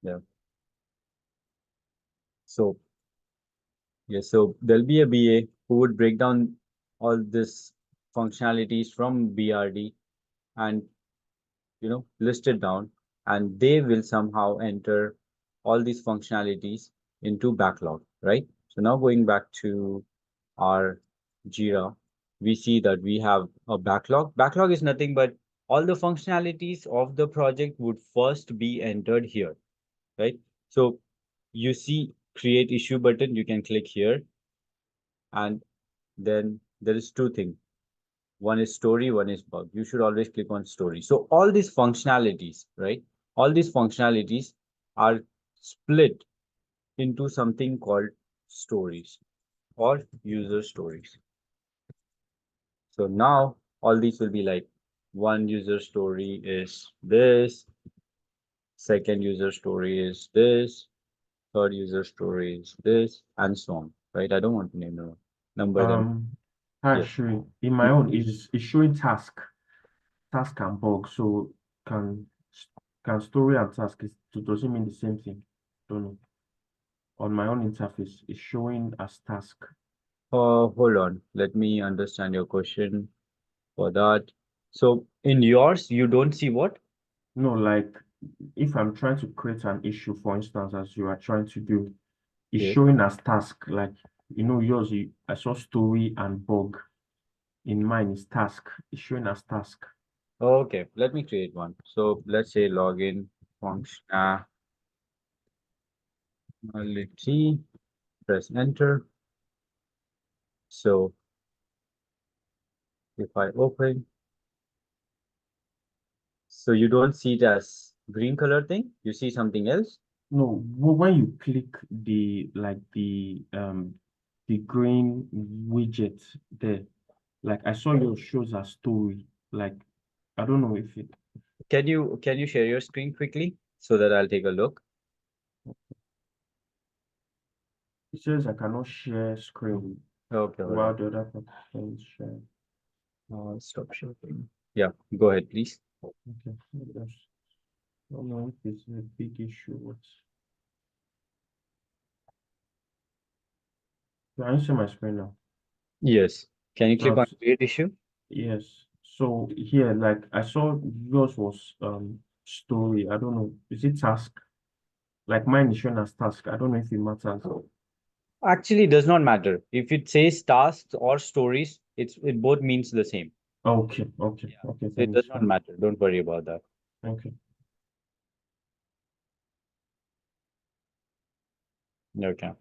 Yeah. So yes, so there'll be a BA who would break down all this functionalities from BRD and list it down, and they will somehow enter all these functionalities into backlog, right? So now going back to our JIRA, we see that we have a backlog. Backlog is nothing but all the functionalities of the project would first be entered here, right? So you see create issue button, you can click here, and then there is two things. One is story, one is bug. You should always click on story. So all these functionalities, right? All these functionalities are split into something called stories or user stories. So now all these will be like one user story is this, second user story is this, third user story is this, and so on, right? I don't want to name them, number them. Um, Yeah. Actually, in my own is showing task and bug. So can can story and task does it mean the same thing? Don't know. On my own interface, it's showing as task. Hold on. Let me understand your question for that. So in yours, you don't see what? No, like if I'm trying to create an issue, for instance, as you are trying to do, it's Yes. showing as task. Like yours, I saw story and bug. In mine is task. It's showing as task. Okay, let me create one. So let's say login functionality, press enter. So if I open, so you don't see it as green color thing, you see something else. No, when you click the green widget there, like I saw your shows a story. Like I don't know if Can you share your screen quickly so that I'll take a look? it says I cannot share screen Okay, hold while on. the other person can share. Stop sharing. Yeah, go ahead, please. Okay, I don't know if it's a big issue. Can you see my screen now? Yes. Can you So click on create issue? yes. So here, like I saw yours was story. I don't know. Is it task? Like mine is shown as task. I don't know if it matters. Actually, it does not matter. If it says tasks or stories, it both means the same. Okay, okay, Yeah. okay, So it then does it's not fine. matter. Don't worry about that. Okay. Okay.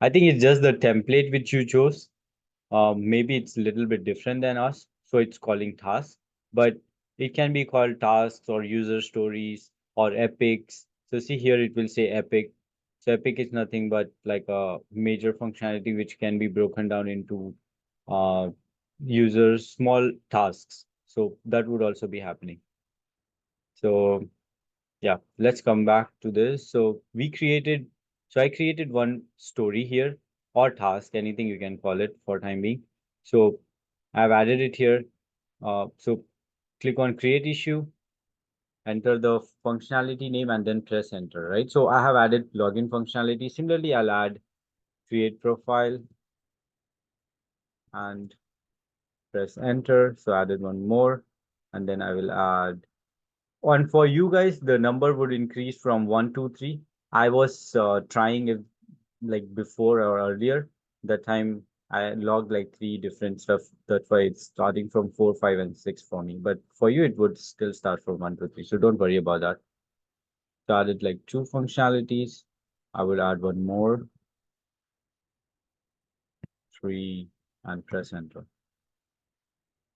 I think it's just the template which you chose. Maybe it's a little bit different than us, so it's calling tasks, but it can be called tasks or user stories or epics. So see here, it will say epic. So epic is nothing but like a major functionality which can be broken down into uh, users' small tasks. So that would also be happening. So yeah, let's come back to this. So I created one story here or task, anything you can call it for time being. So I've added it here. So click on create issue, enter the functionality name, and then press enter, right? So I have added login functionality. Similarly, I'll add create profile and press enter. So I added one more, and then I will add. And for you guys, the number would increase from 1 2 3. I was trying it like before or earlier. That time I logged like three different stuff. That's why it's starting from 4, 5, and 6 for me. But for you, it would still start from 1 2 3. So don't worry about that. So I added like two functionalities. I will add one more, three, and press enter.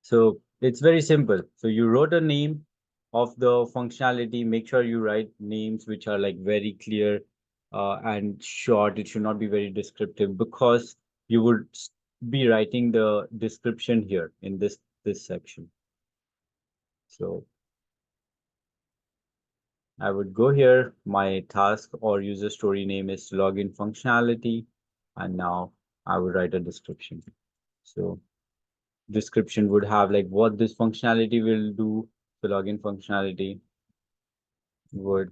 So it's very simple. So you wrote a name of the functionality. Make sure you write names which are like very clear and short. It should not be very descriptive because you would be writing the description here in this section. So I would go here. My task or user story name is login functionality, and now I would write a description. So description would have like what this functionality will do. The login functionality would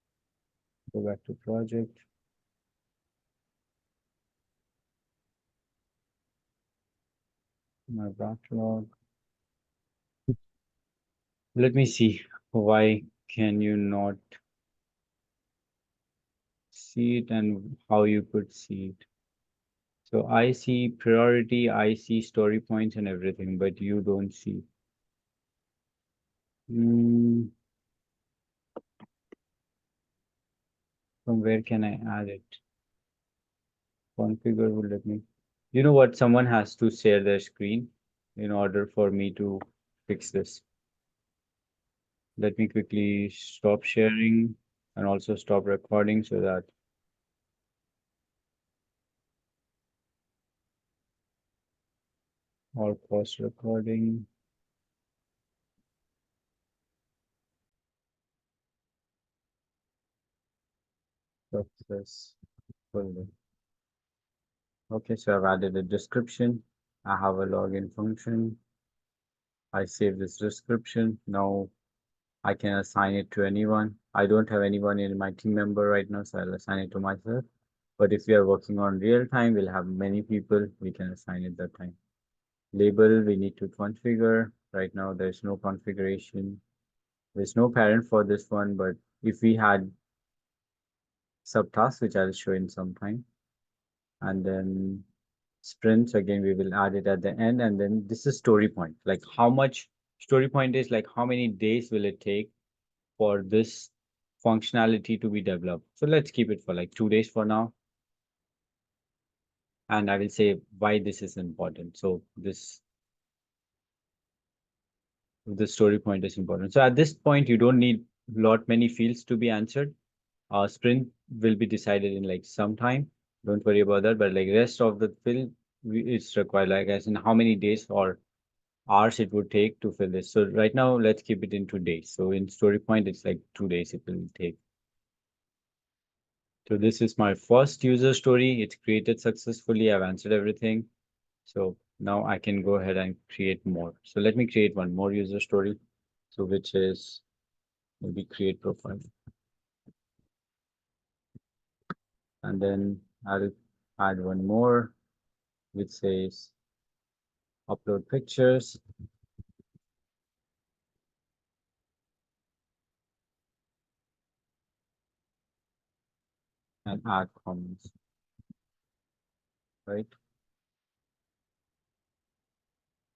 Go back to project. My backlog. Let me see. Why can you not see it and how you could see it? So I see priority, I see story points and everything, but you don't see. From where can I add it? Configure will let me. You know what? Someone has to share their screen in order for me to fix this. Let me quickly stop sharing and also stop recording so that all pause recording. Successful. Okay, so I've added a description. I have a login function. I save this description. Now I can assign it to anyone. I don't have anyone in my team member right now, so I'll assign it to myself. But if we are working on real time, we'll have many people. We can assign it that time. Label, we need to configure. Right now, there's no configuration. There's no parent for this one, but if we had subtasks, which I'll show in some time, and then sprints, again, we will add it at the end. And then this is story point, like how much story point is like how many days will it take for this functionality to be developed. So let's keep it for like 2 days for now. And I will say why this is important. So the story point is important. So at this point, you don't need lot many fields to be answered. Sprint will be decided in like some time. Don't worry about that. But like rest of the field, it's required like as in how many days or hours it would take to fill this. So right now, let's keep it into days. So in story point, it's like 2 days it will take. So this is my first user story. It's created successfully. I've answered everything. So now I can go ahead and create more. So let me create one more user story. So which is maybe create profile. And then I'll add one more, which says upload pictures. And add comments, right?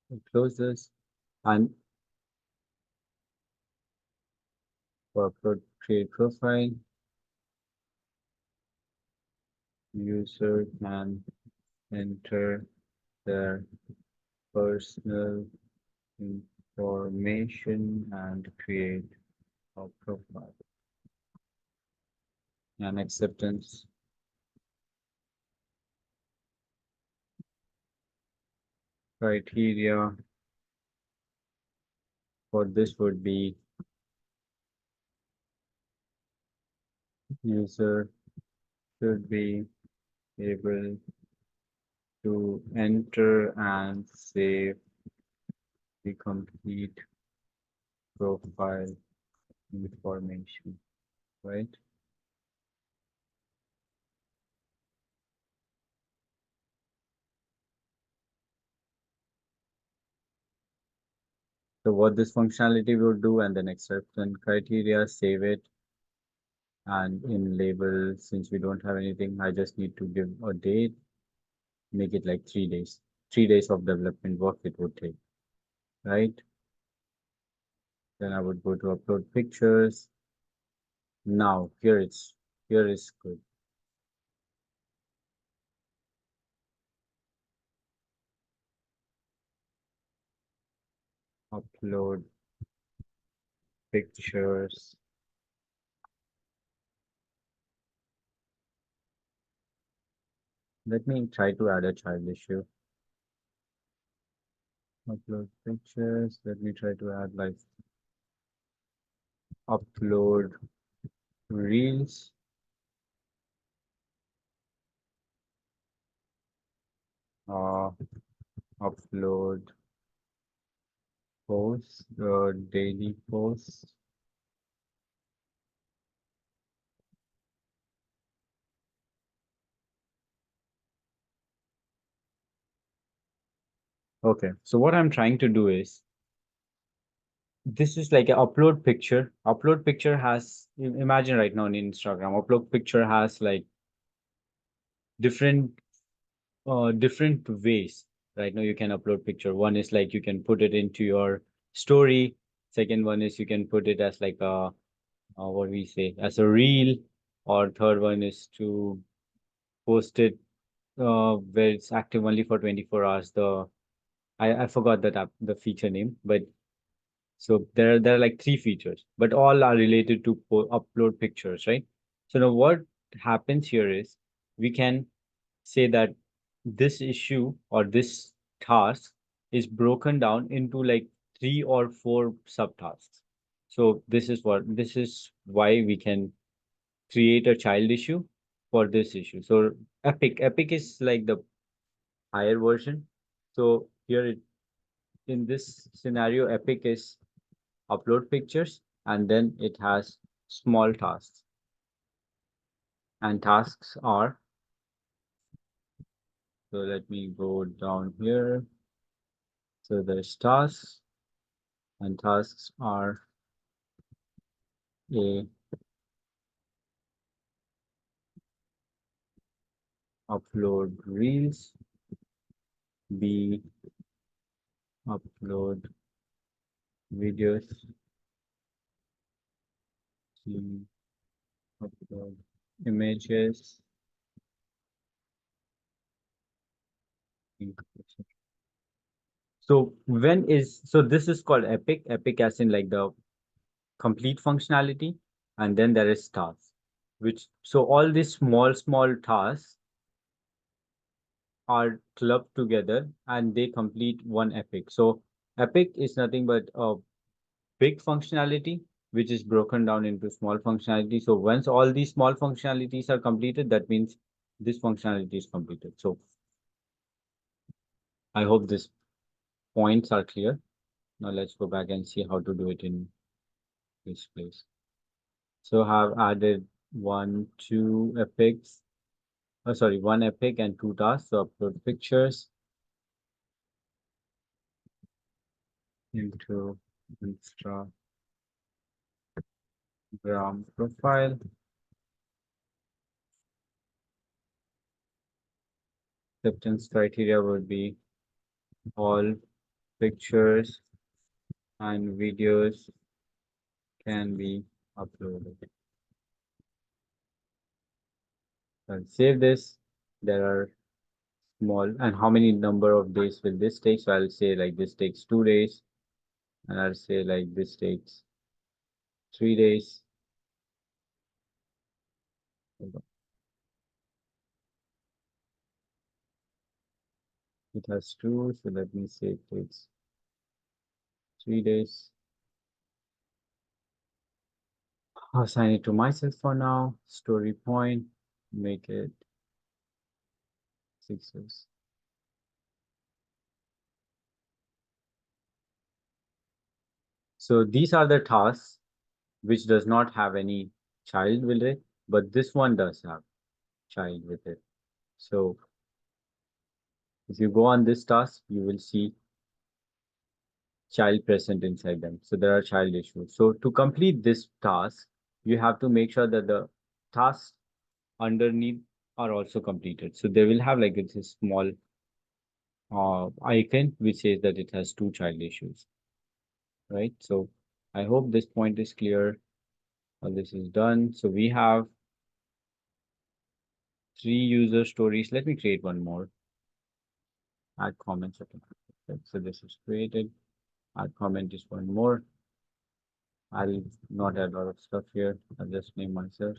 We'll close this and for upload create profile, user can enter their personal information and create a profile and acceptance. Criteria for this would be user should be able to enter and save the complete profile information, right? So what this functionality will do, and then acceptance criteria, save it, and in label, since we don't have anything, I just need to give a date, make it like 3 days. 3 days of development work it would take, right? Then I would go to upload pictures. Now here is good. Upload pictures. Let me try to add a child issue. Upload pictures. Let me try to add like upload reels. Uh, upload posts, daily posts. Okay, so what I'm trying to do is, this is like an upload picture. Upload picture has, imagine right now on Instagram, upload picture has like different different ways. Right now you can upload picture. One is like you can put it into your story. Second one is you can put it as like a what we say, as a reel, or third one is to post it where it's active only for 24 hours. I forgot that app, the feature name, but so there are like three features, but all are related to upload pictures, right? So now what happens here is we can say that this issue or this task is broken down into like 3 or 4 subtasks. So this is why we can create a child issue for this issue. So Epic is like the higher version. So here in this scenario, Epic is upload pictures, and then it has small tasks. And tasks are, so let me go down here. So there's tasks, and tasks are A, upload reels, B, upload videos, C, upload images. So this is called Epic as in like the complete functionality, and then there is tasks, so all these small tasks are clubbed together and they complete one Epic. So Epic is nothing but a big functionality which is broken down into small functionality. So once all these small functionalities are completed, that means this functionality is completed. So I hope these points are clear. Now let's go back and see how to do it in this place. So I've added two epics. Oh, sorry, one epic and 2 tasks. So upload pictures into Instagram profile. Acceptance criteria would be all pictures and videos can be uploaded. I'll save this. There are small, and how many number of days will this take? So I'll say like this takes 2 days, and I'll say like this takes 3 days. It has 2, so let me say it takes 3 days. I'll assign it to myself for now. Story point, make it 6 days. So these are the tasks which does not have any child with it, but this one does have child with it. So if you go on this task, you will see child present inside them. So there are child issues. So to complete this task, you have to make sure that the tasks underneath are also completed. So they will have like it's a small icon which says that it has 2 child issues, right? So I hope this point is clear. This is done. So we have 3 user stories. Let me create one more. Add comments. Okay. So this is created. Add comment is one more. I'll not add a lot of stuff here. I'll just name myself.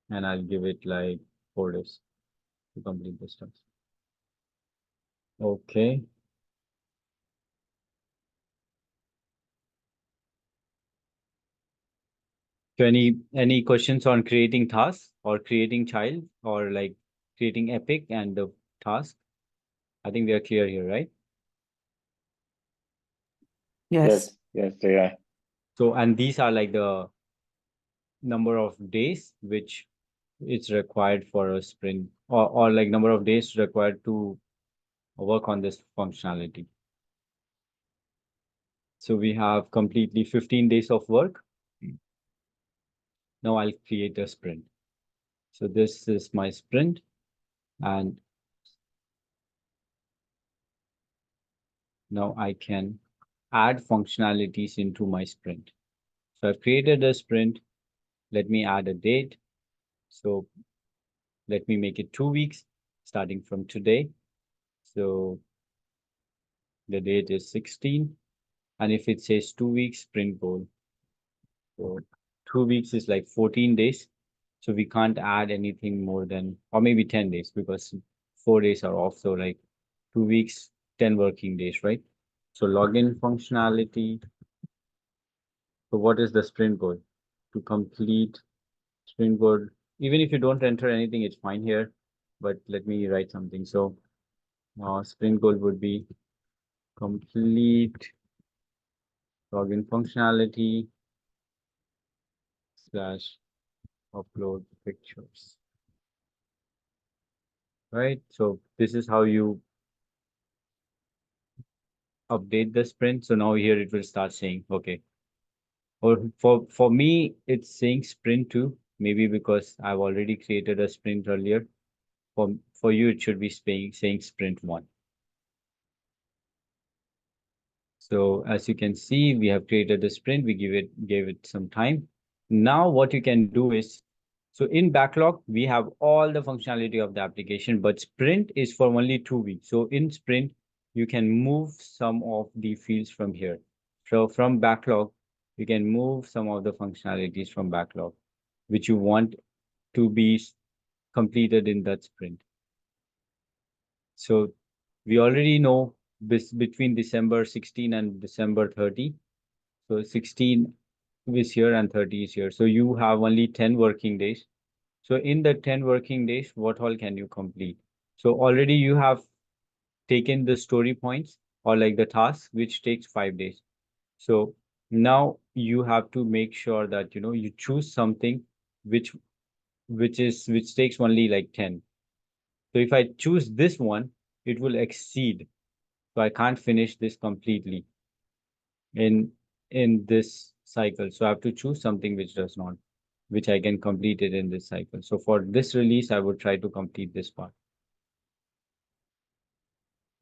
And I'll give it like 4 days to complete this task. Okay. So any questions on creating tasks or creating child or like creating epic and the task? I think we are clear here, right? Yes, yes, they are. So, and these are like the number of days which it's required for a sprint or like number of days required to work on this functionality. So we have completely 15 days of work. Now I'll create a sprint. So this is my sprint, and now I can add functionalities into my sprint. So I've created a sprint. Let me add a date. So let me make it 2 weeks starting from today. So the date is 16. And if it says 2 weeks sprint goal, so 2 weeks is like 14 days. So we can't add anything more than, or maybe 10 days, because 4 days are off. So like 2 weeks, 10 working days, right? So login functionality. So what is the sprint goal? To complete sprint goal. Even if you don't enter anything, it's fine here. But let me write something. So sprint goal would be complete login functionality / upload pictures. Right? So this is how you update the sprint. So now here it will start saying, okay. Or for me, it's saying sprint 2, maybe because I've already created a sprint earlier. For you, it should be saying sprint 1. So as you can see, we have created the sprint. We gave it some time. Now what you can do is, so in backlog, we have all the functionality of the application, but sprint is for only 2 weeks. So in sprint, you can move some of the fields from here. So from backlog, you can move some of the functionalities from backlog, which you want to be completed in that sprint. So we already know between December 16 and December 30. So 16 is here and 30 is here. So you have only 10 working days. So in the 10 working days, what all can you complete? So already you have taken the story points or like the task, which takes 5 days. So now you have to make sure that you choose something which takes only like 10. So if I choose this one, it will exceed. So I can't finish this completely in this cycle. So I have to choose something which does not, which I can complete it in this cycle. So for this release, I would try to complete this part,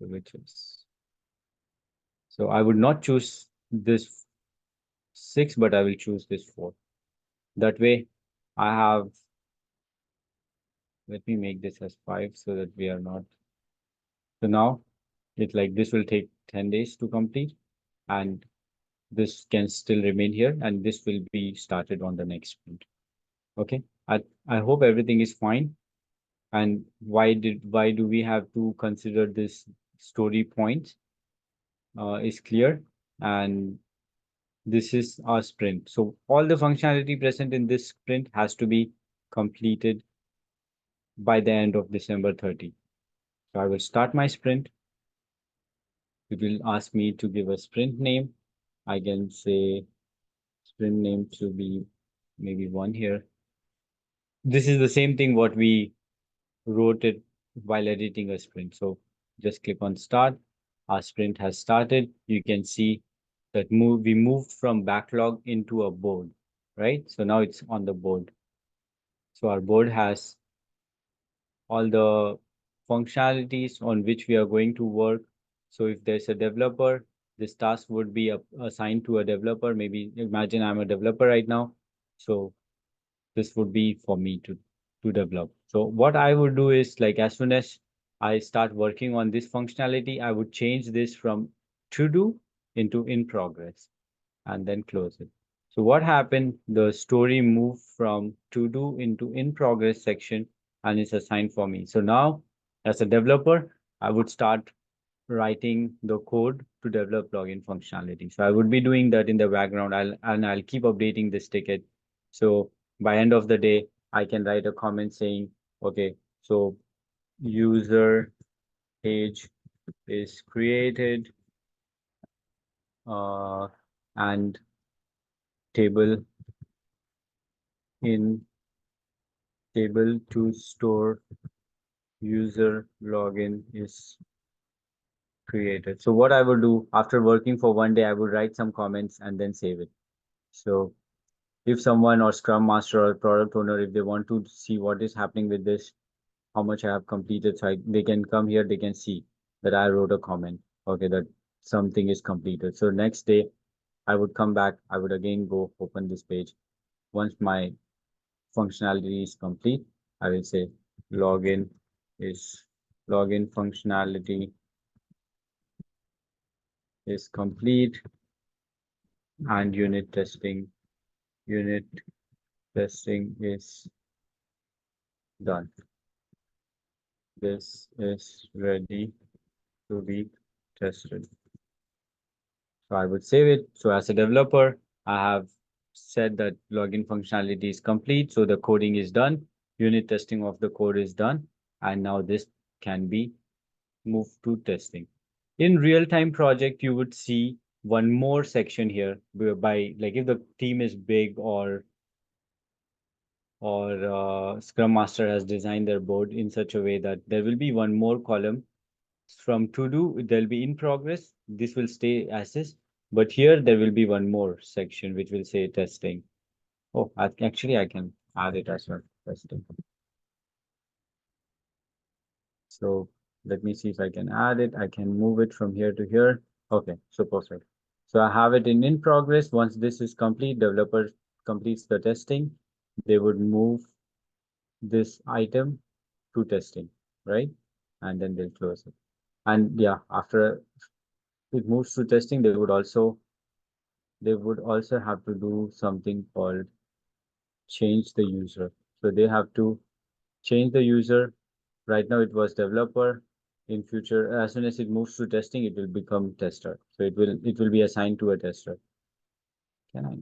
which is, so I would not choose this 6, but I will choose this 4. That way I have, let me make this as 5 so that we are not, so now it's like this will take 10 days to complete, and this can still remain here, and this will be started on the next sprint. Okay, I hope everything is fine. And why do we have to consider this story point is clear, and this is our sprint. So all the functionality present in this sprint has to be completed by the end of December 30. So I will start my sprint. It will ask me to give a sprint name. I can say sprint name to be maybe 1 here. This is the same thing what we wrote it while editing a sprint. So just click on start. Our sprint has started. You can see that we moved from backlog into a board, right? So now it's on the board. So our board has all the functionalities on which we are going to work. So if there's a developer, this task would be assigned to a developer. Maybe imagine I'm a developer right now. So this would be for me to develop. So what I would do is, like, as soon as I start working on this functionality, I would change this from to do into in progress and then close it. So what happened? The story moved from to do into in progress section and is assigned for me. So now as a developer, I would start writing the code to develop login functionality. So I would be doing that in the background. I'll keep updating this ticket. So by end of the day, I can write a comment saying, okay, so user page is created and table in table to store user login is created. So what I would do after working for one day, I would write some comments and then save it. So if someone or Scrum Master or product owner, if they want to see what is happening with this, how much I have completed, so they can come here, they can see that I wrote a comment, okay, that something is completed. So next day, I would come back, I would again go open this page. Once my functionality is complete, I will say login is login functionality is complete and unit testing is done. This is ready to be tested. So I would save it. So as a developer, I have said that login functionality is complete. So the coding is done. Unit testing of the code is done. And now this can be moved to testing. In real-time project, you would see one more section here whereby, like if the team is big or Scrum Master has designed their board in such a way that there will be one more column from to do, there'll be in progress. This will stay as is, but here there will be one more section which will say testing. Oh, actually I can add it as well, testing. So let me see if I can add it. I can move it from here to here. Okay, so perfect. So I have it in progress. Once this is complete, developer completes the testing. They would move this item to testing, right? And then they'll close it. And yeah, after it moves to testing, they would also have to do something called change the user. So they have to change the user. Right now it was developer. In future, as soon as it moves to testing, it will become tester. So it will be assigned to a tester. Can I?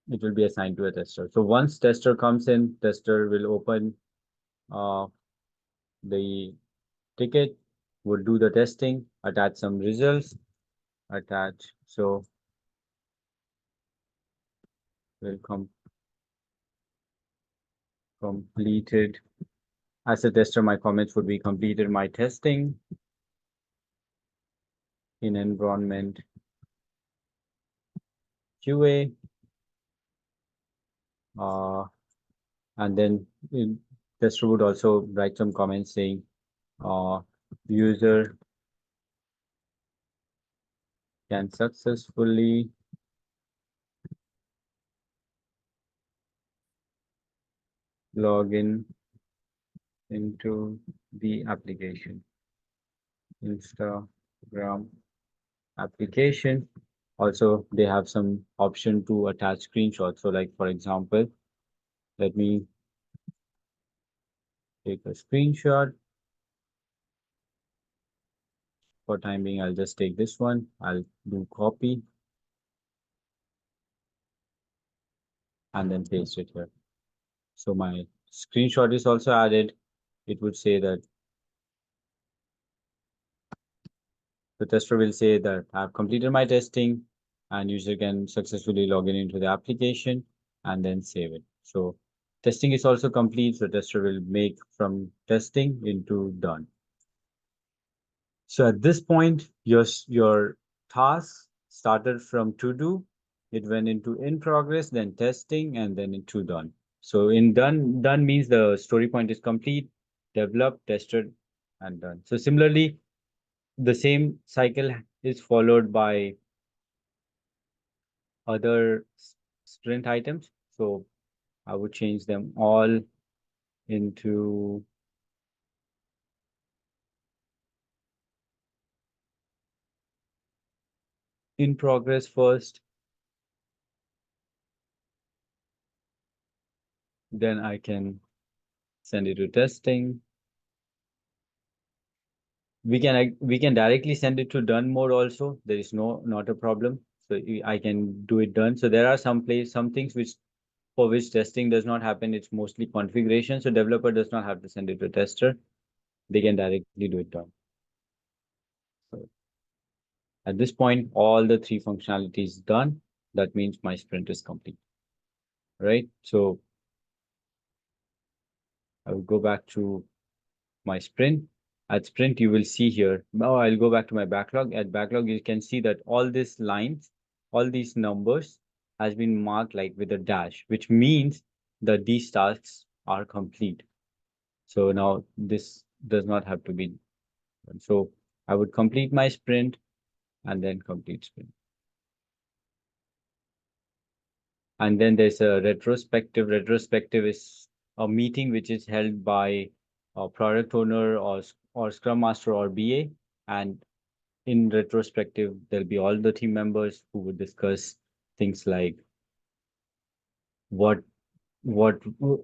It will be assigned to a tester. So once tester comes in, tester will open the ticket, would do the testing, attach some results, attach. So will come completed. As a tester, my comments would be completed my testing in environment QA. And then tester would also write some comments saying user can successfully log in into the application, Instagram application. Also, they have some option to attach screenshots. So like, for example, let me take a screenshot. For time being, I'll just take this one. I'll do copy and then paste it here. So my screenshot is also added. It would say that the tester will say that I've completed my testing and user can successfully log in into the application and then save it. So testing is also complete. So tester will make from testing into done. So at this point, your task started from to do, it went into in progress, then testing, and then into done. So in done means the story point is complete, developed, tested, and done. So similarly, the same cycle is followed by other sprint items. So I would change them all into in progress first. Then I can send it to testing. We can directly send it to done mode also. There is not a problem. So I can do it done. So there are some things which for which testing does not happen. It's mostly configuration. So developer does not have to send it to tester. They can directly do it done. So at this point, all the three functionalities done. That means my sprint is complete. right? So I will go back to my sprint. At sprint, you will see here. Now I'll go back to my backlog. At backlog, you can see that all these lines, all these numbers has been marked like with a dash, which means that these tasks are complete. So now this does not have to be done. So I would complete my sprint and then complete sprint. And then there's a retrospective. Retrospective is a meeting which is held by a product owner or scrum master or BA. And in retrospective, there'll be all the team members who would discuss things like what what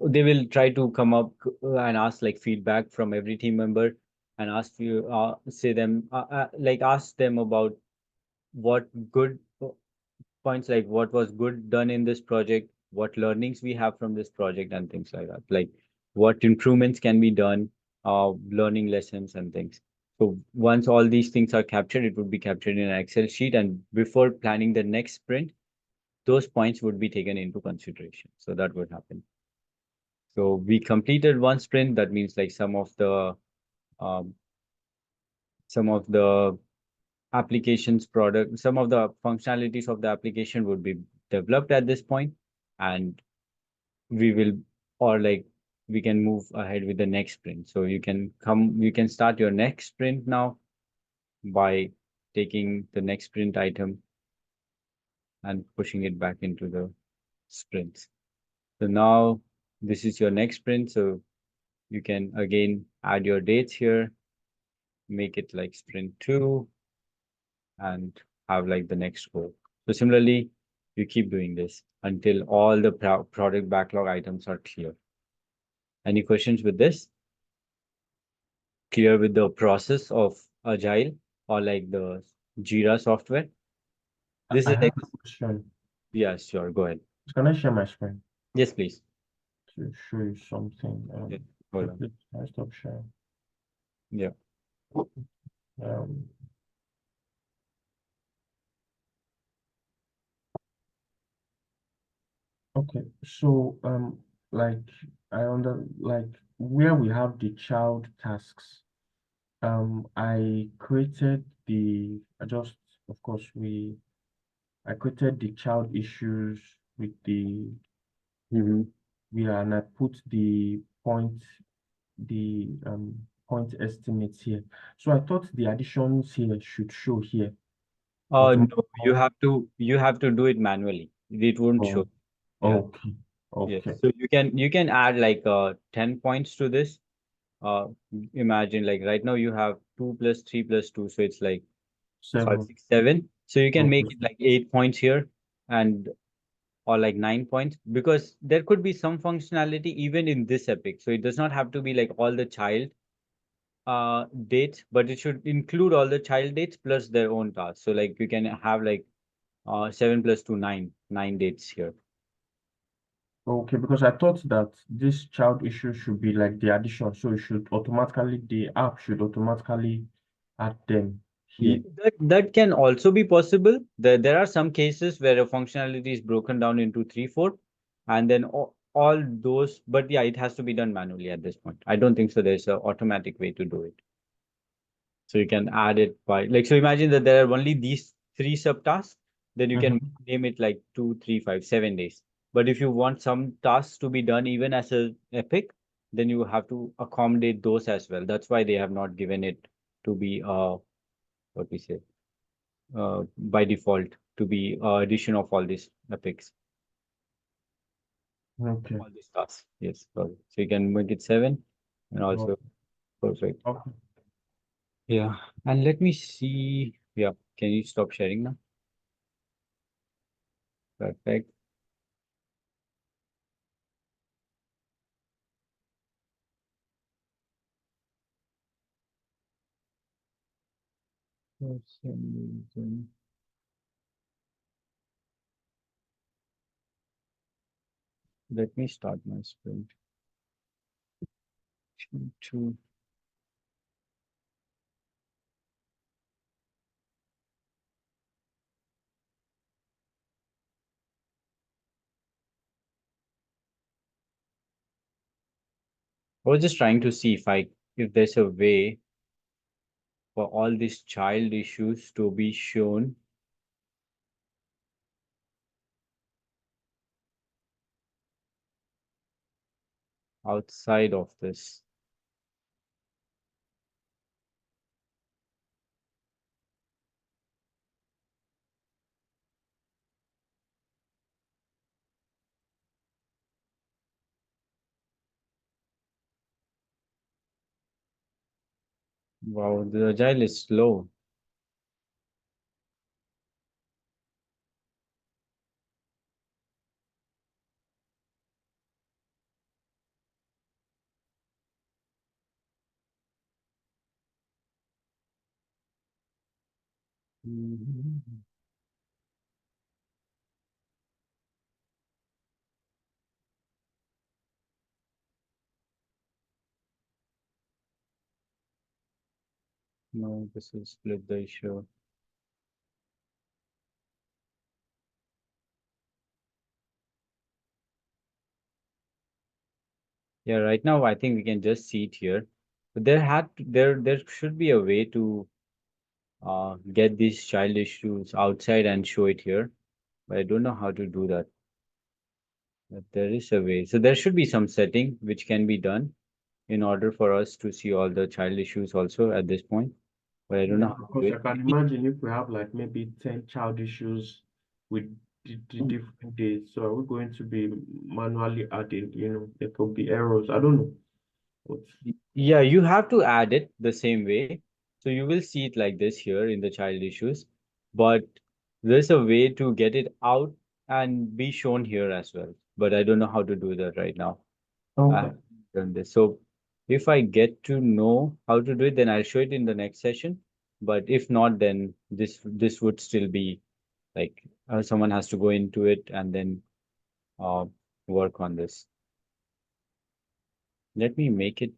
they will try to come up and ask like feedback from every team member and ask you say them like ask them about what good points, like what was good done in this project, what learnings we have from this project and things like that, like what improvements can be done, learning lessons and things. So once all these things are captured, it would be captured in an Excel sheet, and before planning the next sprint, those points would be taken into consideration. So that would happen. So we completed one sprint. That means like um, some of the applications product, some of the functionalities of the application would be developed at this point, and we will or like we can move ahead with the next sprint. So you can start your next sprint now by taking the next sprint item and pushing it back into the sprints. So now this is your next sprint. So you can again add your dates here, make it like sprint 2 and have like the next goal. So similarly, you keep doing this until all the product backlog items are clear. Any questions with this? Clear with the process of Agile or like the JIRA software? This I is have like, a question. yeah, sure, go ahead. Can I share my screen Yes, please. to show you something? Yeah, hold on. Please, can I stop sharing? Yeah. Um, okay, so like like where we have the child tasks, I created I just of course I created the child issues with the Mhm. and I put the point estimates here. So I thought the additions here should show here. No, Automatical. you have to do it manually. It won't show. Oh, Yeah. okay, Yes. okay, So you can add like 10 points to this. Uh, Imagine like right now you have 2 plus 3 plus 2, so it's like 5, 7. 6, 7. So you can make Okay, it like 8 points here and or like 9 points, because there could be some functionality even in this epic. So it does not have to be like all the child dates, but it should include all the child dates plus their own tasks. So like you can have like 7 plus 2, 9 dates here. okay, because I thought that this child issue should be like the addition, so it should automatically the app should automatically add them here. That can also be possible. There are some cases where a functionality is broken down into 3, 4, and then all those, but yeah, it has to be done manually at this point. I don't think so. There's an automatic way to do it. So you can add it by like, so imagine that there are only these 3 subtasks, then you can Mhm. name it like 2, 3, 5, 7 days. But if you want some tasks to be done even as a epic, then you have to accommodate those as well. That's why they have not given it to be what we say by default to be addition of all these epics, Okay. all these tasks. Yes, sorry. So you can make it 7 and Oh, also perfect. okay. Yeah, and let me see. Yeah, can you stop sharing now? Perfect. For some reason. Let me start my sprint. Two. was just trying to see if there's a way for all these child issues to be shown outside of this. Wow, the agile is slow. Mhm. No, this is split the issue. Yeah, right now I think we can just see it here. But there should be a way to get these child issues outside and show it here. But I don't know how to do that. But there is a way. So there should be some setting which can be done in order for us to see all the child issues also at this point. But I don't know Yeah, how to do because I it. can imagine if we have like maybe 10 child issues with the different days. So are we going to be manually adding, there could be errors. I don't know. But Yeah, you have to add it the same way. So you will see it like this here in the child issues, but there's a way to get it out and be shown here as well. But I don't know how to do that right now. I okay. haven't done this. So if I get to know how to do it, then I'll show it in the next session. But if not, then this would still be like someone has to go into it and then uh, work on this. Let me make it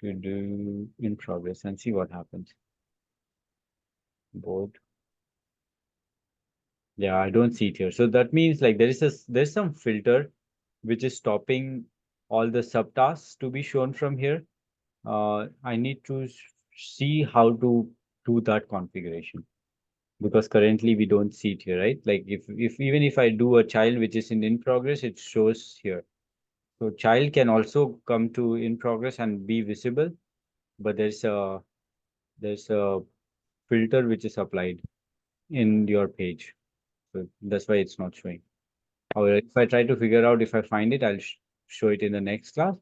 to do in progress and see what happens. Board. Yeah, I don't see it here. So that means like there's some filter which is stopping all the subtasks to be shown from here. I need to see how to do that configuration because currently we don't see it here, right? Like if even if I do a child which is in progress, it shows here. So child can also come to in progress and be visible, but there's a filter which is applied in your page. So that's why it's not showing. However, if I try to figure out if I find it, I'll show it in the next class.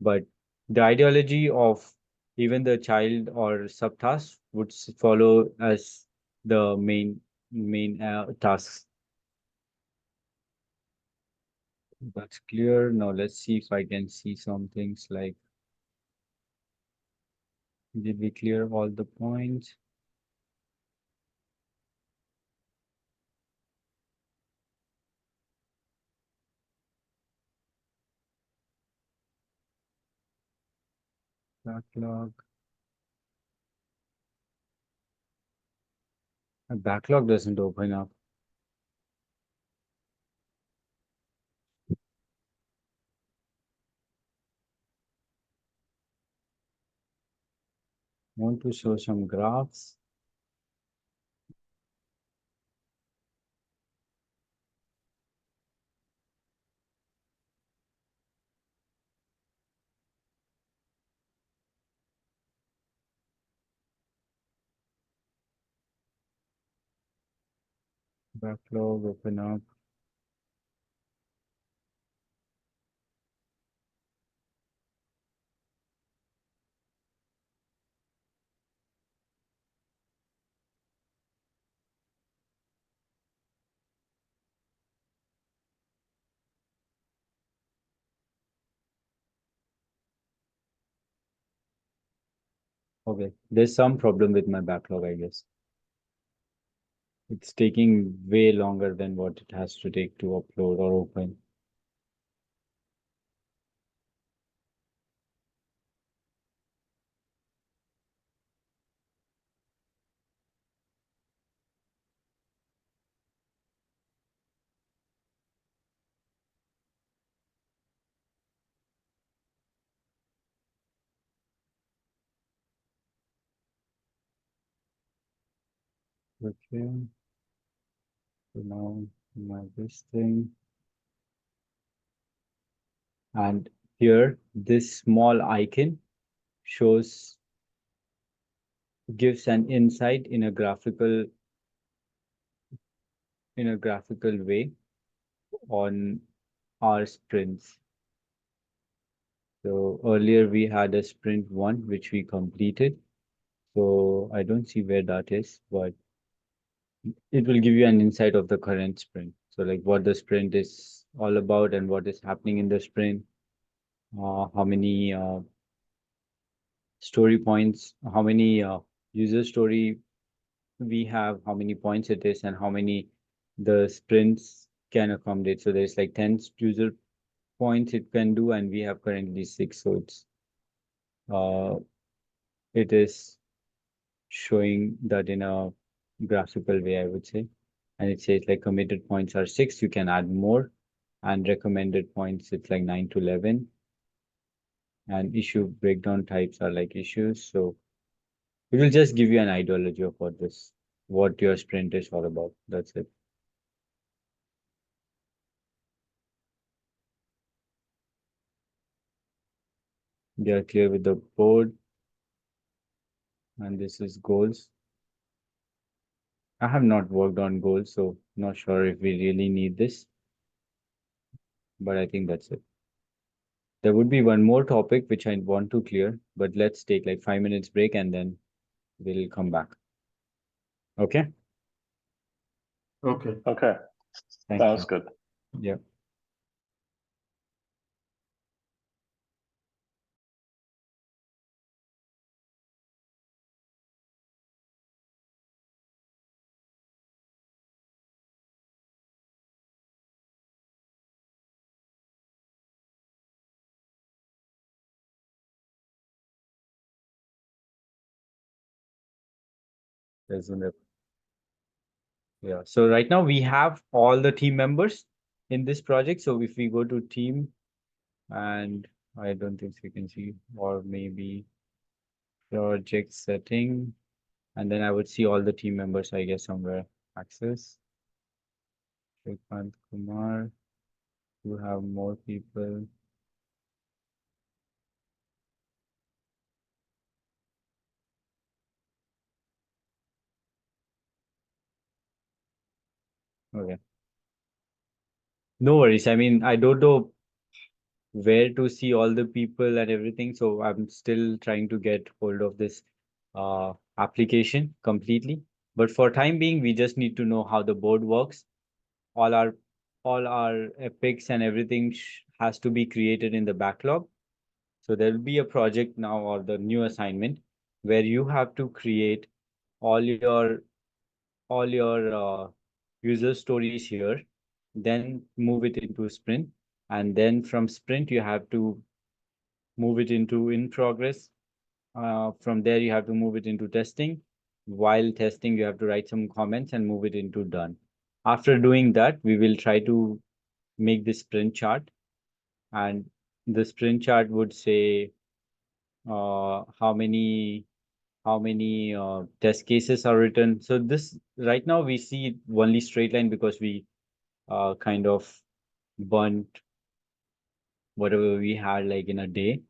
But the ideology of even the child or subtask would follow as the main tasks. That's clear. Now let's see if I can see some things like did we clear all the points? Backlog. A backlog doesn't open up. Want to show some graphs. Backlog open up. Okay, there's some problem with my backlog, I guess. It's taking way longer than what it has to take to upload or open. Okay. So now this thing. And here, this small icon gives an insight in a graphical way on our sprints. So earlier we had a sprint 1 which we completed. So I don't see where that is, but it will give you an insight of the current sprint. So like what the sprint is all about and what is happening in the sprint, how many story points, how many user story we have, how many points it is, and how many the sprints can accommodate. So there's like 10 user points it can do, and we have currently 6. So uh, it is showing that in a graphical way, I would say. And it says like committed points are 6, you can add more, and recommended points it's like 9 to 11. And issue breakdown types are like issues. So it will just give you an ideology of what your sprint is all about. That's it. We are clear with the board, and this is goals. I have not worked on goals, so not sure if we really need this, but I think that's it. There would be one more topic which I want to clear, but let's take like 5 minutes break and then we'll come back. Okay? Okay. Okay, Thank sounds you. good. Yeah. Yeah. So right now we have all the team members in this project. So if we go to team, and I don't think we can see, or maybe project setting, and then I would see all the team members, I guess, somewhere. Access. Shrikant Kumar. You have more people. Okay. No worries. I mean, I don't know where to see all the people and everything. So I'm still trying to get hold of this application completely. But for time being, we just need to know how the board works. All our epics and everything has to be created in the backlog. So there will be a project now or the new assignment where you have to create all your user stories here, then move it into sprint, and then from sprint you have to move it into in progress. From there you have to move it into testing. While testing, you have to write some comments and move it into done. After doing that, we will try to make this sprint chart, and the sprint chart would say how many test cases are written. So this right now we see only straight line because we kind of burnt whatever we had like in a day.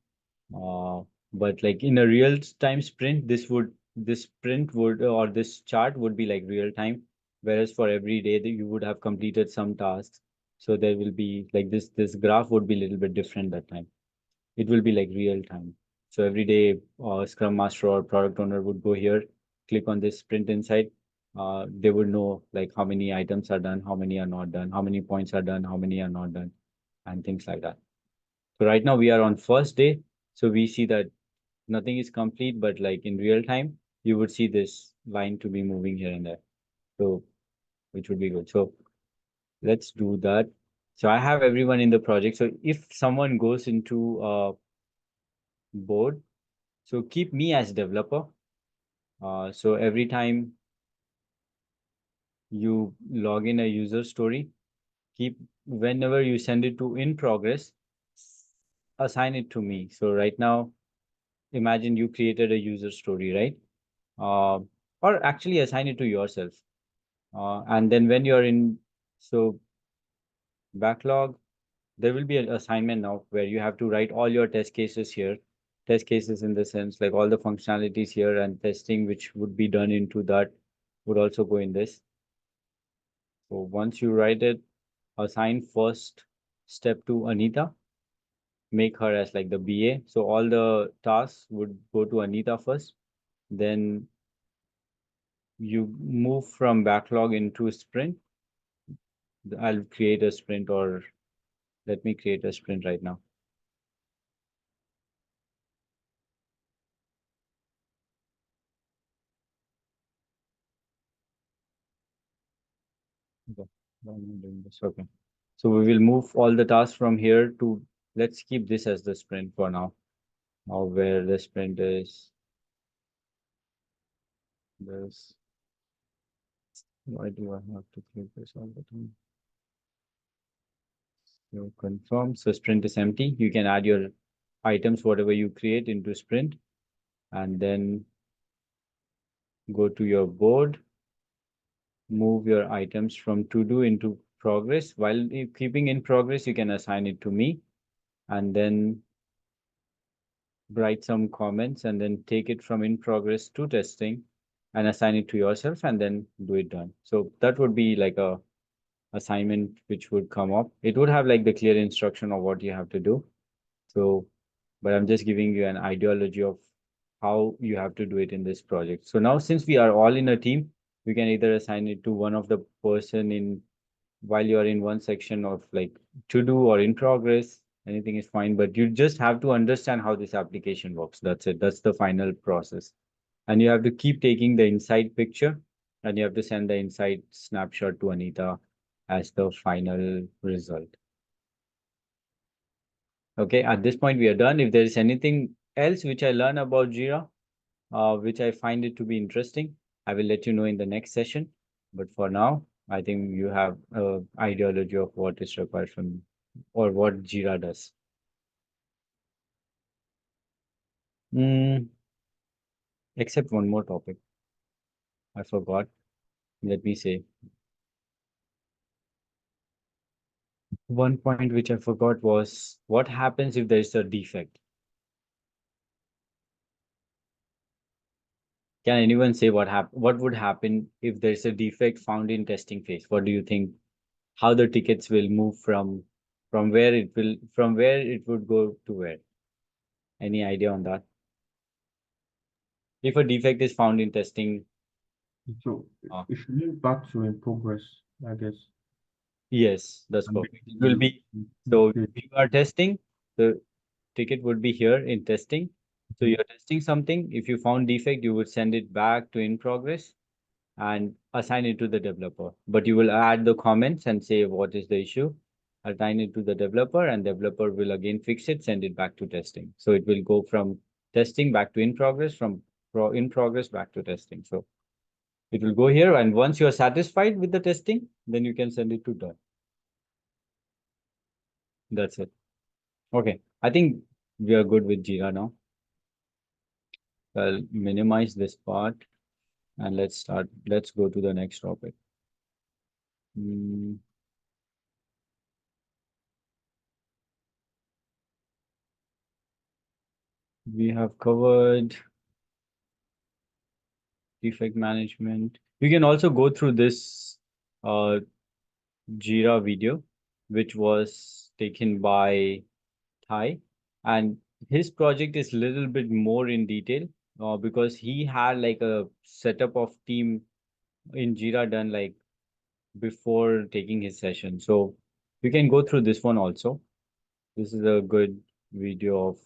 Uh, but like in a real time sprint, this sprint would or this chart would be like real time. Whereas for every day that you would have completed some tasks. So there will be like this graph would be a little bit different that time. It will be like real time. So every day, Scrum Master or product owner would go here, click on this sprint insight. They would know like how many items are done, how many are not done, how many points are done, how many are not done, and things like that. So right now we are on first day. So we see that nothing is complete, but like in real time, you would see this line to be moving here and there. So which would be good. So let's do that. So I have everyone in the project. So if someone goes into board, so keep me as developer. So every time you log in a user story, keep whenever you send it to in progress, assign it to me. So right now, imagine you created a user story, right? Uh, or actually assign it to yourself. And then when you're in, so backlog, there will be an assignment now where you have to write all your test cases here. Test cases in the sense like all the functionalities here and testing which would be done into that would also go in this. So once you write it, assign first step to Anita, make her as like the BA. So all the tasks would go to Anita first. Then you move from backlog into sprint. I'll create a sprint, or let me create a sprint right now. Okay. Why am I doing this? Okay. So we will move all the tasks from here to, let's keep this as the sprint for now. Now where the sprint is this. Why do I have to click this all the time? So confirm. So sprint is empty. You can add your items, whatever you create into sprint, and then go to your board, move your items from to do into progress. While keeping in progress, you can assign it to me, and then write some comments and then take it from in progress to testing and assign it to yourself and then do it done. So that would be like a assignment which would come up. It would have like the clear instruction of what you have to do. So, but I'm just giving you an ideology of how you have to do it in this project. So now since we are all in a team, we can either assign it to one of the person in while you are in one section of like to do or in progress, anything is fine, but you just have to understand how this application works. That's it. That's the final process. And you have to keep taking the inside picture and you have to send the inside snapshot to Anita as the final result. Okay, at this point we are done. If there is anything else which I learn about JIRA, which I find it to be interesting, I will let you know in the next session. But for now, I think you have an ideology of what is required from or what JIRA does. Except one more topic. I forgot. Let me say. One point which I forgot was what happens if there is a defect? Can anyone say what would happen if there is a defect found in testing phase? What do you think? How the tickets will move from where it would go to where? Any idea on that? If a defect is found in testing, So uh, it should link back to in progress, I guess. yes, that's And perfect. It will be so okay. if you are testing, the ticket would be here in testing. So Mhm. you're testing something. If you found defect, you would send it back to in progress and assign it to the developer. But you will add the comments and say what is the issue, assign it to the developer, and developer will again fix it, send it back to testing. So it will go from testing back to in progress, from in progress back to testing. So it will go here, and once you are satisfied with the testing, then you can send it to done. That's it. Okay, I think we are good with Jira now. I'll minimize this part and let's start. Let's go to the next topic. We have covered defect management. You can also go through this Jira video, which was taken by Thai, and his project is a little bit more in detail because he had like a setup of team in Jira done like before taking his session. So you can go through this one also. This is a good video of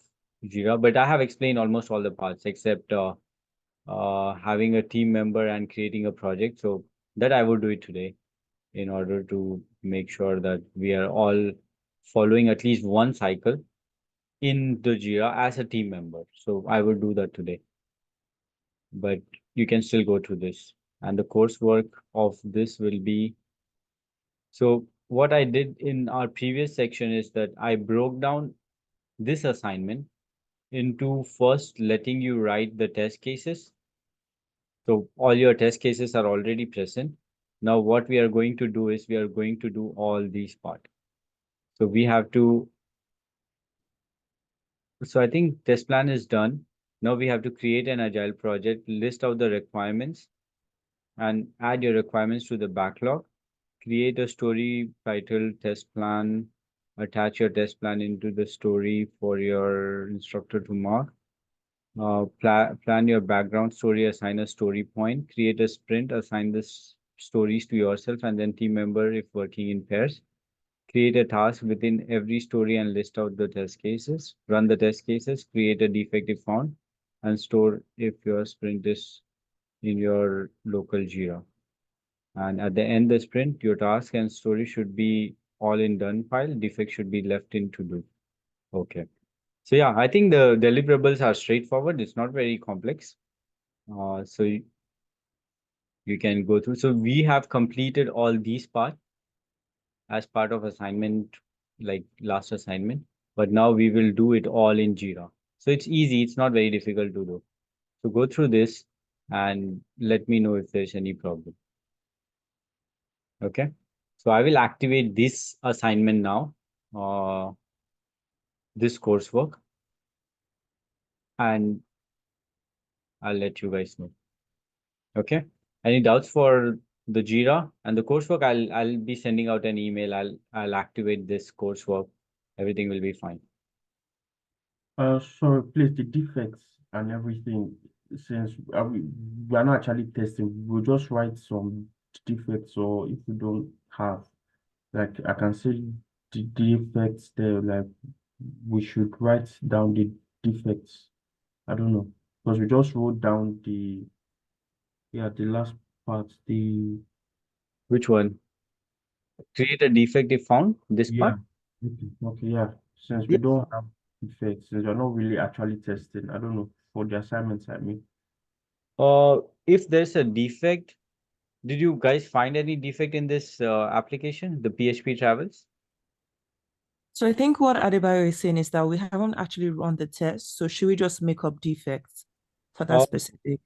Jira, but I have explained almost all the parts except having a team member and creating a project. So that I will do it today in order to make sure that we are all following at least one cycle in the Jira as a team member. So I will do that today. But you can still go through this. And the coursework of this will be, so what I did in our previous section is that I broke down this assignment into first letting you write the test cases So all your test cases are already present. Now what we are going to do is we are going to do all these part. So we have to, so I think test plan is done. Now we have to create an agile project, list out the requirements and add your requirements to the backlog. Create a story titled test plan, attach your test plan into the story for your instructor to mark. Plan your background story, assign a story point, create a sprint, assign the stories to yourself and then team member if working in pairs. Create a task within every story and list out the test cases. Run the test cases, create a defect if found, and store if your sprint is in your local JIRA. And at the end of the sprint, your task and story should be all in done file. Defect should be left in to do. Okay. So yeah, I think the deliverables are straightforward. It's not very complex. So you can go through. So we have completed all these parts as part of assignment, like last assignment, but now we will do it all in JIRA. So it's easy. It's not very difficult to do. So go through this and let me know if there's any problem. Okay. So I will activate this assignment now, this coursework, and I'll let you guys know. Okay. Any doubts for the JIRA and the coursework? I'll be sending out an email. I'll activate this coursework. Everything will be fine. So please, the defects and everything, since we are not actually testing, we'll just write some defects, or if we don't have, like, I can say the defects there, like, we should write down the defects. I don't know, because we just wrote down the last part, Which one? Create a defect if found. This yeah, part? okay, yeah, since we Yes. don't have defects, since we're not really actually testing, I don't know, for the assignments, I mean. If there's a defect, did you guys find any defect in this application, the PHP travels? So I think what Adebayo is saying is that we haven't actually run the test. So should we just make up defects for that Oh, specific?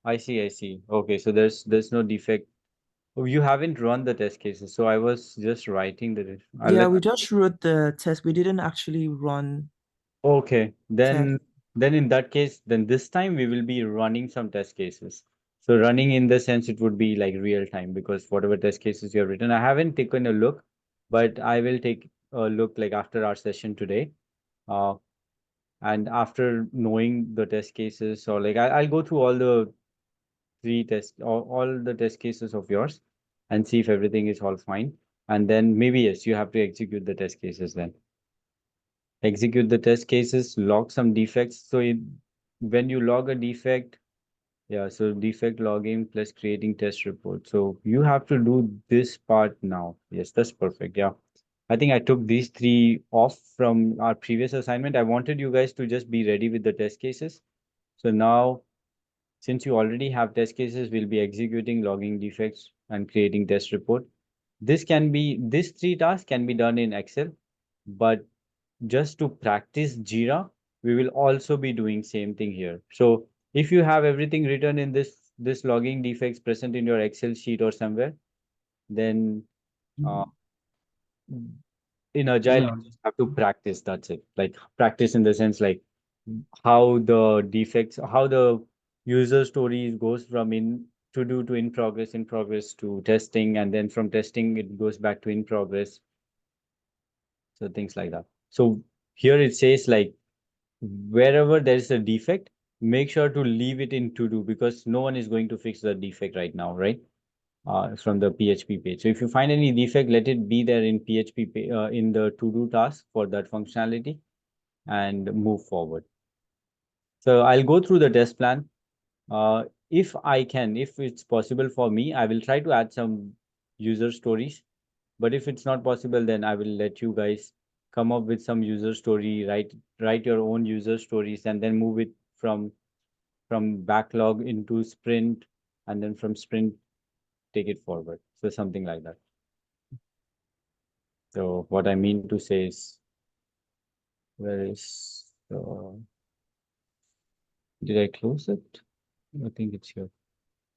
I see, I see. Okay, so there's no defect. Oh, you haven't run the test cases, so I was just writing the. Yeah, we just wrote the test. We didn't actually run Okay, test. then in that case, then this time we will be running some test cases. So running in the sense it would be like real time because whatever test cases you have written, I haven't taken a look, but I will take a look like after our session today. Uh, and after knowing the test cases or like I'll go through all the all the test cases of yours and see if everything is all fine. And then maybe yes, you have to execute the test cases then. Execute the test cases, log some defects. So when you log a defect, yeah, so defect logging plus creating test report. So you have to do this part now. Yes, that's perfect. Yeah. I think I took these three off from our previous assignment. I wanted you guys to just be ready with the test cases. So now, since you already have test cases, we'll be executing logging defects and creating test report. These three tasks can be done in Excel, but just to practice JIRA, we will also be doing same thing here. So if you have everything written in this logging defects present in your Excel sheet or somewhere, then uh, in Agile, Yeah. you just have to practice. That's it. Like practice in the sense like how the defects, how the user stories goes from in to do to in progress to testing, and then from testing it goes back to in progress. So things like that. So here it says like wherever there is a defect, make sure to leave it in to do because no one is going to fix the defect right now, right? From the PHP page. So if you find any defect, let it be there in PHP in the to do task for that functionality and move forward. So I'll go through the test plan. If I can, if it's possible for me, I will try to add some user stories. But if it's not possible, then I will let you guys come up with some user story, write your own user stories, and then move it from backlog into sprint, and then from sprint take it forward. So something like that. So what I mean to say is, where is did I close it? I think it's here.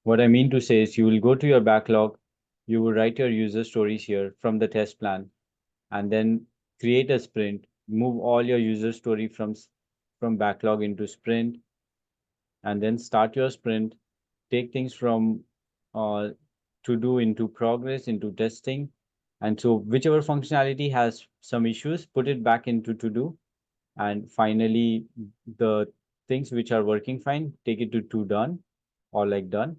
What I mean to say is you will go to your backlog, you will write your user stories here from the test plan, and then create a sprint, move all your user story from backlog into sprint, and then start your sprint, take things from to do into progress, into testing. And so whichever functionality has some issues, put it back into to do. And finally, the things which are working fine, take it to done or like done.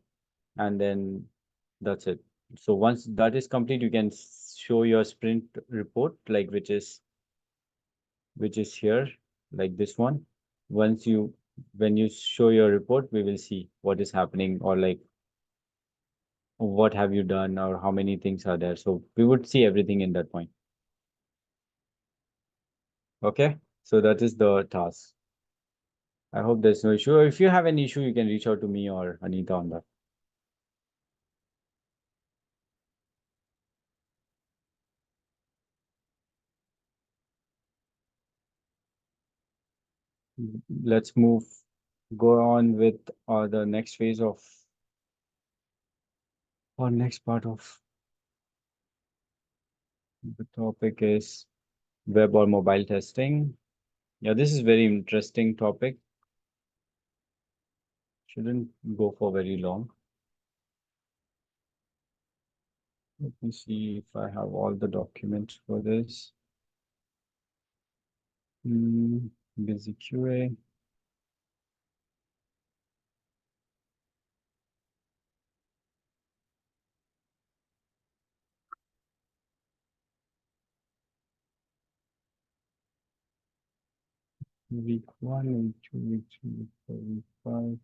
And then that's it. So once that is complete, you can show your sprint report, like which is here, like this one. Once when you show your report, we will see what is happening, or like what have you done, or how many things are there. So we would see everything in that point. Okay, so that is the task. I hope there's no issue. If you have any issue, you can reach out to me or Anita on that. Let's go on with the next phase of, or next part of the topic is web or mobile testing. Yeah, this is very interesting topic. Shouldn't go for very long. Let me see if I have all the documents for this. Busy QA. Week 1, week 2, week 3, week 4, week 5.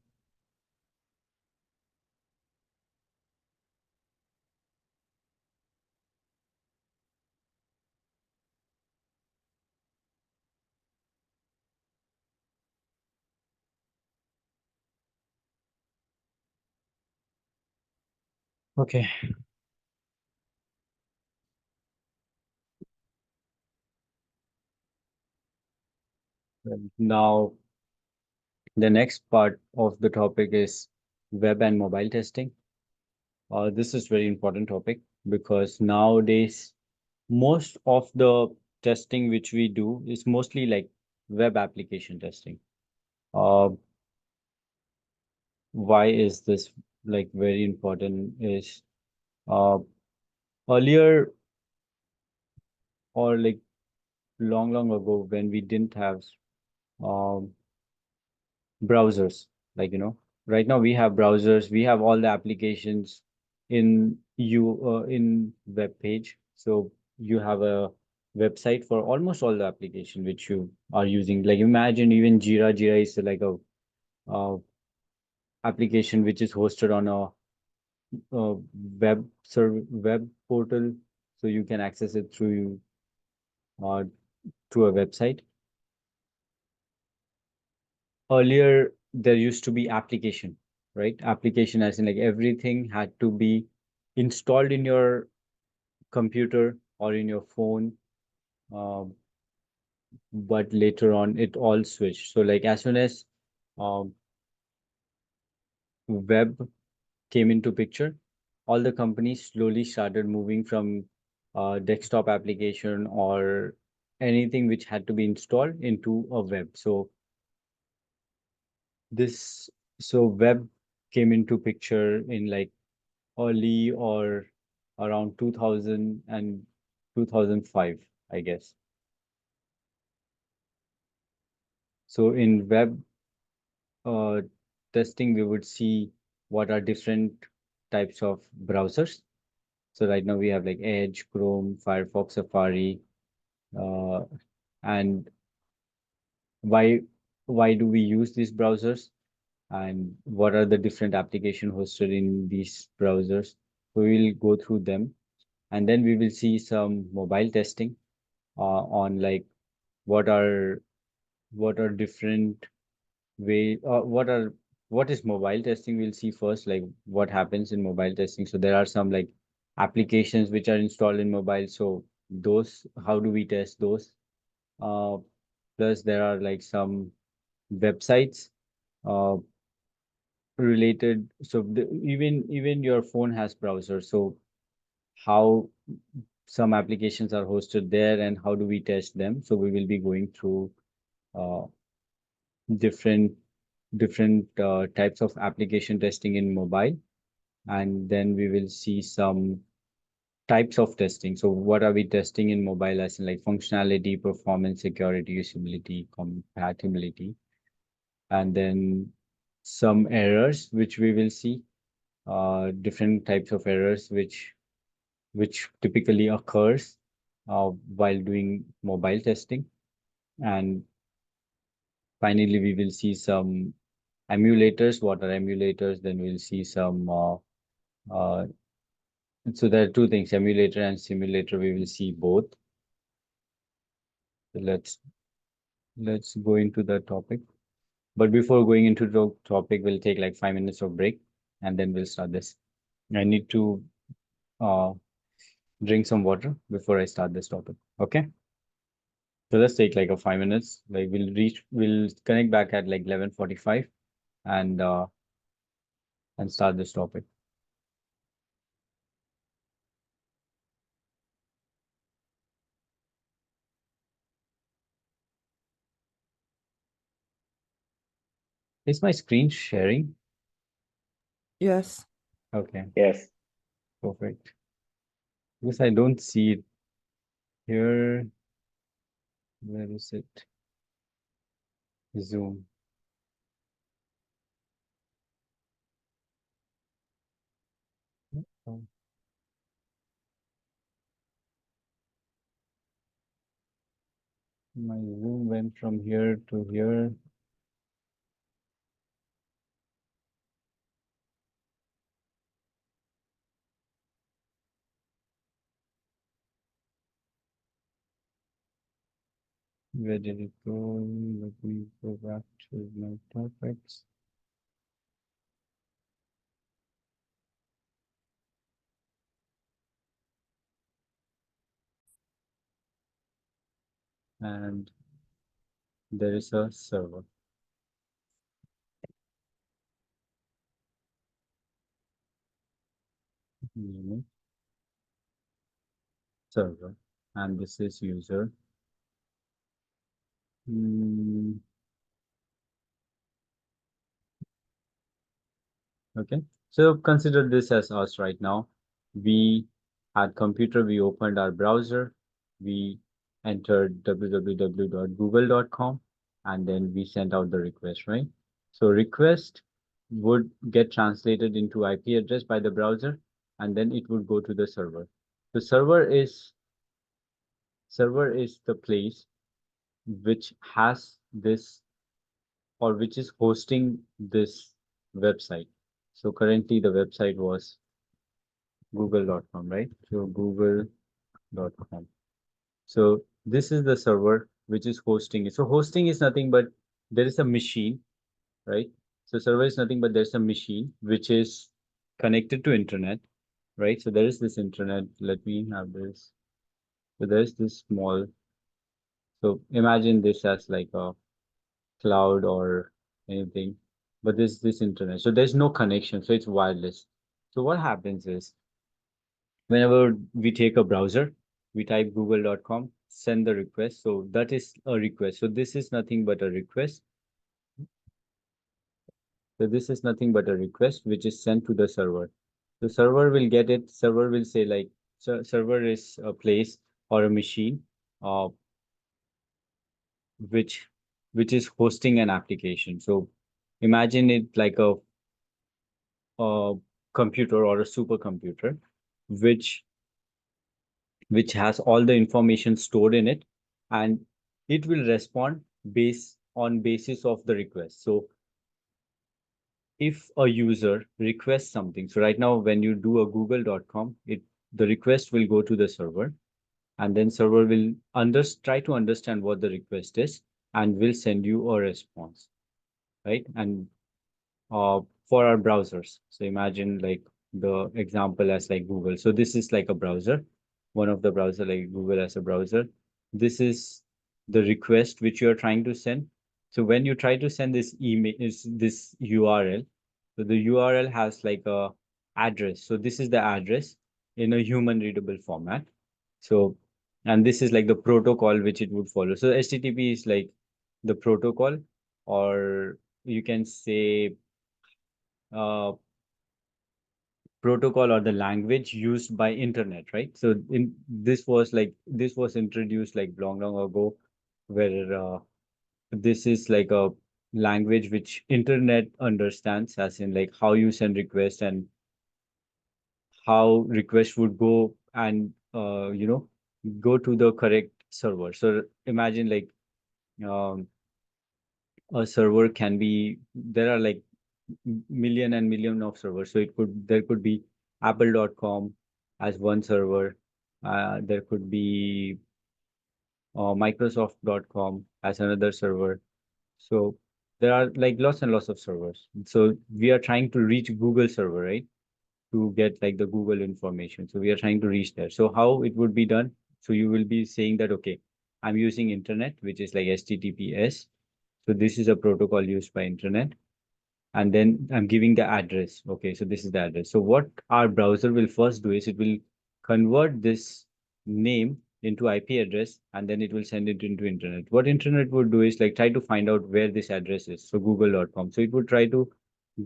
Okay. Now, the next part of the topic is web and mobile testing. This is very important topic because nowadays most of the testing which we do is mostly like web application testing. Why is this like very important is earlier, or like long ago, when we didn't have um, browsers, like right now we have browsers, we have all the applications in web page. So you have a website for almost all the application which you are using. Like imagine even JIRA is like a application which is hosted on a web portal, so you can access it through uh, a website. Earlier there used to be application, right? Application as in like everything had to be installed in your computer or in your phone. But later on it all switched. So like as soon as um, web came into picture, all the companies slowly started moving from desktop application or anything which had to be installed into a web. So this web came into picture in like early or around 2000 and 2005, I guess. So in web testing, we would see what are different types of browsers. So right now we have like Edge, Chrome, Firefox, Safari, and why do we use these browsers, and what are the different application hosted in these browsers. So we'll go through them, and then we will see some mobile testing on like what are different way what is mobile testing. We'll see first like what happens in mobile testing. So there are some like applications which are installed in mobile, so those, how do we test those? Plus there are like some websites uh, related. So even your phone has browser. So how some applications are hosted there and how do we test them? So we will be going through uh, different types of application testing in mobile, and then we will see some types of testing. So what are we testing in mobile, as in like functionality, performance, security, usability, compatibility, and then some errors which we will see, different types of errors which typically occurs while doing mobile testing. And finally, we will see some emulators. What are emulators? Then we'll see some uh, so there are two things, emulator and simulator. We will see both. So let's go into the topic. But before going into the topic, we'll take like 5 minutes of break and then we'll start this. I need to uh, drink some water before I start this topic. Okay. So let's take like a 5 minutes. Like we'll connect back at like 11:45 and start this topic. Is my screen sharing? Yes. Okay, Yes. perfect. Because I don't see it here. Where is it? Zoom. Oh. My Zoom went from here to here. Where did it go? Let me go back to my topics. And there is a server. Unit server. And this is user. Okay, so consider this as us right now. We had computer, we opened our browser, we entered www.google.com, and then we sent out the request, right? So request would get translated into IP address by the browser, and then it would go to the server. The server is the place which has this, or which is hosting this website. So currently the website was google.com, right? So google.com. So this is the server which is hosting it. So hosting is nothing but there is a machine, right? So server is nothing but there's a machine which is connected to internet, right? So there is this internet. Let me have this. So there's this small. So imagine this as like a cloud or anything, but this internet. So there's no connection. So it's wireless. So what happens is whenever we take a browser, we type google.com, send the request. So that is a request. So this is nothing but a request. So this is nothing but a request which is sent to the server. The server will get it. Server will say like, server is a place or a machine uh, which is hosting an application. So imagine it like a computer or a supercomputer, which has all the information stored in it, and it will respond based on basis of the request. So if a user requests something, so right now when you do a google.com, the request will go to the server, and then server will try to understand what the request is and will send you a response, right? And for our browsers, so imagine like the example as like Google. So this is like a browser, one of the browser like Google as a browser. This is the request which you are trying to send. So when you try to send this email, is this URL, So the URL has like a address. So this is the address in a human readable format. So, and this is like the protocol which it would follow. So HTTP is like the protocol, or you can say protocol or the language used by internet, right? So in this was introduced like long ago, where this is like a language which internet understands, as in like how you send requests and how requests would go and go to the correct server. So imagine like um, a server can be, there are like million and million of servers. So there could be apple.com as one server. There could be microsoft.com as another server. So there are like lots and lots of servers. So we are trying to reach Google server, right? To get like the Google information. So we are trying to reach there. So how it would be done? So you will be saying that, okay, I'm using internet, which is like HTTPS. So this is a protocol used by internet. And then I'm giving the address. Okay, so this is the address. So what our browser will first do is it will convert this name into IP address, and then it will send it into internet. What internet would do is like try to find out where this address is. So google.com. So it would try to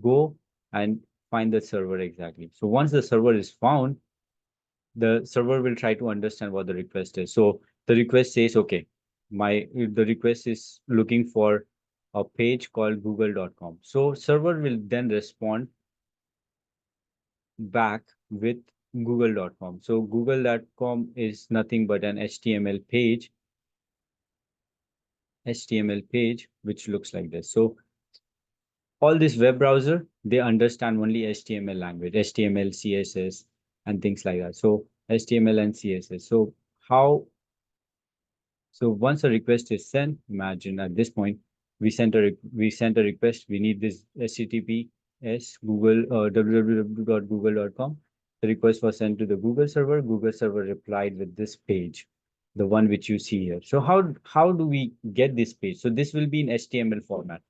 go and find the server exactly. So once the server is found, the server will try to understand what the request is. So the request says, okay, the request is looking for a page called google.com. So server will then respond back with google.com. So google.com is nothing but an HTML page which looks like this. So all this web browser, they understand only HTML language, HTML, CSS, and things like that. So HTML and CSS. So how So once a request is sent, imagine at this point we sent a request. We need this HTTPS Google www.google.com. The request was sent to the Google server. Google server replied with this page, the one which you see here. So how do we get this page? So this will be in HTML format.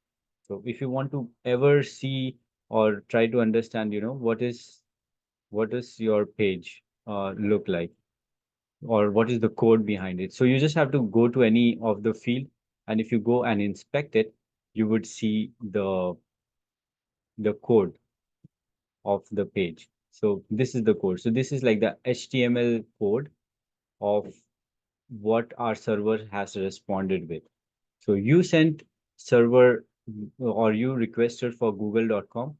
So if you want to ever see or try to understand, what is your page look like, or what is the code behind it. So you just have to go to any of the field, and if you go and inspect it, you would see the code of the page. So this is the code. So this is like the HTML code of what our server has responded with. So you sent server or you requested for google.com.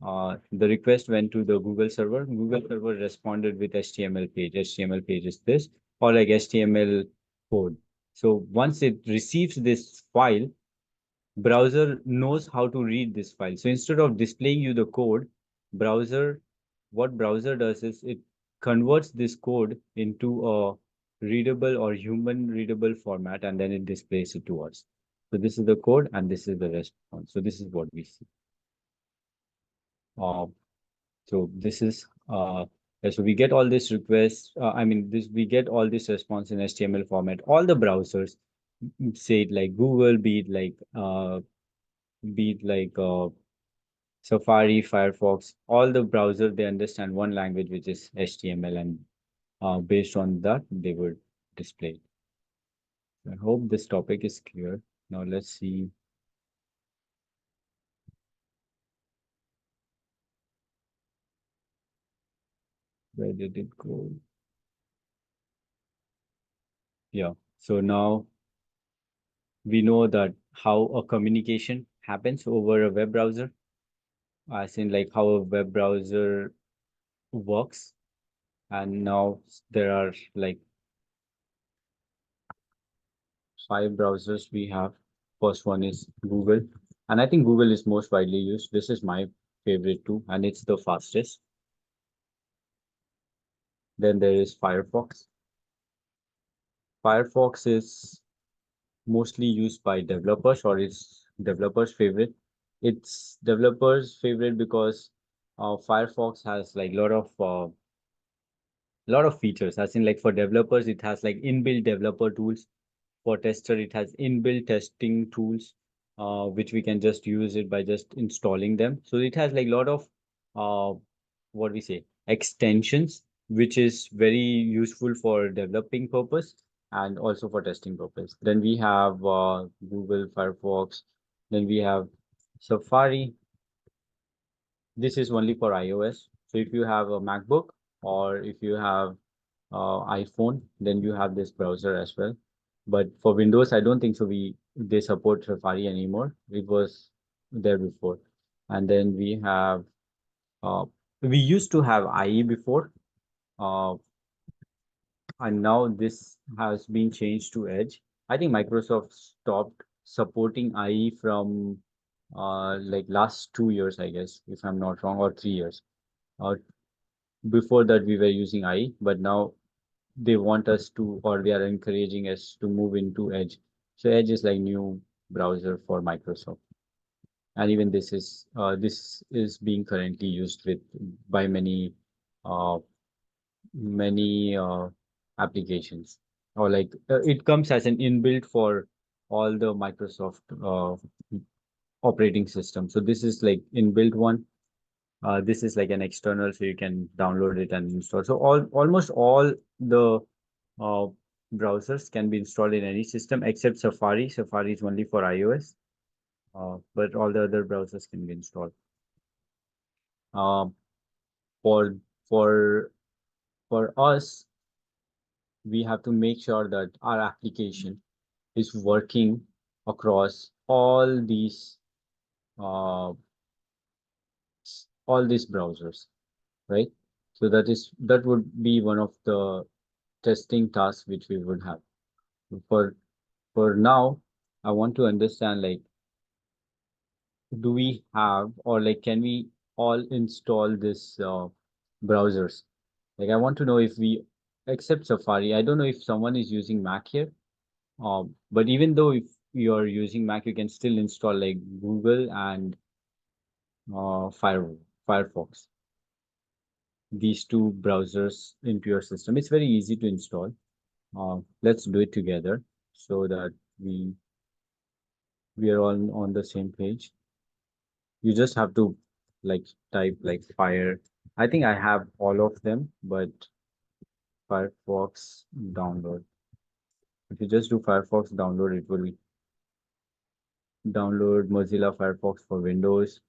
The request went to the Google server. Google server responded with HTML page. HTML page is this, or like HTML code. So once it receives this file, browser knows how to read this file. So instead of displaying you the code, what browser does is it converts this code into a readable or human readable format, and then it displays it to us. So this is the code and this is the response. So this is what we see. So this is so we get all these requests. We get all this response in HTML format. All the browsers, say it like Google, be it like Safari, Firefox, all the browser, they understand one language, which is HTML, and based on that, they would display it. I hope this topic is clear. Now let's see. Where did it go? Yeah. So now we know that how a communication happens over a web browser, as in like how a web browser works. And now there are like 5 browsers we have. First one is Google, and I think Google is most widely used. This is my favorite too, and it's the fastest. Then there is Firefox. Firefox is mostly used by developers, or it's developers' favorite. It's developers' favorite because Firefox has like lot of features. As in like for developers, it has like inbuilt developer tools. For tester, it has inbuilt testing tools. which we can just use it by just installing them. So it has like a lot of what we say extensions, which is very useful for developing purpose and also for testing purpose. Then we have Google Firefox. Then we have Safari. This is only for iOS. So if you have a MacBook or if you have iPhone, then you have this browser as well. But for Windows, I don't think so. They support Safari anymore. It was there before. And then we used to have IE before, uh, and now this has been changed to Edge. I think Microsoft stopped supporting IE from like last 2 years, I guess, if I'm not wrong, or 3 years. Uh, Before that, we were using IE, but now they want us to, or they are encouraging us to move into Edge. So Edge is like new browser for Microsoft, and even this is being currently used with by uh, many applications, or like it comes as an inbuilt for all the Microsoft operating system. So this is like inbuilt one. This is like an external, so you can download it and install. So almost all the uh, browsers can be installed in any system except Safari. Safari is only for iOS, but all the other browsers can be installed. Uh, for for for us, we have to make sure that our application is working across uh, all these browsers, right? So that would be one of the testing tasks which we would have. For for now, I want to understand like do we have or like can we all install this browsers? Like I want to know if we accept Safari. I don't know if someone is using Mac here. But even though if you're using Mac, you can still install like Google and Firefox, these two browsers into your system. It's very easy to install. Let's do it together so that we are all on the same page. You just have to like type like Fire. I think I have all of them, but Firefox download. If you just do Firefox download, it will download Mozilla Firefox for Windows.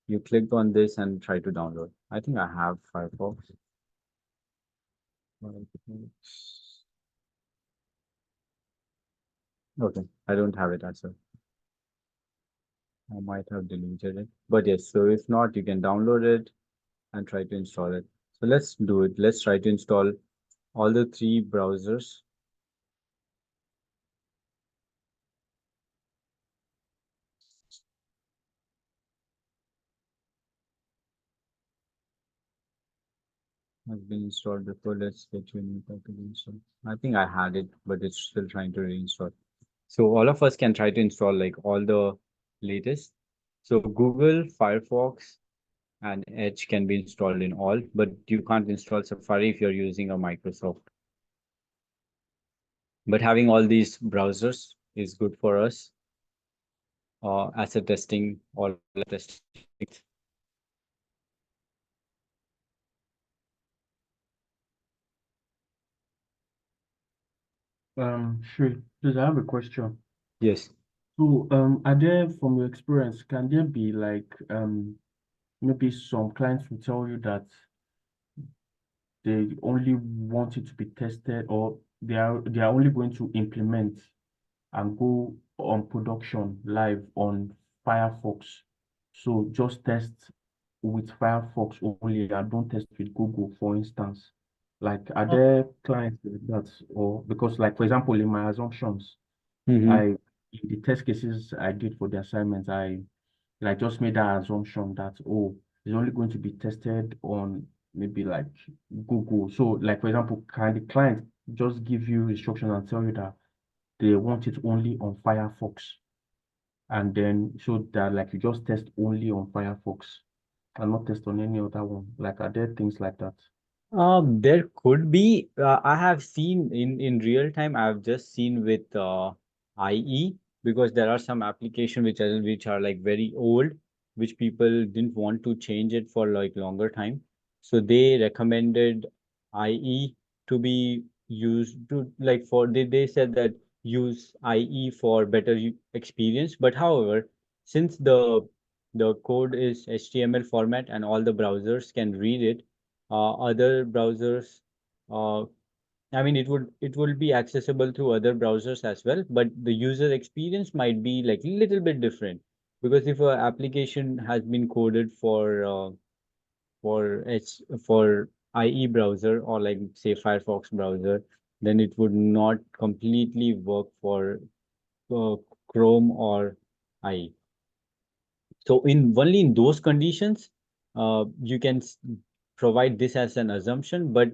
You click on this and try to download. I think I have Firefox. Okay, I don't have it as well. I might have deleted it, but yes, so if not, you can download it and try to install it. So let's do it. Let's try to install all the three browsers. Has been installed before. Let's get you a new package install. I think I had it, but it's still trying to reinstall. So all of us can try to install like all the latest. So Google, Firefox, and Edge can be installed in all, but you can't install Safari if you're using a Microsoft. But having all these browsers is good for us as a testing or testing. Sure. Please, I have a question. Yes. So, are there, from your experience, can there be like maybe some clients will tell you that they only want it to be tested, or they are only going to implement and go on production live on Firefox. So just test with Firefox only and don't test with Google, for instance. Like, are there clients like that? Or because, like, for example, in my assumptions, Mm-hmm. in the test cases I did for the assignments, I just made that assumption that, oh, it's only going to be tested on maybe like Google. So, like, for example, can the client just give you instructions and tell you that they want it only on Firefox, and then so that like you just test only on Firefox and not test on any other one? Like, are there things like that? There could be. I have seen in real time. I've just seen with IE. because there are some applications which are like very old, which people didn't want to change it for like longer time. So they recommended IE to be used to like for they said that use IE for better experience. But however, since the code is HTML format and all the browsers can read it, other browsers I mean, it will be accessible through other browsers as well, but the user experience might be like a little bit different, because if a application has been coded for IE browser or like say Firefox browser, then it would not completely work for uh, Chrome or IE. So in only in those conditions, you can provide this as an assumption, but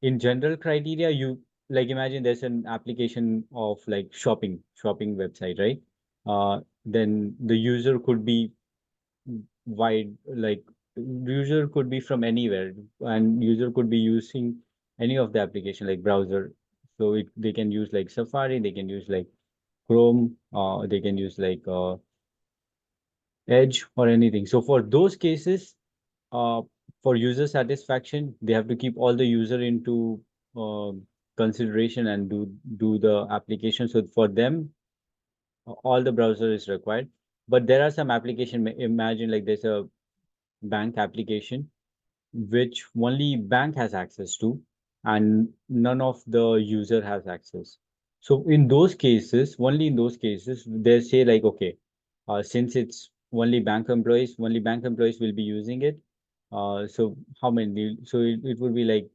in general criteria, you like imagine there's an application of like shopping website, right? Then the user could be wide, like user could be from anywhere, and user could be using any of the application like browser. So they can use like Safari, they can use like Chrome, they can use like Edge or anything. So for those cases, uh, for user satisfaction, they have to keep all the user into uh, consideration and do the application. So for them, all the browser is required. But there are some application. Imagine like there's a bank application which only bank has access to, and none of the user has access. So in those cases, only in those cases, they say like, okay, since it's only bank employees will be using it. So how many? So it would be like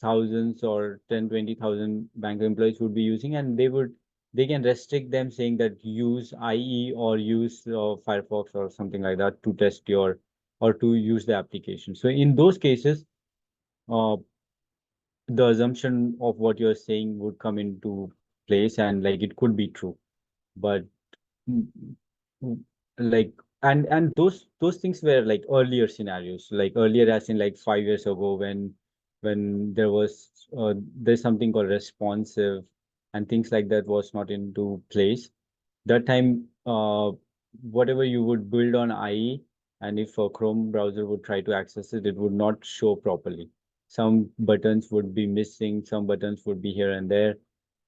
thousands or 10, 20,000 bank employees would be using, and they can restrict them saying that use IE or use Firefox or something like that to test your or to use the application. So in those cases, uh, the assumption of what you're saying would come into place, and like it could be true. But mm, mm, like and those things were like earlier scenarios, like earlier as in like 5 years ago when there was there's something called responsive and things like that was not into place. That time, whatever you would build on IE, and if a Chrome browser would try to access it, it would not show properly. Some buttons would be missing, some buttons would be here and there.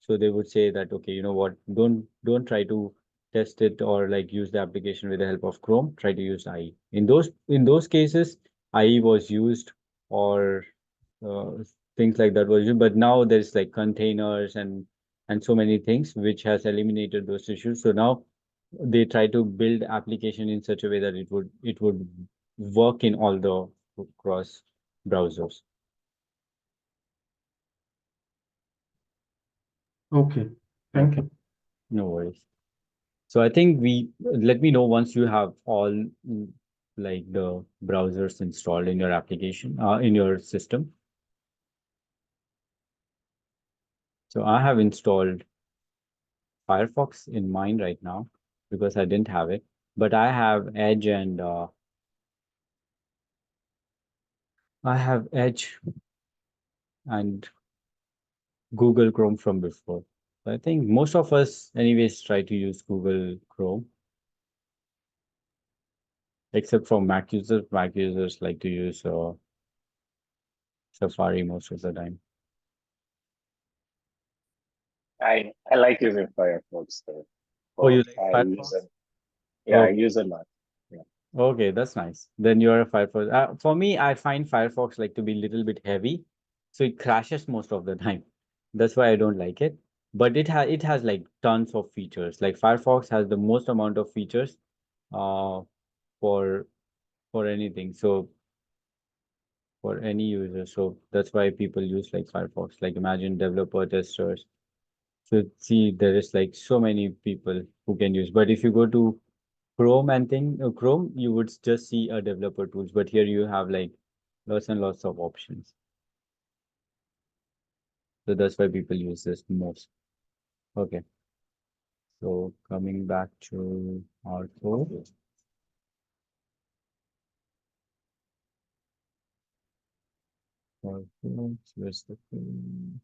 So they would say that, okay, you know what, don't try to test it or like use the application with the help of Chrome. Try to use IE. In those cases, IE was used, or uh, things like that was used. But now there's like containers and so many things which has eliminated those issues. So now they try to build application in such a way that it would work in all the cross browsers. Okay, thank you. No worries. So I think let me know once you have all like the browsers installed in your application, in your system. So I have installed Firefox in mine right now because I didn't have it, but I have Edge and and Google Chrome from before. So I think most of us anyways try to use Google Chrome, except for Mac users. Mac users like to use Safari most of the time. I like using Firefox though. Oh, you like I use Firefox? it. Yeah, I Okay. use it a lot. Yeah. Okay, that's nice. Then you're a Firefox. For me, I find Firefox like to be a little bit heavy, so it crashes most of the time. That's why I don't like it. But it has like tons of features. Like Firefox has the most amount of features, uh, for anything. So for any user, so that's why people use like Firefox. Like imagine developer testers. So see, there is like so many people who can use. But if you go to Chrome, you would just see a developer tools, but here you have like lots and lots of options. So that's why people use this most. Okay. So coming back to our code. Where's the code?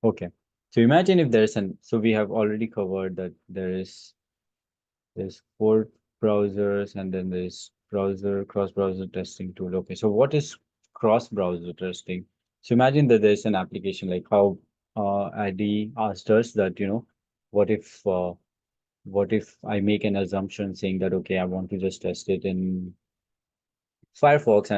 Okay. So imagine if so we have already covered that there's 4 browsers and then there's cross-browser testing tool. Okay. So what is cross-browser testing? So imagine that there's an application like how Adi asked us that, what if I make an assumption saying that, okay, I want to just test it in Firefox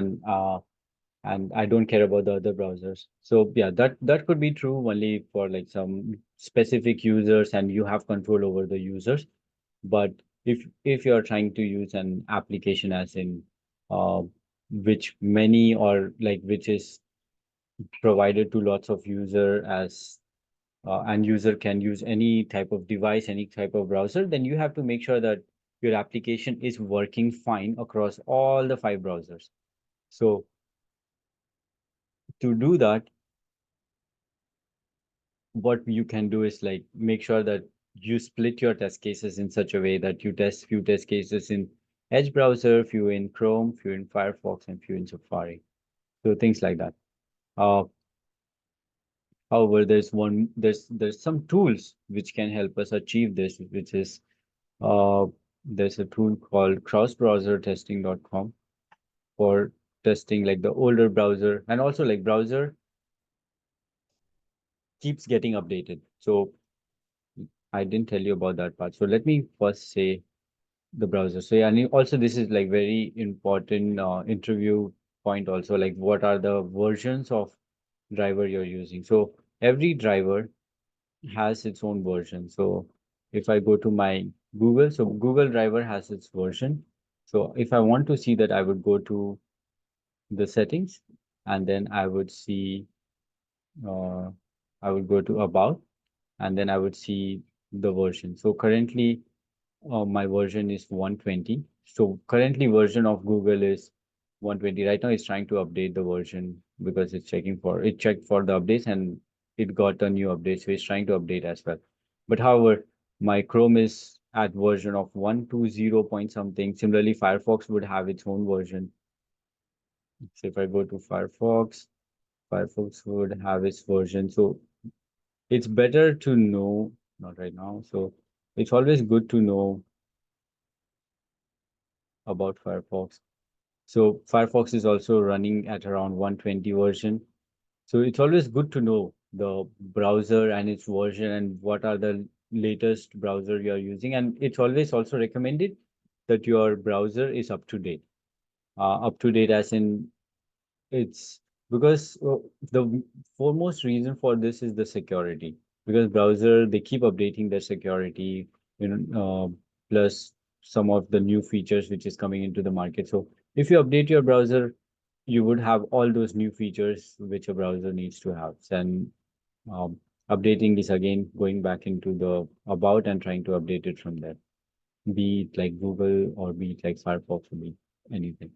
and I don't care about the other browsers. So yeah, that could be true only for like some specific users and you have control over the users. But if you're trying to use an application as in uh, which many or like which is provided to lots of user as and user can use any type of device, any type of browser, then you have to make sure that your application is working fine across all the 5 browsers. So to do that, what you can do is like make sure that you split your test cases in such a way that you test few test cases in Edge browser, few in Chrome, few in Firefox, and few in Safari. So things like that. However, there's some tools which can help us achieve this, which is there's a tool called crossbrowsertesting.com for testing like the older browser, and also like browser keeps getting updated. So I didn't tell you about that part. So let me first say the browser. So yeah, and also this is like very important interview point also, like what are the versions of driver you're using. So every driver has its own version. So if I go to my Google, so Google driver has its version. So if I want to see that, I would go to the settings and then uh, I would go to about and then I would see the version. So currently my version is 120. So currently version of Google is 120. Right now it's trying to update the version because it checked for the updates and it got a new update. So it's trying to update as well. But however, my Chrome is at version of 120 point something. Similarly, Firefox would have its own version. So if I go to Firefox would have its version. So it's better to know, not right now. So it's always good to know about Firefox. So Firefox is also running at around 120 version. So it's always good to know the browser and its version and what are the latest browser you're using. And it's always also recommended that your browser is up to date. Up to date as in it's because the foremost reason for this is the security. Because browser, they keep updating their security, plus some of the new features which is coming into the market. So if you update your browser, you would have all those new features which a browser needs to have. And um, updating is again going back into the about and trying to update it from there, be it like Google or be it like Firefox or be anything.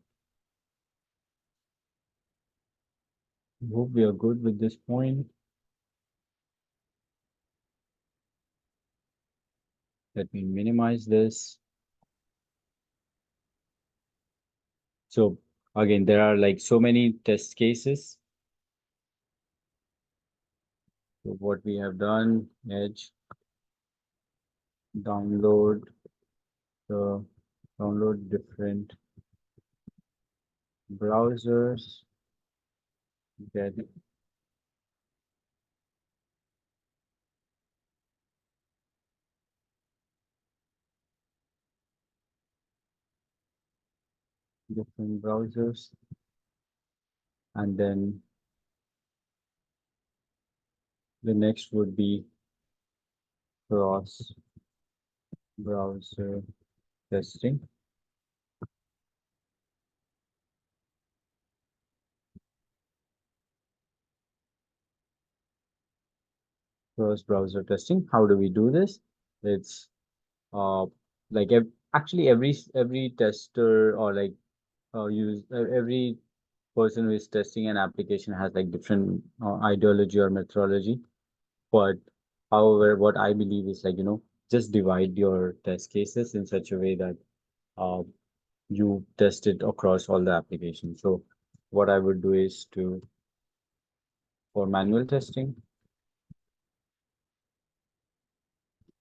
Hope we are good with this point. Let me minimize this. So again, there are like so many test cases. So what we have done, Edge, download different browsers, get different browsers, and then the next would be cross browser testing. Cross browser testing. How do we do this? It's uh like actually every tester or like every person who is testing an application has like different ideology or methodology. But however, what I believe is like, just divide your test cases in such a way that uh, you test it across all the applications. So what I would do is for manual testing,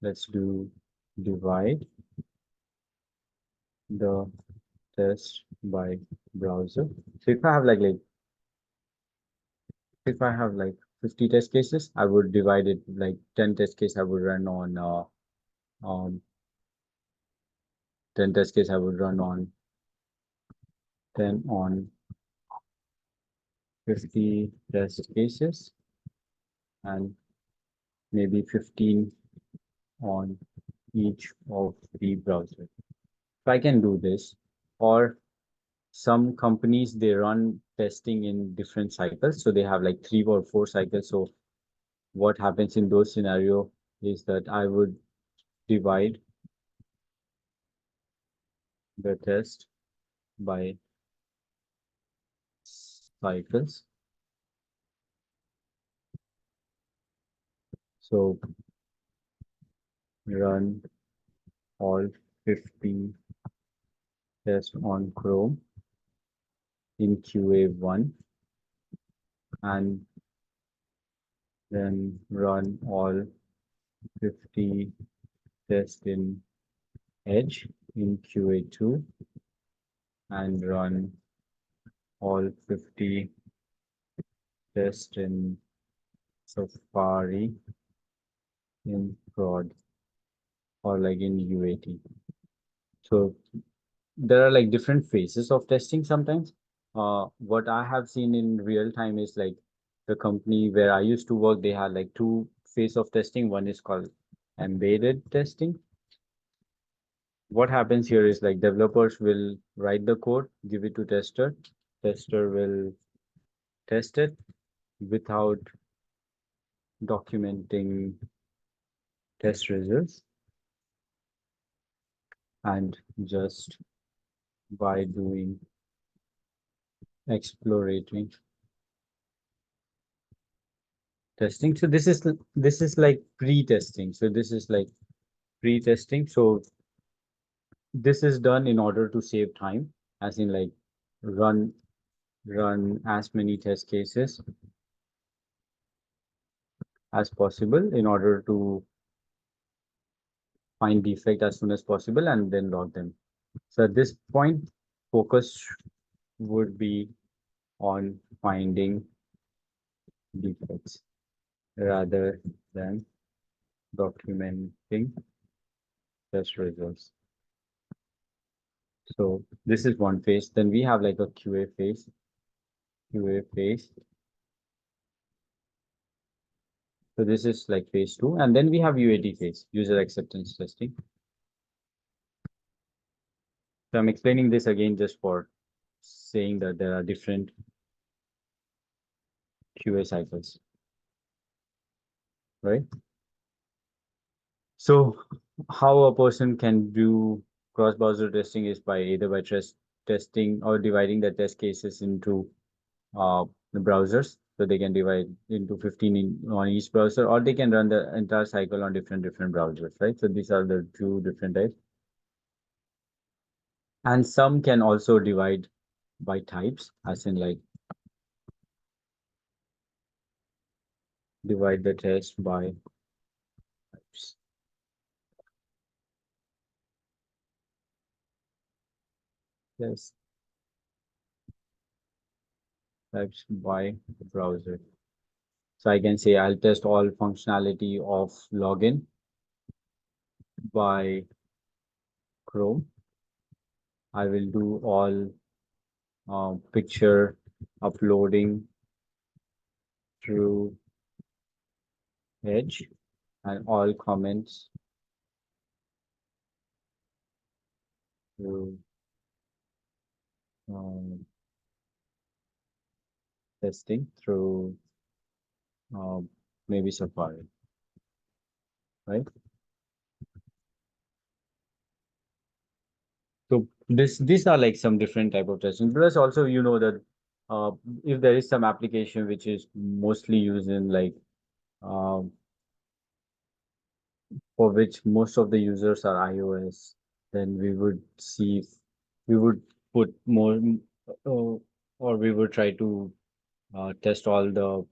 let's do divide the test by browser. So if I have like 50 test cases, I would divide it like 10 test case I would run on 10 test case I would run on 10 on 50 test cases and maybe 15 on each of the browsers. So I can do this, or some companies they run testing in different cycles, so they have like 3 or 4 cycles. So what happens in those scenario is that I would divide the test by cycles. So run all 50 tests on Chrome in QA1 and then run all 50 tests in Edge in QA2 and run all 50 tests in Safari in prod or like in UAT. So there are like different phases of testing sometimes. What I have seen in real time is like the company where I used to work, they had like 2 phases of testing. One is called embedded testing. What happens here is like developers will write the code, give it to tester. Tester will test it without documenting test results, and just by doing exploratory testing. So this is like pre-testing. So this is like pre-testing. So this is done in order to save time, as in like run as many test cases as possible in order to find defect as soon as possible and then log them. So at this point, focus would be on finding defects rather than documenting test results. So this is one phase. Then we have like a QA phase. So this is like phase 2, and then we have UAT phase, user acceptance testing. So I'm explaining this again just for saying that there are different QA cycles, right? So how a person can do cross-browser testing is by either by testing or dividing the test cases into the browsers. So they can divide into 15 on each browser, or they can run the entire cycle on different browsers, right? So these are the 2 different types. And some can also divide by types, as in like divide the test by types. Yes, types by browser. So I can say I'll test all functionality of login by Chrome. I will do all picture uploading through Edge and all comments through testing through maybe Safari, right? So these are like some different type of testing. Plus also, you know that if there is some application which is mostly used in like for which most of the users are iOS, then we would see we would put more or we would try to test all the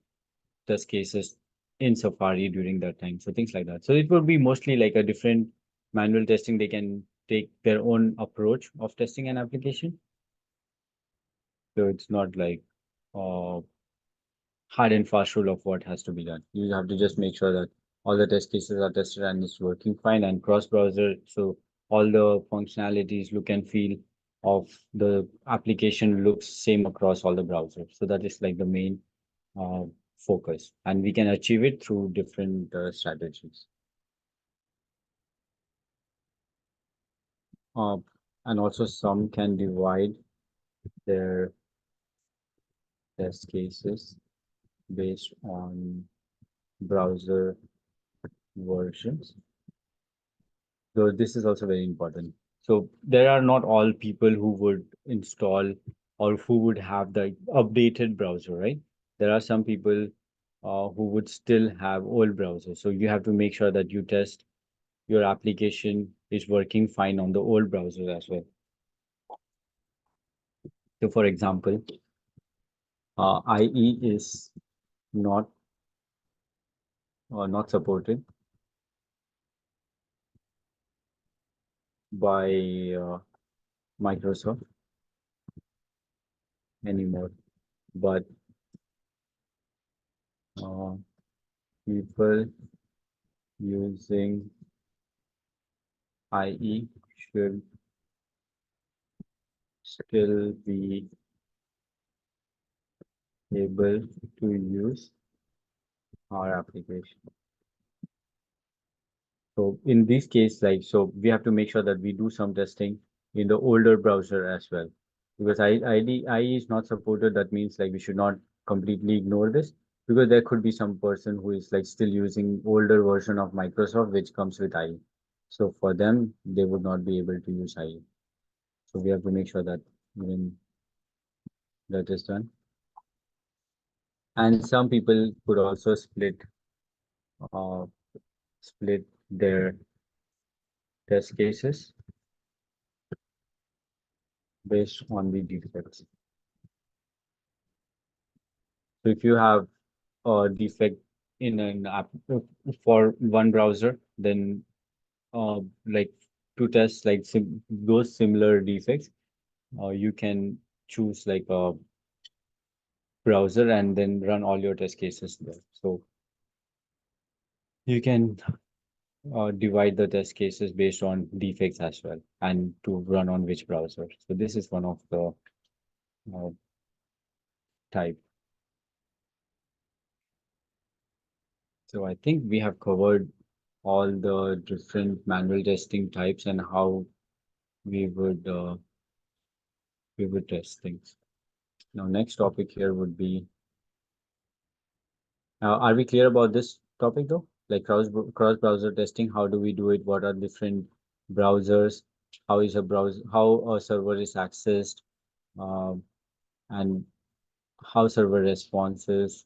test cases in Safari during that time. So things like that. So it would be mostly like a different manual testing. They can take their own approach of testing an application. So it's not like hard and fast rule of what has to be done. You have to just make sure that all the test cases are tested and it's working fine, and cross browser. So all the functionalities, look and feel of the application looks same across all the browsers. So that is like the main uh, focus, and we can achieve it through different strategies. Uh, and also some can divide their test cases based on browser versions. So this is also very important. So there are not all people who would install or who would have the updated browser, right? There are some people who would still have old browsers. So you have to make sure that you test your application is working fine on the old browser as well. So for example, IE is not not supported by Microsoft anymore, but people using IE should still be able to use our application. So in this case, like, so we have to make sure that we do some testing in the older browser as well. Because IE is not supported, that means like we should not completely ignore this, because there could be some person who is like still using older version of Microsoft which comes with IE. So for them, they would not be able to use IE. So we have to make sure that even that is done. And some people could also uh, split their test cases based on the defects. So if you have a defect in an app for one browser, then like to test like those similar defects, you can choose like a browser and then run all your test cases there. So you can divide the test cases based on defects as well, and to run on which browser. So this is one of the type. So I think we have covered all the different manual testing types and how we would test things. Now, next topic here would be, are we clear about this topic though? Like cross browser testing, how do we do it? What are different browsers? How is a browser, how a server is accessed, um, and how server responses,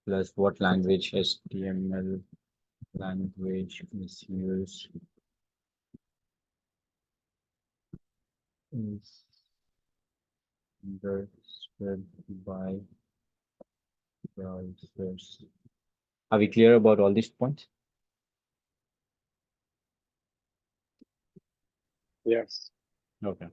plus what language HTML language is used, is understood by browsers. Are we clear about all these points? Yes. Okay.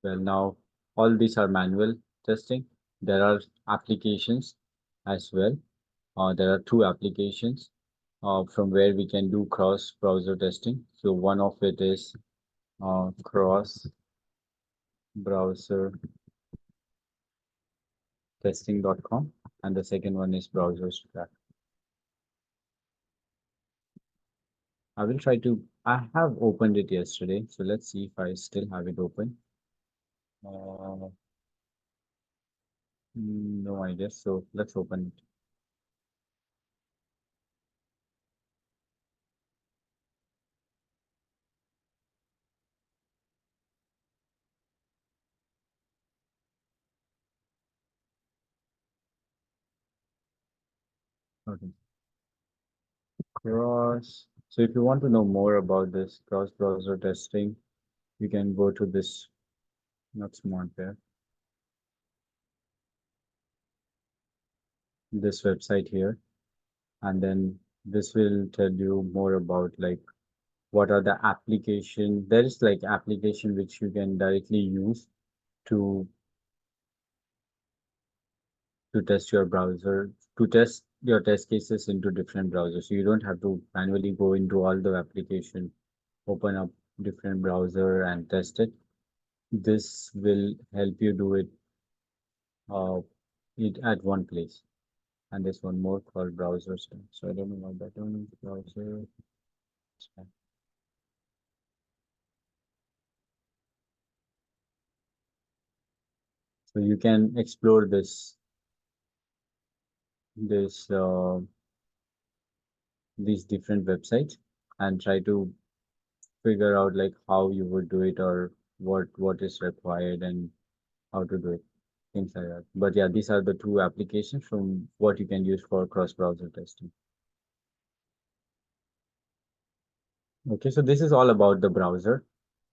Well, now all these are manual testing. There are applications as well. There are two applications from where we can do cross browser testing. So one of it is cross browser testing.com, and the second one is browsers track. I will try to, I have opened it yesterday, so let's see if I still have it open. No idea, so let's open it. Okay. Cross So if you want to know more about this cross-browser testing, you can go to this, not smart there, this website here, and then this will tell you more about like what are the application. There is like application which you can directly use to test your browser, to test your test cases into different browsers. So you don't have to manually go into all the application, open up different browser and test it. This will help you do uh, it at one place. And there's one more called browser stack. So I don't know what that one is. Browser stack. So you can explore this these different websites and try to figure out like how you would do it or what is required and how to do it, things like that. But yeah, these are the two applications from what you can use for cross-browser testing. Okay, so this is all about the browser.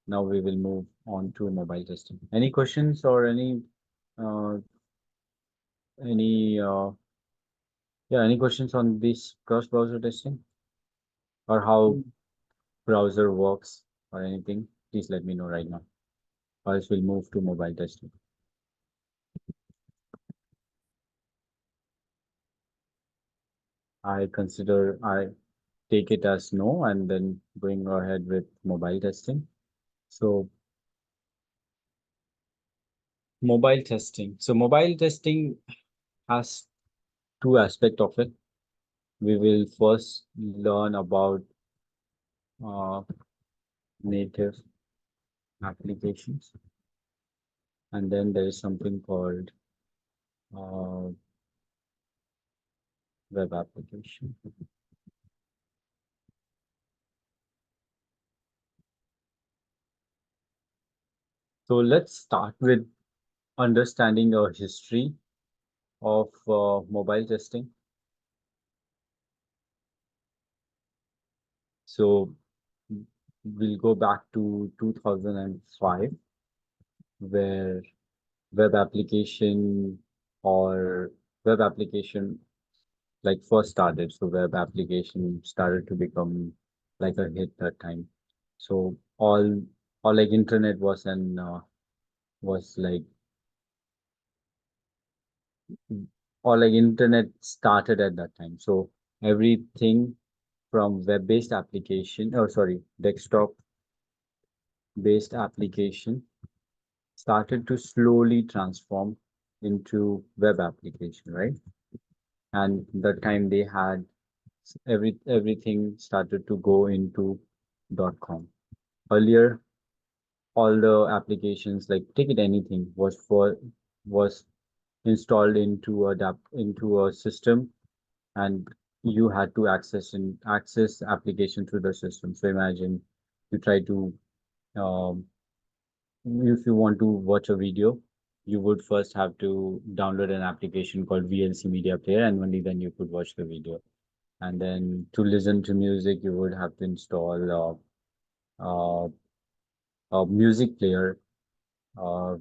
Now we will move on to mobile testing. Any questions or uh, any any questions on this cross-browser testing or how browser works or anything? Please let me know right now. Or else we'll move to mobile testing. I take it as no and then going ahead with mobile testing. So mobile testing. So mobile testing has two aspects of it. We will first learn about uh, native applications, and then there is something called uh, web application. So let's start with understanding the history of mobile testing. So we'll go back to 2005, where web application or web application like first started. So web application started to become like a hit that time. So all like internet was like or like internet started at that time. So everything from web-based application, or sorry, desktop-based application started to slowly transform into web application, right? And that time they had everything started to go into .com. Earlier, all the applications like take it anything was installed into a system and you had to access application through the system. So imagine you try to um, if you want to watch a video, you would first have to download an application called VLC Media Player, and only then you could watch the video. And then to listen to music, you would have to install a music player,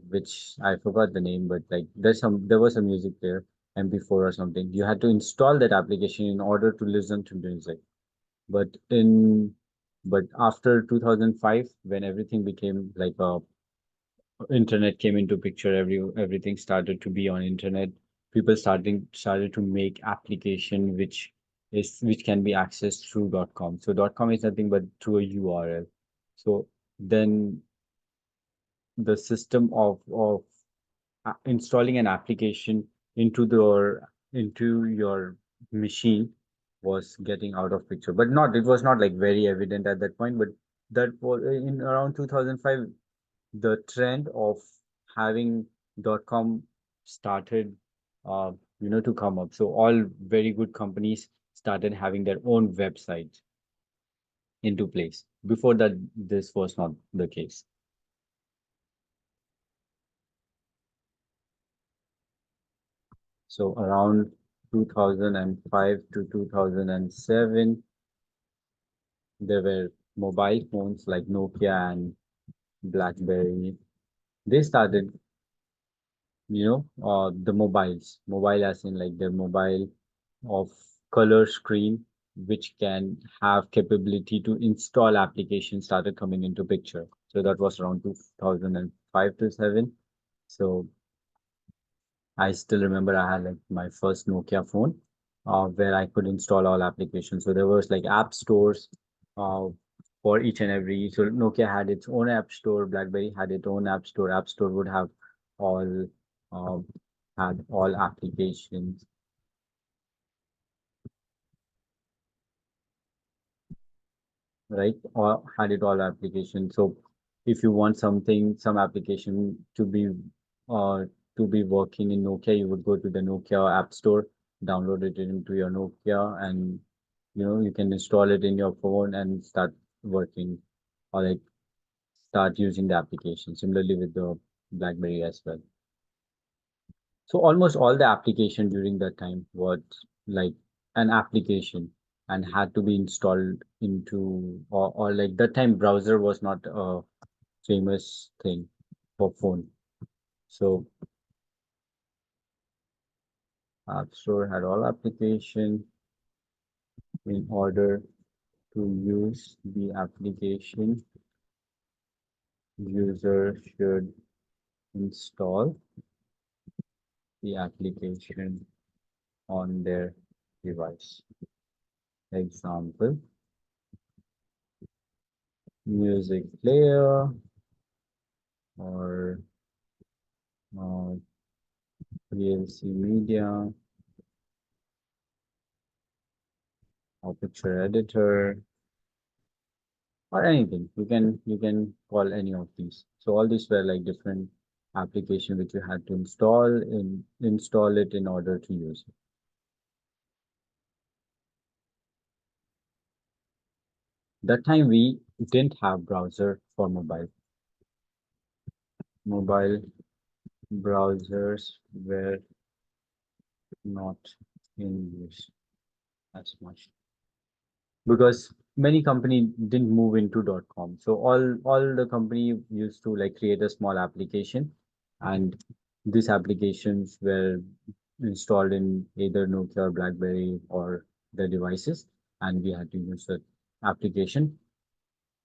which I forgot the name, but like there was a music player, MP4 or something. You had to install that application in order to listen to music. But in but after 2005, when everything became like a internet came into picture, everything started to be on internet. People started to make application which can be accessed through .com. So .com is nothing but through a URL. So then the system of installing an application into your machine was getting out of picture, but not it was not like very evident at that point. But that was in around 2005, the trend of having .com started to come up. So all very good companies started having their own websites into place. Before that, this was not the case. So around 2005 to 2007, there were mobile phones like Nokia and BlackBerry. They started, the mobile as in like the mobile of color screen, which can have capability to install applications started coming into picture. So that was around 2005 to 7. So I still remember I had like my first Nokia phone, where I could install all applications. So there was like app stores, uh, for each and every. So Nokia had its own app store. BlackBerry had its own app store. App store would have all uh, had all applications, right? Or had it all applications. So if you want some application uh to be working in Nokia, you would go to the Nokia app store, download it into your Nokia, and you can install it in your phone and start working, or like start using the application. Similarly with the BlackBerry as well. So almost all the application during that time was like an application and had to be installed into, or like that time browser was not a famous thing for phone. So App Store had all application. In order to use the application, user should install the application on their device. Example, music player or VLC media or picture editor or anything. You can call any of these. So all these were like different application which you had to install it in order to use it. That time we didn't have browser for mobile. Mobile browsers were not in use as much because many company didn't move into .com. So all the company used to like create a small application, and these applications were installed in either Nokia or BlackBerry or the devices, and we had to use the application.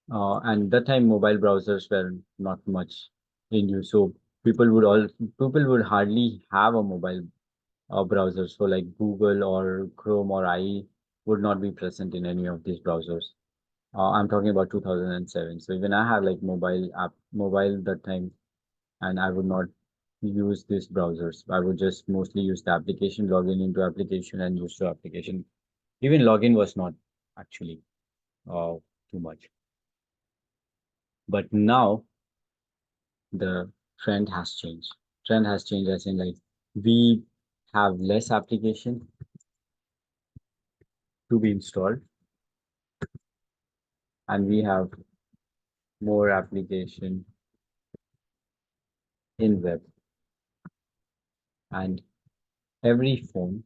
And that time mobile browsers were not much in use, so people would hardly have a mobile browser. So like Google or Chrome or IE would not be present in any of these browsers. I'm talking about 2007. So even I had like mobile that time, and I would not use these browsers. I would just mostly use the application, log in into application and use the application. Even login was not actually uh, too much. But now the trend has changed. Trend has changed as in like we have less application to be installed, and we have more application in web, and every phone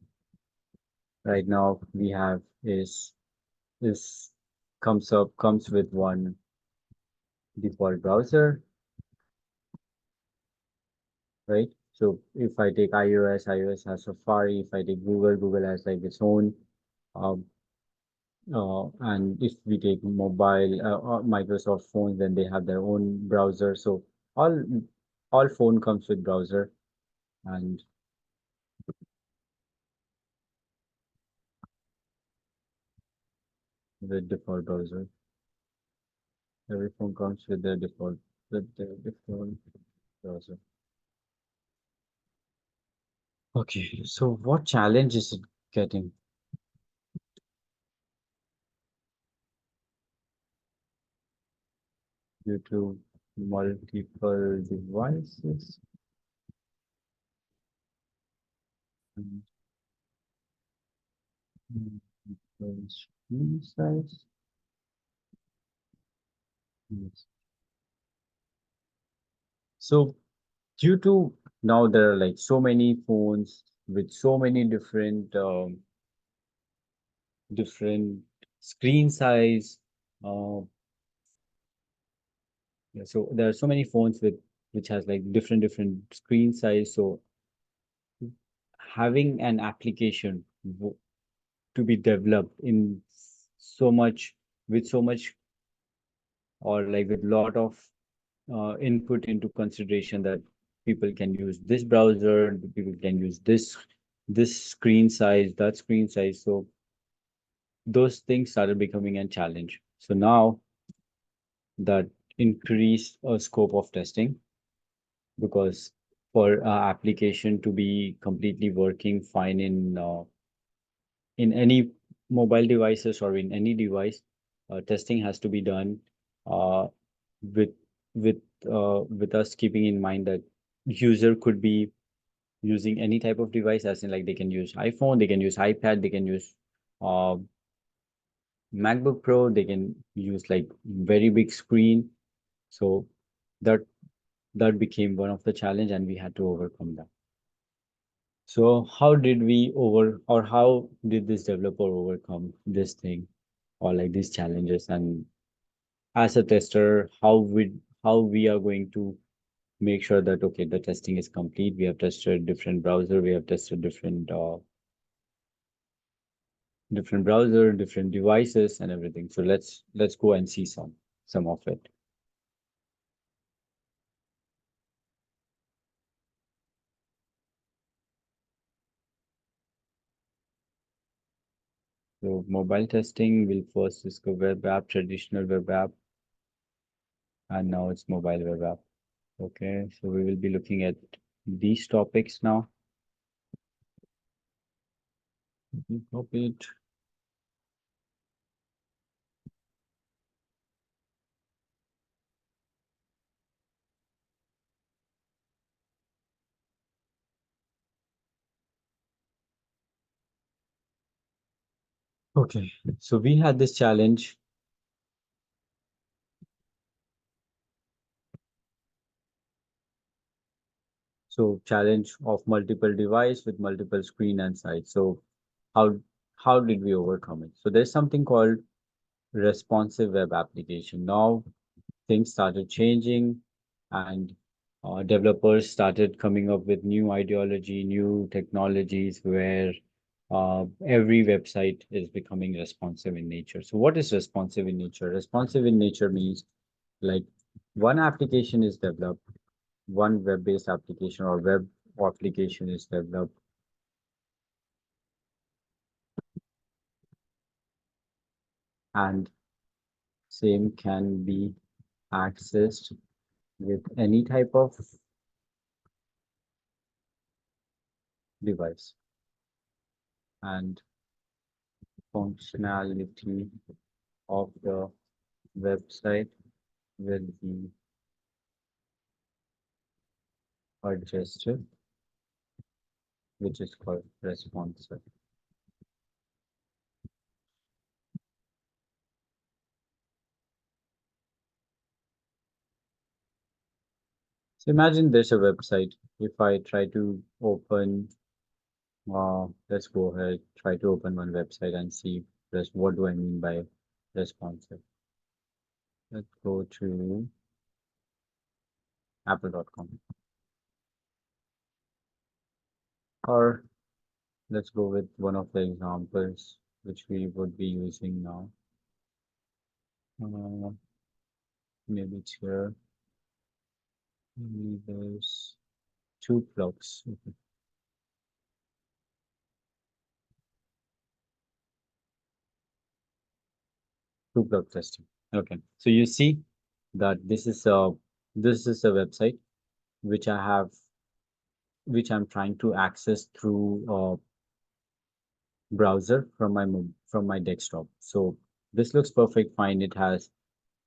right now we have is comes with one default browser, right? So if I take iOS has Safari. If I take Google has like its own. Um, and if we take mobile Microsoft phones, then they have their own browser. So all all phone comes with browser, and the default browser. Every phone comes with their default browser. Okay, so what challenge is it getting? Due to multiple devices and multiple screen size. Yes. So due to now there are like so many phones with so many different screen size, Yeah, so there are so many phones with which has like different screen size. So having an application to be developed in so much with so much or like with lot of input into consideration that people can use this browser, people can use this screen size, that screen size. So those things started becoming a challenge. So now that increased scope of testing because for application to be completely working fine in any mobile devices or in any device, testing has to be done uh, with with with us keeping in mind that user could be using any type of device, as in like they can use iPhone, they can use iPad, they can use uh, MacBook Pro, they can use like very big screen. So that that became one of the challenge, and we had to overcome that. So how did we over or how did this developer overcome this thing or like these challenges? And as a tester, how we are going to make sure that okay, the testing is complete. We have tested different browser, we have tested different browser, different devices and everything. So let's go and see some of it. So mobile testing will first discover web app, traditional web app, and now it's mobile web app. Okay, so we will be looking at these topics now. Copy it. Okay, so we had this challenge. So challenge of multiple device with multiple screen and size. So how how did we overcome it? So there's something called responsive web application. Now things started changing and developers started coming up with new ideology, new technologies where every website is becoming responsive in nature. So what is responsive in nature? Responsive in nature means like one application is developed, one web-based application or web application is developed and same can be accessed with any type of device and functionality of the website will be adjusted, which is called responsive. So imagine there's a website. If I try to open, let's go ahead, try to open one website and see what do I mean by responsive. Let's go to apple.com or let's go with one of the examples which we would be using now. Uh, maybe it's here. Maybe there's two plugs. Okay. Two plug testing. Okay. So you see that this is a website which I have which I'm trying to access through browser from my desktop. So this looks perfect fine. It has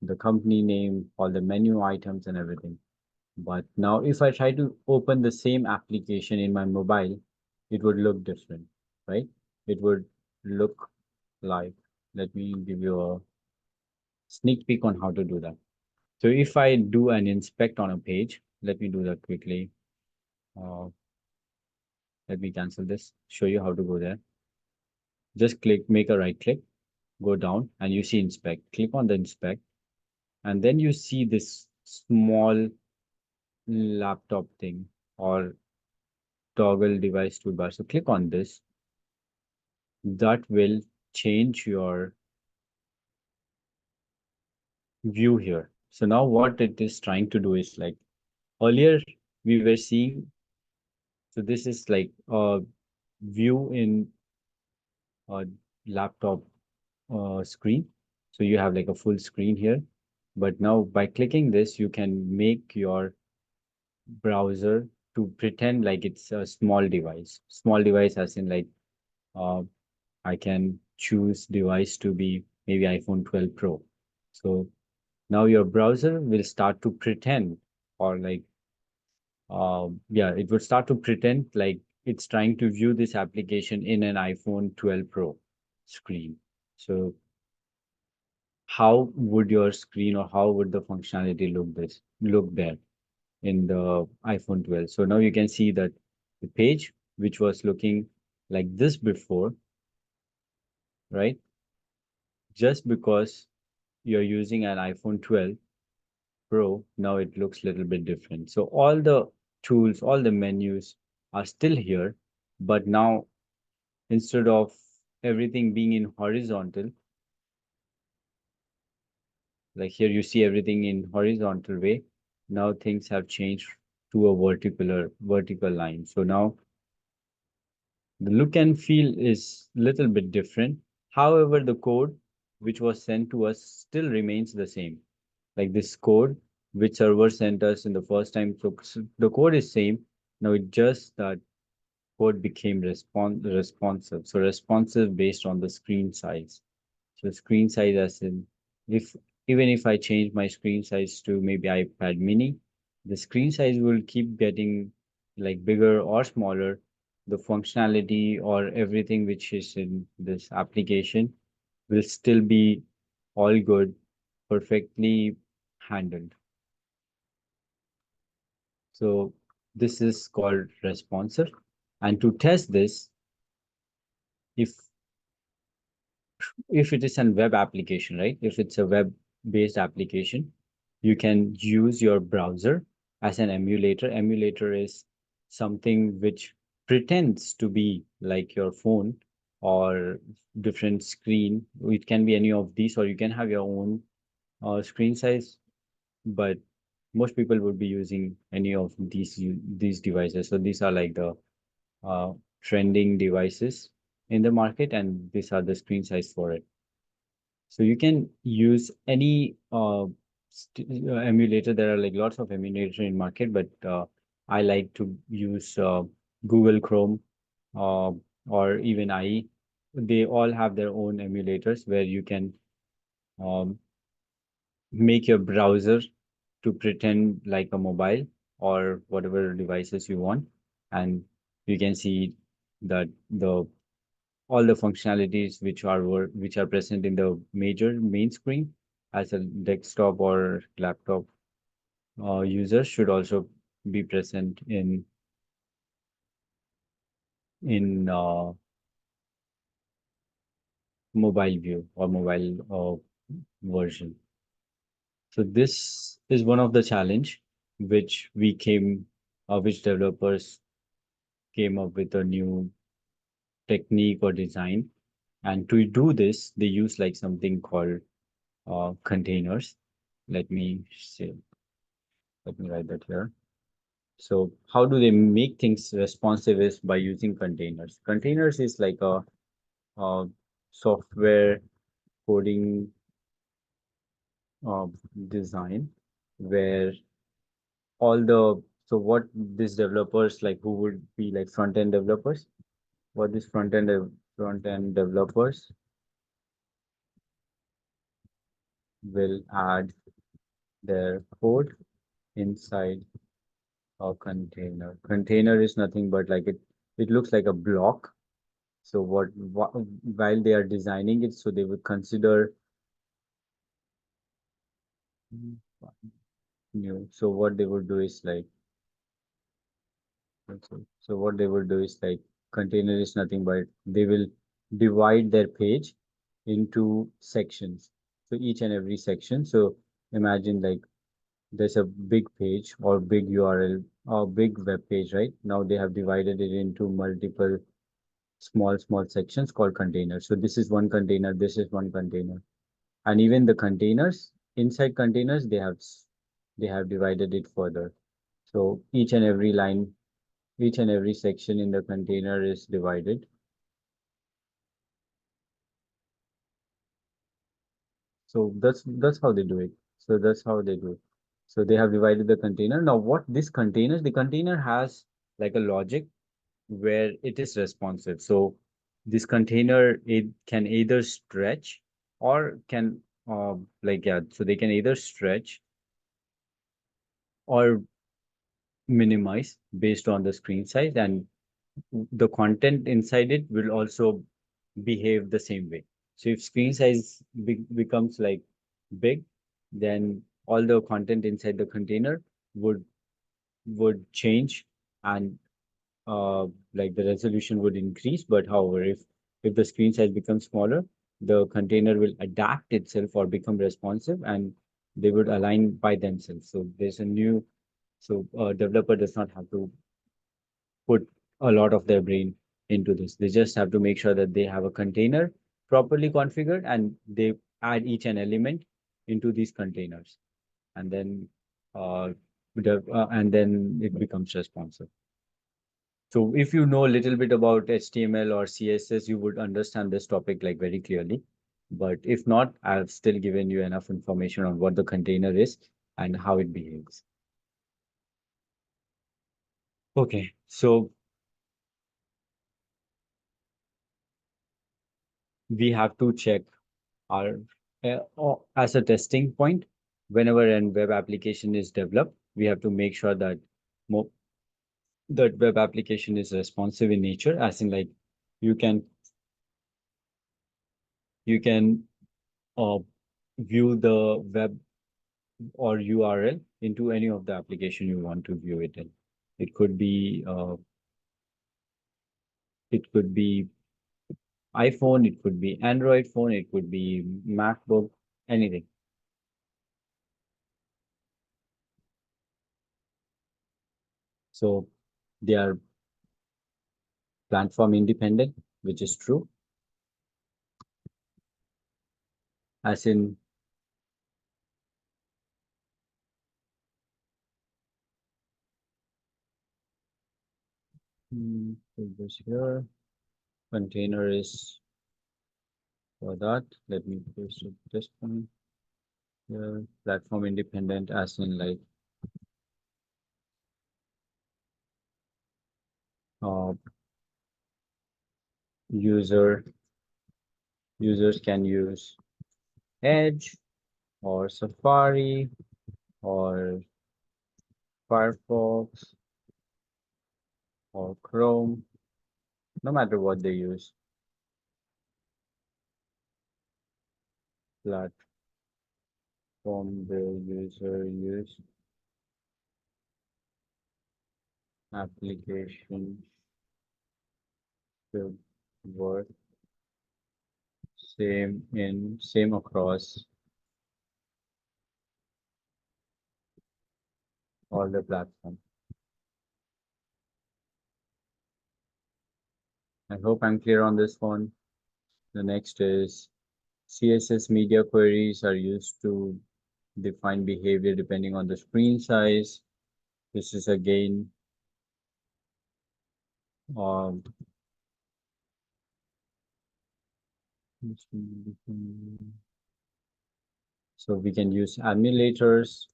the company name, all the menu items and everything. But now if I try to open the same application in my mobile, it would look different, right? It would look like, let me give you a sneak peek on how to do that. So if I do an inspect on a page, let me do that quickly. Uh, let me cancel this, show you how to go there. Just click, make a right click go down and you see inspect. Click on the inspect, and then you see this small laptop thing or toggle device toolbar. So click on this. That will change your view here. So now what it is trying to do is like earlier we were seeing, so this is like a view in a laptop screen. So you have like a full screen here, but now by clicking this, you can make your browser to pretend like it's a small device. Small device as in like, uh, I can choose device to be maybe iPhone 12 Pro. So now your browser will start to pretend, or like, yeah, it would start to pretend like it's trying to view this application in an iPhone 12 Pro screen. So how would your screen or how would the functionality look there in the iPhone 12? So now you can see that the page which was looking like this before, right? Just because you're using an iPhone 12 Pro, now it looks a little bit different. So all the tools, all the menus are still here, but now instead of everything being in horizontal, like here you see everything in horizontal way, now things have changed to a vertical line. So now the look and feel is little bit different. However, the code which was sent to us still remains the same. Like this code which server sent us in the first time, so the code is same. Now it just that code became responsive. So responsive based on the screen size. So screen size as in, if even if I change my screen size to maybe iPad mini, the screen size will keep getting like bigger or smaller. The functionality or everything which is in this application will still be all good, perfectly handled. So this is called responsive. And to test this, if it is a web application, right? If it's a web-based application, you can use your browser as an emulator. Emulator is something which pretends to be like your phone or different screen. It can be any of these, or you can have your own screen size, but most people would be using any of these devices. So these are like the uh, trending devices in the market, and these are the screen size for it. So you can use any emulator. There are like lots of emulator in market, but I like to use Google Chrome uh, or even IE. They all have their own emulators where you can um, make your browser to pretend like a mobile or whatever devices you want, and you can see that the all the functionalities which are present in the main screen as a desktop or laptop user should also be present in mobile view or mobile version. So this is one of the challenge which which developers came up with a new technique or design. And to do this, they use like something called containers. Let me say, let me write that here. So how do they make things responsive is by using containers. Containers is like a software coding uh, design where all the, so what these developers like who would be like front-end developers, what these front-end developers will add their code inside a container. Container is nothing but like it looks like a block. So while they are designing it, so they would consider new. So what they would do is like, so what they would do is like container is nothing but they will divide their page into sections. So each and every section. So imagine like there's a big page or big URL or big web page, right? Now they have divided it into multiple small sections called containers. So this is one container, this is one container. And even the containers, inside containers, they have divided it further. So each and every line, each and every section in the container is divided. So that's how they do it. So that's how they do it. So they have divided the container. Now what this container, the container has like a logic where it is responsive. So this container, it can either stretch or can so they can either stretch or minimize based on the screen size, and the content inside it will also behave the same way. So if screen size becomes like big, then all the content inside the container would change, and like the resolution would increase. But however, if the screen size becomes smaller, the container will adapt itself or become responsive, and they would align by themselves. So there's a new, so a developer does not have to put a lot of their brain into this. They just have to make sure that they have a container properly configured, and they add each an element into these containers, and then uh, and then it becomes responsive. So if you know a little bit about HTML or CSS, you would understand this topic like very clearly. But if not, I've still given you enough information on what the container is and how it behaves. Okay, so we have to check our as a testing point. Whenever a web application is developed, we have to make sure that that web application is responsive in nature, as in like you can you can view the web or URL into any of the application you want to view it in. It could be iPhone, it could be Android phone, it could be MacBook, anything. So they are platform independent, which is true. As in this here, container is for that. Let me paste it this point here. Platform independent, as in like uh, users can use Edge or Safari or Firefox or Chrome, no matter what they use. Platform the user use application should work same across all the platforms. I hope I'm clear on this one. The next is CSS media queries are used to define behavior depending on the screen size. This is again um, so we can use emulators.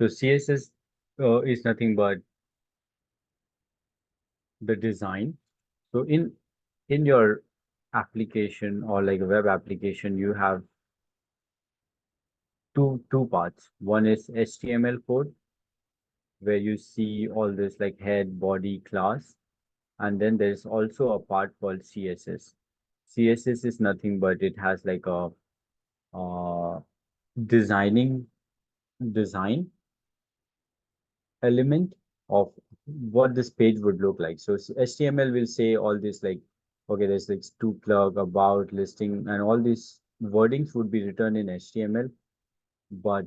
So CSS is nothing but the design. So in your application or like a web application, you have two parts. One is HTML code, where you see all this like head, body, class, and then there's also a part called CSS. CSS is nothing but it has like a design element of what this page would look like. So HTML will say all this like, okay, there's like to plug, about, listing, and all these wordings would be written in HTML, but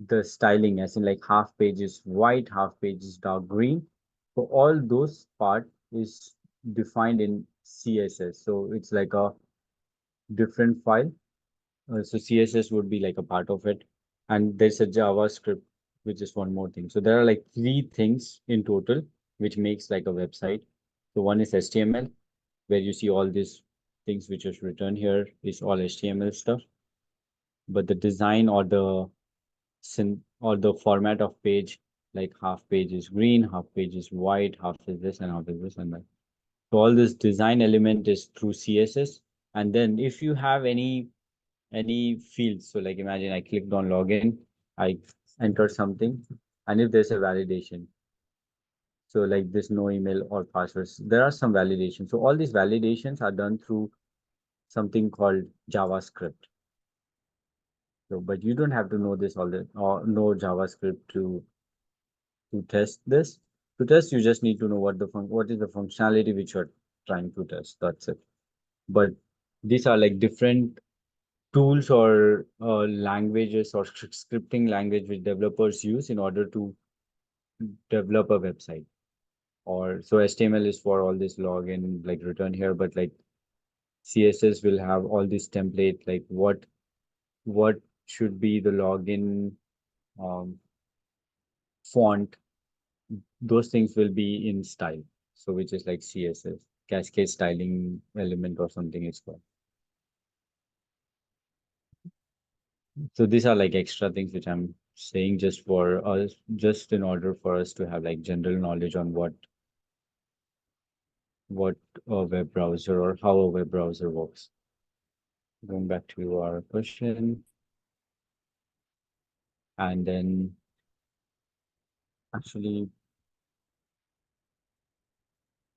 the styling, as in like half page is white, half page is dark green. So all those part is defined in CSS. So it's like a different file. So CSS would be like a part of it. And there's a JavaScript, which is one more thing. So there are like three things in total, which makes like a website. So one is HTML, where you see all these things which is written here is all HTML stuff. But the design or the format of page, like half page is green, half page is white, half is this and half is this and that. So all this design element is through CSS. And then if you have any fields, so like imagine I clicked on login, I entered something, and if there's a validation, so like this no email or passwords, there are some validations. So all these validations are done through something called JavaScript. So, but you don't have to know this all the or know JavaScript to test this. To test, you just need to know what is the functionality which you're trying to test. That's it. But these are like different tools or languages or scripting language which developers use in order to develop a website. Or so HTML is for all this login, like return here, but like CSS will have all this template, like what should be the login font. Those things will be in style. So which is like CSS, cascade styling element or something it's called. So these are like extra things which I'm saying just for us, just in order for us to have like general knowledge on what a web browser or how a web browser works. Going back to our question. And then actually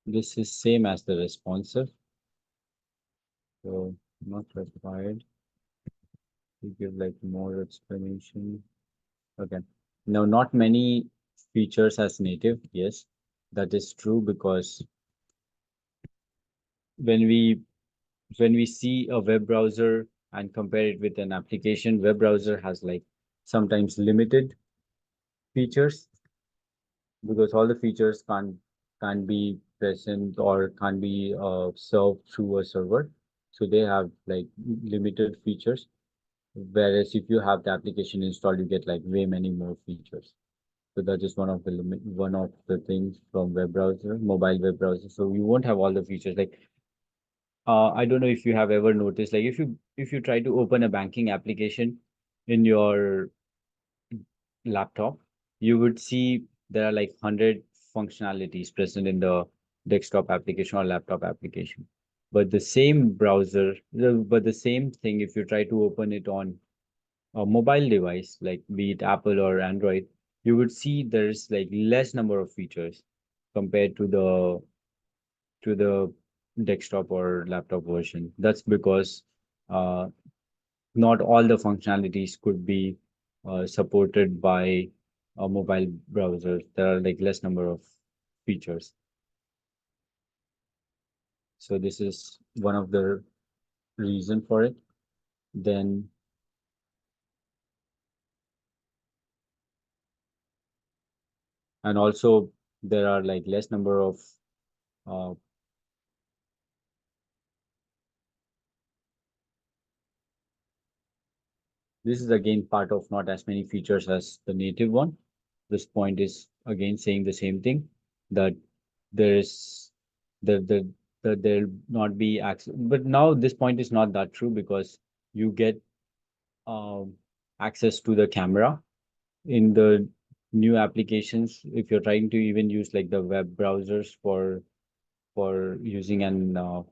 this is same as the responsive. So not required. We give like more explanation. Okay. Now, not many features as native. Yes, that is true because when we see a web browser and compare it with an application, web browser has like sometimes limited features because all the features can't be present or can't be served through a server. So they have like limited features. Whereas if you have the application installed, you get like way many more features. So that is one of the things from web browser, mobile web browser. So you won't have all the features. Like I don't know if you have ever noticed, like if you try to open a banking application in your laptop, you would see there are like 100 functionalities present in the desktop application or laptop application. But the same browser, but the same thing, if you try to open it on a mobile device, like be it Apple or Android, you would see there's like less number of features compared to the desktop or laptop version. That's because uh, not all the functionalities could be supported by a mobile browser. There are like less number of features. So this is one of the reason for it. Then and also there are like less number of uh, this is again part of not as many features as the native one. This point is again saying the same thing, that there is that there'll not be access. But now this point is not that true because you get access to the camera in the new applications. If you're trying to even use like the web browsers for using an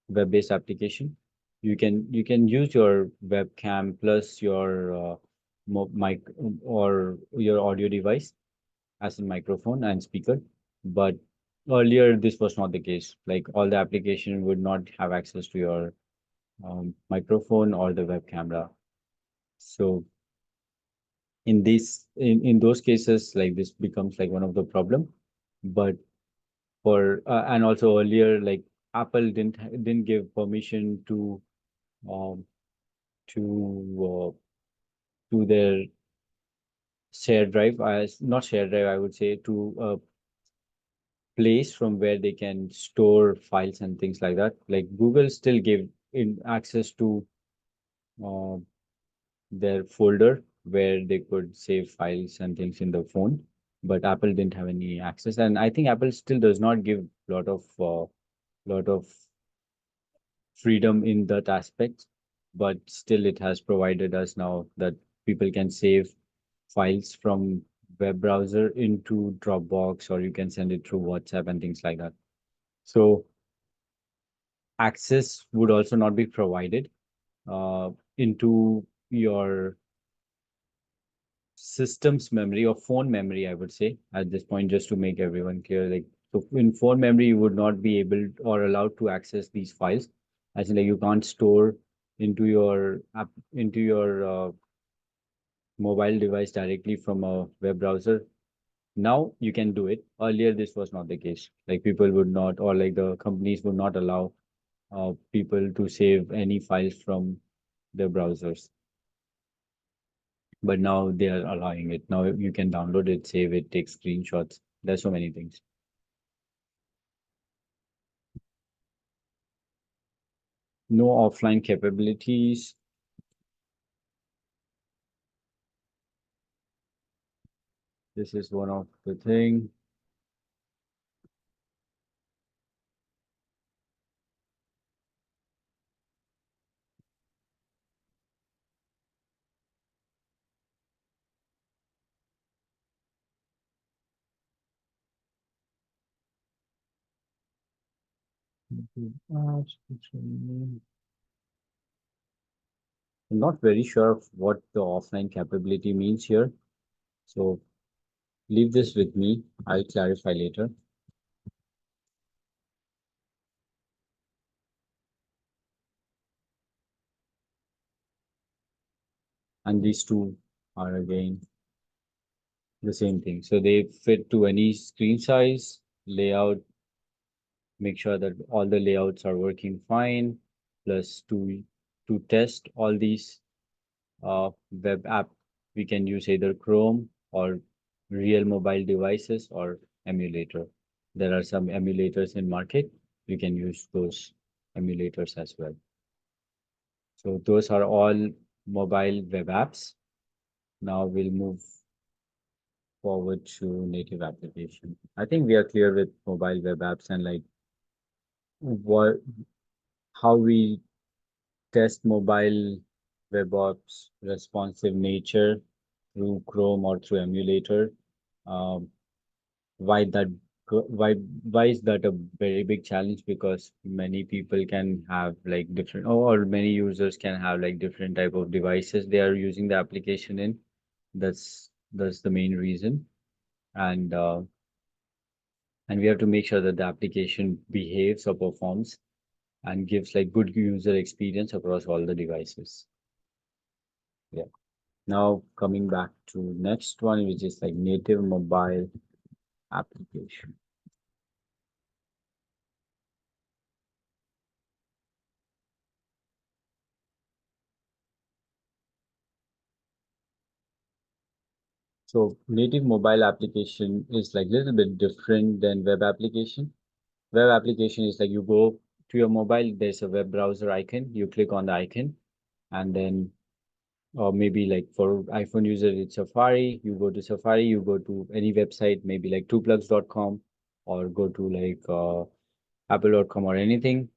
web-based application, you can use your webcam plus your mic or your audio device as a microphone and speaker. But earlier this was not the case. Like all the application would not have access to your microphone or the web camera. So in those cases, like this becomes like one of the problem. But for and also earlier, like Apple didn't give permission um, to their shared drive, as not shared drive, I would say, to a place from where they can store files and things like that. Like Google still gave in access to uh, their folder where they could save files and things in the phone, but Apple didn't have any access. And I think Apple still does not give lot of freedom in that aspect, but still it has provided us now that people can save files from web browser into Dropbox, or you can send it through WhatsApp and things like that. So access would also not be provided into your system's memory or phone memory, I would say, at this point, just to make everyone clear. Like, so in phone memory, you would not be able or allowed to access these files. As in, like, you can't store into your app, into your mobile device directly from a web browser. Now you can do it. Earlier, this was not the case. Like, people would not, or like the companies would not allow people to save any files from their browsers. But now they are allowing it. Now you can download it, save it, take screenshots. There's so many things. No offline capabilities. This is one of the thing. I'm not very sure of what the offline capability means here. So leave this with me. I'll clarify later. And these two are again the same thing. So they fit to any screen size, layout, make sure that all the layouts are working fine, plus to test all these web app, we can use either Chrome or real mobile devices or emulator. There are some emulators in market. You can use those emulators as well. So those are all mobile web apps. Now we'll move forward to native application. I think we are clear with mobile web apps and like what how we test mobile web apps responsive nature through Chrome or through emulator. Um, why that why is that a very big challenge? Because many people can have like different or many users can have like different type of devices they are using the application in. That's the main reason. And and we have to make sure that the application behaves or performs and gives like good user experience across all the devices. Yeah. Now coming back to next one, which is like native mobile application. So native mobile application is like a little bit different than web application. Web application is like you go to your mobile, there's a web browser icon, you click on the icon, and then or maybe like for iPhone user, it's Safari. You go to Safari, you go to any website, maybe like twoplugs.com or go to like apple.com or anything.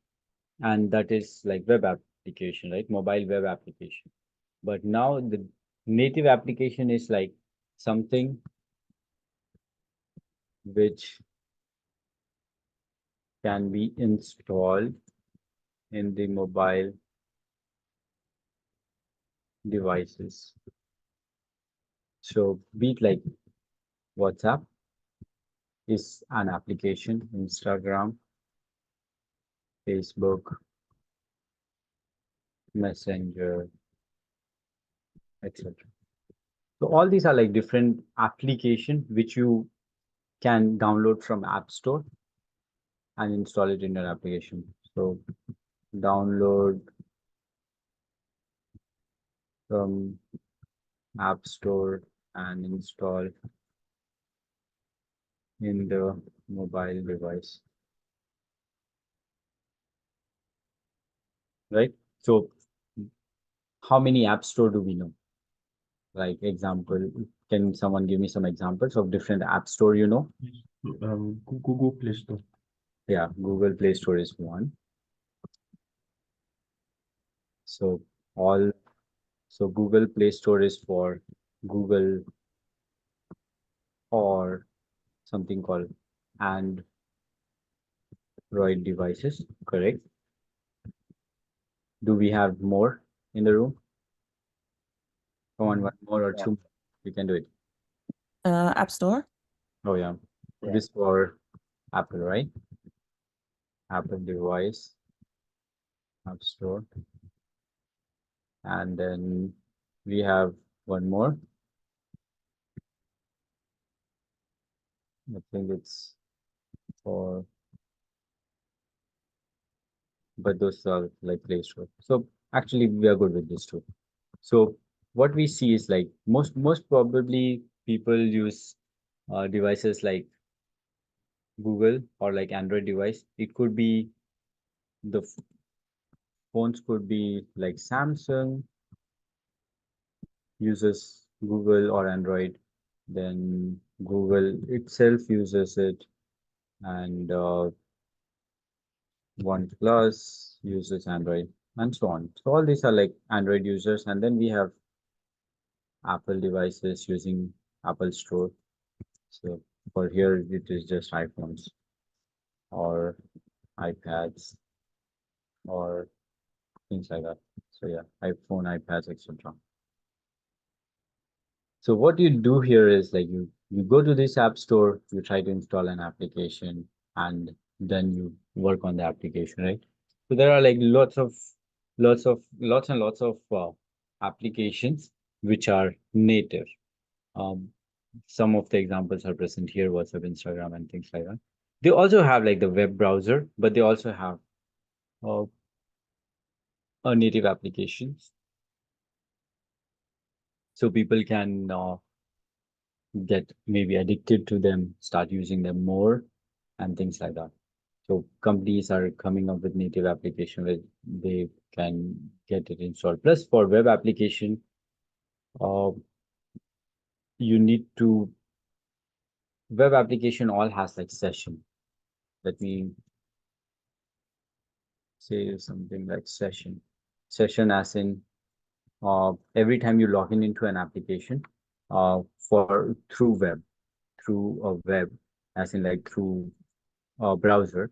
And that is like web application, right? Mobile web application. But now the native application is like something which can be installed in the mobile devices. So be it like WhatsApp is an application, Instagram, Facebook, Messenger, etc. So all these are like different application which you can download from App Store and install it in your application. So download from App Store and install in the mobile device. Right? So how many App Store do we know? Like example, can someone give me some examples of different App Store you know? Google Play Store. Yeah, Google Play Store is one. So Google Play Store is for Google or something called Android devices, correct? Do we have more in the room? Come on, one more or Yeah. two. You can do it. App Store. Oh yeah. Yeah. This for Apple, right? Apple device, App Store. And then we have one more. I think it's for, but those are like Play Store. So actually we are good with this too. So what we see is like most probably people use devices like Google or like Android device. It could be the phones could be like Samsung uses Google or Android, then Google itself uses it, and OnePlus uses Android, and so on. So all these are like Android users, and then we have Apple devices using Apple Store. So for here, it is just iPhones or iPads or things like that. So yeah, iPhone, iPads, etc. So what you do here is like you go to this app store, you try to install an application, and then you work on the application, right? So there are like lots and lots of applications which are native. Um, some of the examples are present here, WhatsApp, Instagram, and things like that. They also have like the web browser, but they also have uh, a native applications. So people can get maybe addicted to them, start using them more, and things like that. So companies are coming up with native application where they can get it installed. Plus, for web application, uh, you need to web application all has like session. Let me say something like session. Session as in every time you log in into an application for through a web, as in like through a browser,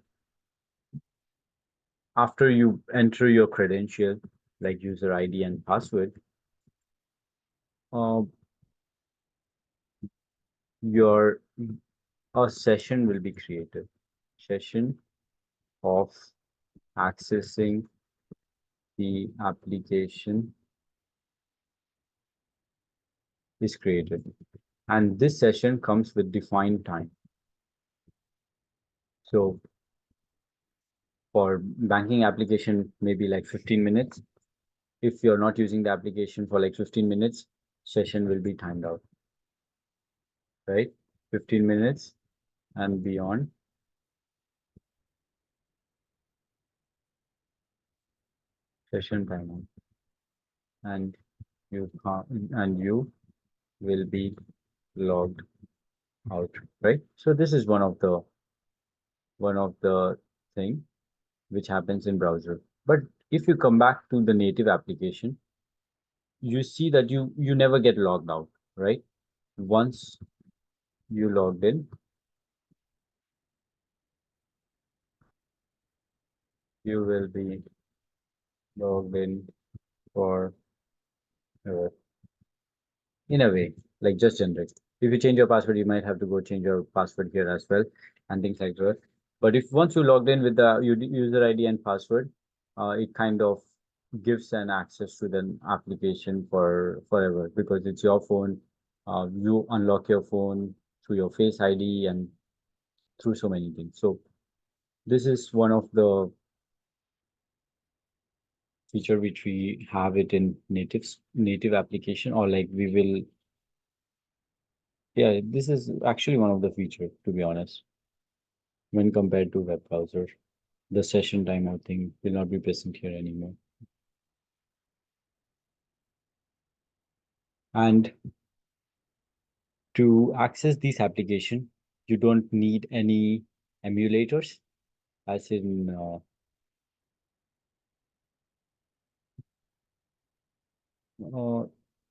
after you enter your credential, like user ID and password, uh, your a session will be created. Session of accessing the application is created, and this session comes with defined time. So for banking application, maybe like 15 minutes. If you're not using the application for like 15 minutes, session will be timed out, right? 15 minutes and beyond. Session timeout, and you will be logged out, right? So this is one of the thing which happens in browser. But if you come back to the native application, you see that you never get logged out, right? Once you logged in, you will be logged in for in a way, like just generate. If you change your password, you might have to go change your password here as well, and things like that. But if once you logged in with the user ID and password, it kind of gives an access to the application for forever because it's your phone. You unlock your phone through your Face ID and through so many things. So this is one of the feature which we have it in native application, or like we will. Yeah, this is actually one of the feature, to be honest, when compared to web browser. The session timeout thing will not be present here anymore. And to access this application, you don't need any emulators, as in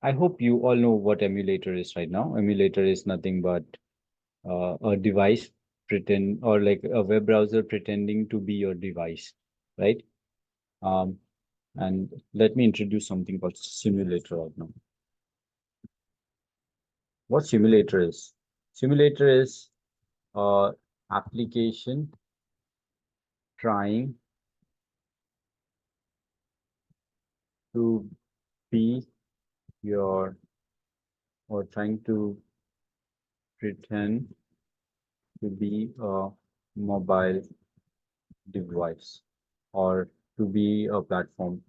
I hope you all know what emulator is right now. Emulator is nothing but a device or like a web browser pretending to be your device, right? And let me introduce something called simulator right now. What simulator is? Simulator is application trying to be your or trying to pretend to be a mobile device or to be a platform.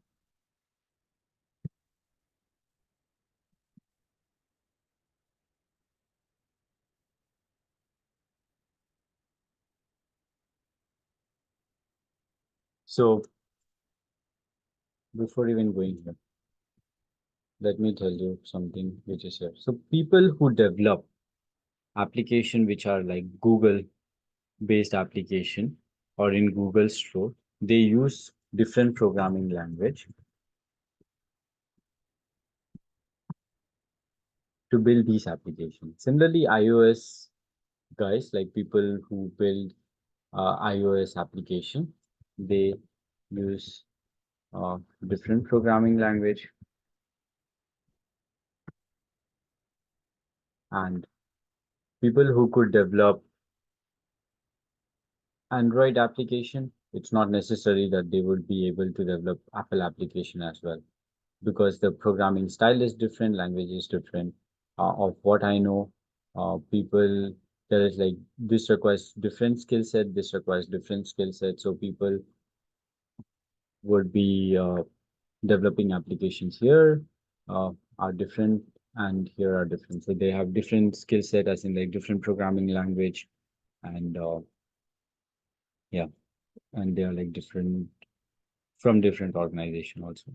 So before even going here, let me tell you something which is here. So people who develop application which are like Google based application or in Google Store, they use different programming language to build these applications. Similarly, iOS guys, like people who build iOS application, they use different programming language, and people who could develop Android application, it's not necessary that they would be able to develop Apple application as well, because the programming style is different, language is different. Of what I know, people, there is like this requires different skill set, this requires different skill set. So people would be developing applications here are different, and here are different. So they have different skill set, as in like different programming language, and yeah, and they are like different from different organization also.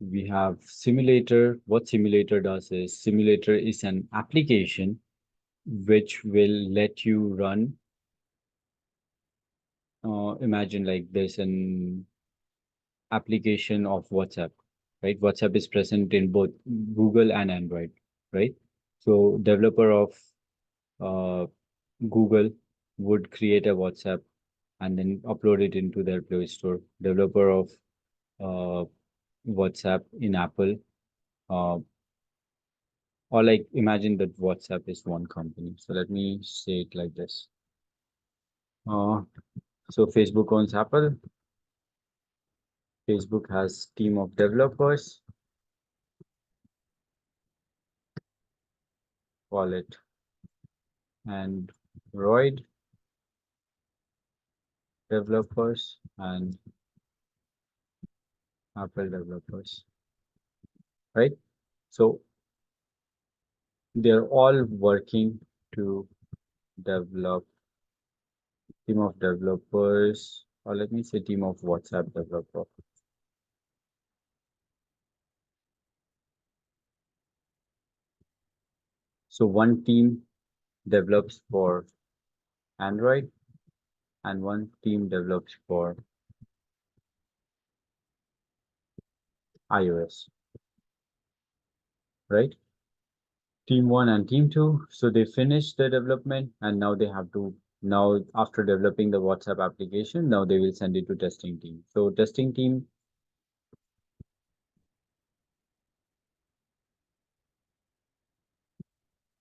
We have simulator. What simulator does is simulator is an application which will let you run. Imagine like there's an application of WhatsApp, right? WhatsApp is present in both Google and Android, right? So developer of uh, Google would create a WhatsApp and then upload it into their Play Store. Developer of uh, WhatsApp in Apple, uh, or like imagine that WhatsApp is one company. So let me say it like this. So Facebook owns Apple. Facebook has team of developers, call it Android developers and Apple developers, right? So they're all working to develop team of developers, or let me say team of WhatsApp developer. So one team develops for Android and one team develops for iOS, right? Team 1 and team 2. So they finished the development and now they have to, now after developing the WhatsApp application, now they will send it to testing team. So testing team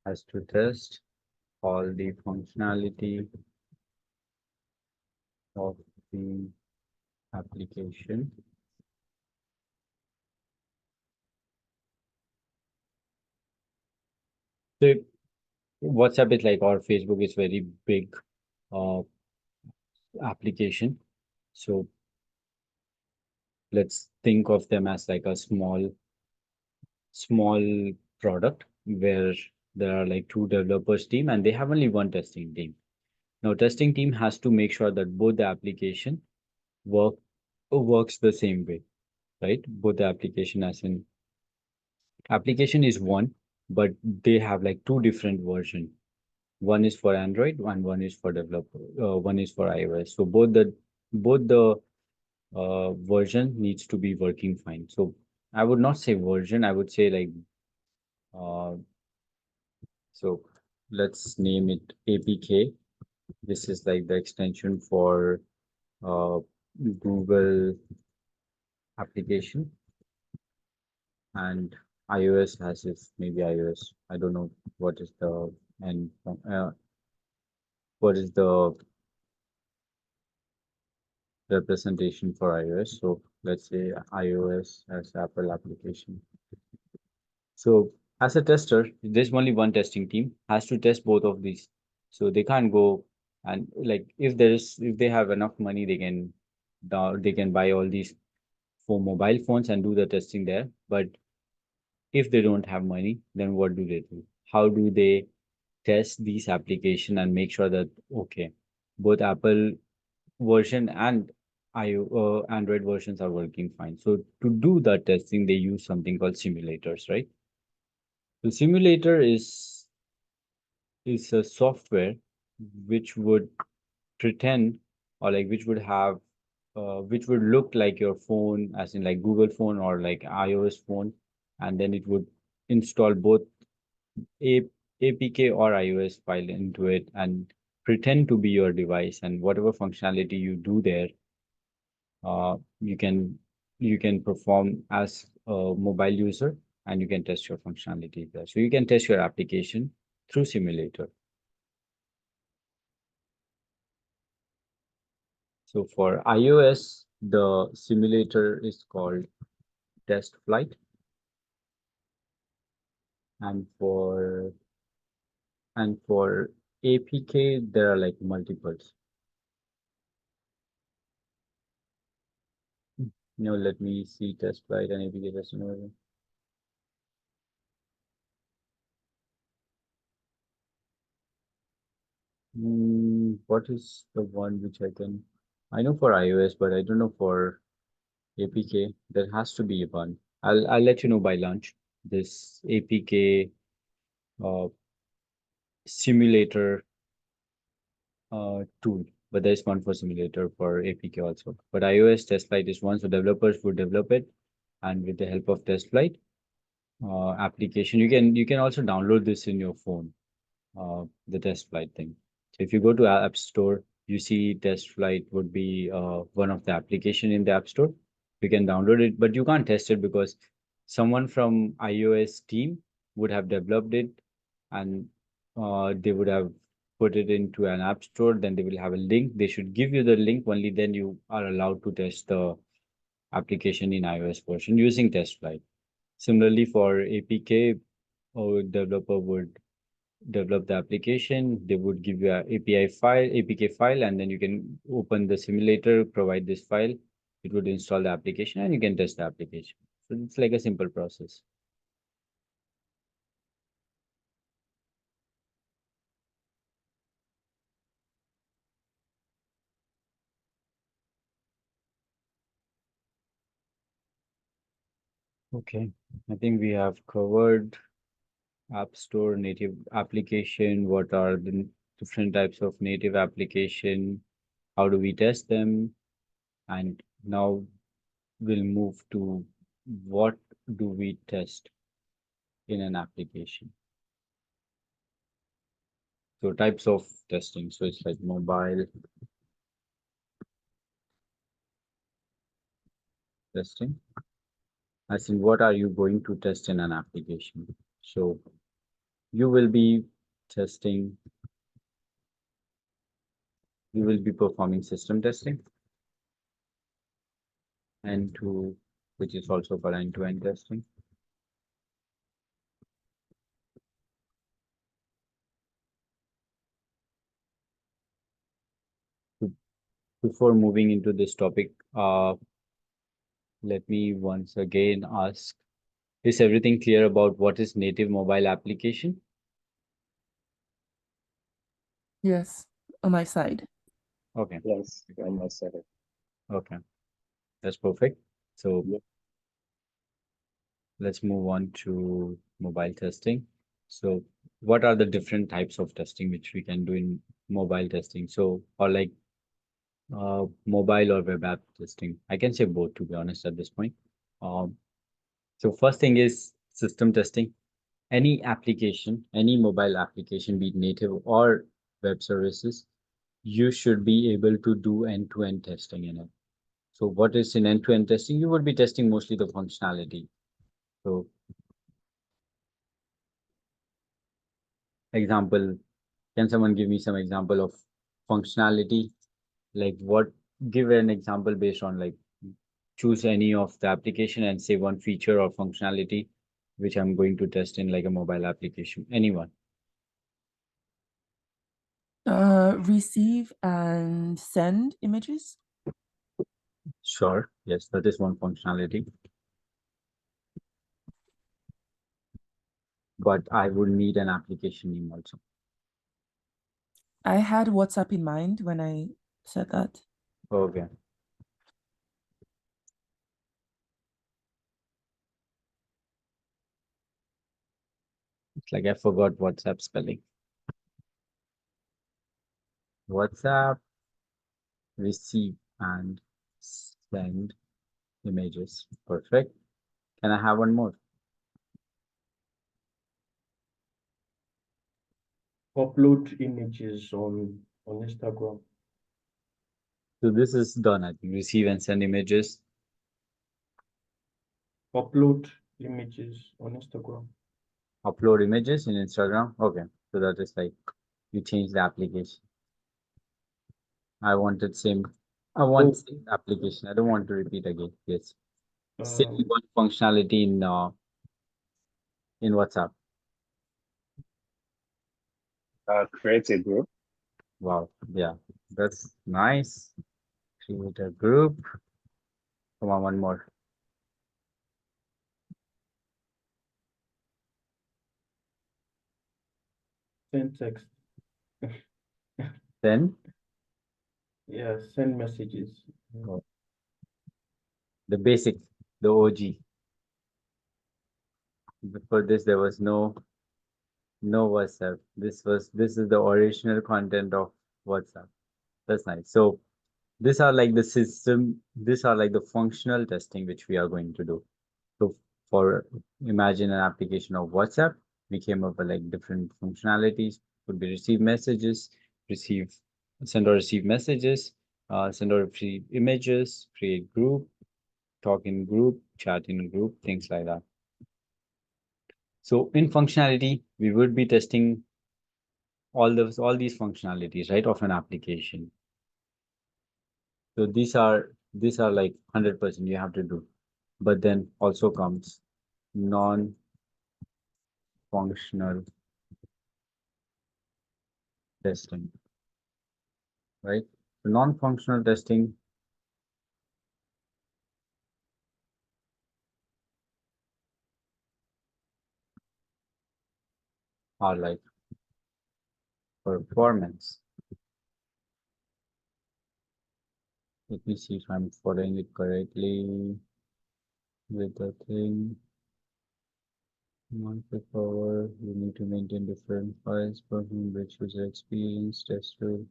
has to test all the functionality of the application. So WhatsApp is like, or Facebook is very big application. So let's think of them as like a small product where there are like two developers team and they have only one testing team. Now testing team has to make sure that both the application works the same way, right? Both the application as in application is one, but they have like two different version. One is for Android and one is for developer. One is for iOS. So both the version needs to be working fine. So I would not say version. I would say like uh, so. Let's name it APK. This is like the extension for uh, Google application, and iOS has its maybe iOS. I don't know what is the and what is the representation for iOS. So let's say iOS as Apple application. So as a tester, there's only one testing team has to test both of these. So they can't go and like if they have enough money, they can buy all these for mobile phones and do the testing there. But if they don't have money, then what do they do? How do they test these application and make sure that okay, both Apple version and Android versions are working fine. So to do that testing, they use something called simulators, right? The simulator is a software which would pretend or like which would have which would look like your phone, as in like Google phone or like iOS phone, and then it would install both a APK or iOS file into it and pretend to be your device, and whatever functionality you do there, uh, you can you can perform as a mobile user and you can test your functionality there. So you can test your application through simulator. So for iOS, the simulator is called test flight, and for APK there are like multiples. Now let me see test flight and APK testing. What is the one which I know for iOS, but I don't know for APK. There has to be one. I'll let you know by lunch. This APK uh, simulator tool, but there's one for simulator for APK also. But iOS test flight is one, so developers would develop it, and with the help of test flight application, you can also download this in your phone. The test flight thing. So if you go to App Store, you see test flight would be one of the application in the App Store. You can download it, but you can't test it because someone from iOS team would have developed it and they would have put it into an App Store. Then they will have a link. They should give you the link. Only then you are allowed to test the application in iOS version using test flight. Similarly, for APK, a developer would develop the application, they would give you a APK file, and then you can open the simulator, provide this file, it would install the application and you can test the application. So it's like a simple process. Okay, I think we have covered App Store, native application, what are the different types of native application, how do we test them, and now we'll move to what do we test in an application. So types of testing. So it's like mobile testing. As in, what are you going to test in an application? So you will be testing we will be performing system testing, and which is also called end-to-end testing. Before moving into this topic, let me once again ask, is everything clear about what is native mobile application? Yes, on my side. Okay, Yes, I must say it. okay, that's perfect. So Yep. let's move on to mobile testing. So what are the different types of testing which we can do in mobile testing? So, or like mobile or web app testing. I can say both, to be honest, at this point. Um, so first thing is system testing. Any application, any mobile application, be it native or web services, you should be able to do end-to-end testing in it. So what is in end-to-end testing? You would be testing mostly the functionality. So example, can someone give me some example of functionality? Like what, give an example based on like choose any of the application and say one feature or functionality which I'm going to test in like a mobile application. Anyone? Receive and send images. Sure. Yes, that is one functionality. But I would need an application name also. I had WhatsApp in mind when I said that. Okay. It's like I forgot WhatsApp spelling. WhatsApp, receive and send images. Perfect. Can I have one more? Upload images on Instagram. So this is done, I think. Receive and send images. Upload images on Instagram. Upload images in Instagram. Okay. So that is like you change the application. I wanted same. I want Oh, same application. I don't want to repeat again. Yes. Same um, one functionality in WhatsApp. Create a group. Wow. Yeah. That's nice. Create a group. Come on, one more. send text. Then Yeah, send messages. oh, the basic, the OG. Before this, there was no WhatsApp. This is the original content of WhatsApp. That's nice. So these are like the system, these are like the functional testing which we are going to do. So for imagine an application of WhatsApp, we came up with like different functionalities. Could be receive messages, receive, send or receive messages, send or receive images, create group, talk in group, chat in group, things like that. So in functionality, we would be testing all these functionalities, right, of an application. So these are like 100% you have to do, but then also comes non-functional testing, right? So non-functional testing are like performance. Let me see if I'm following it correctly with the thing. Market power, you need to maintain different files, perform rich user experience, test tool.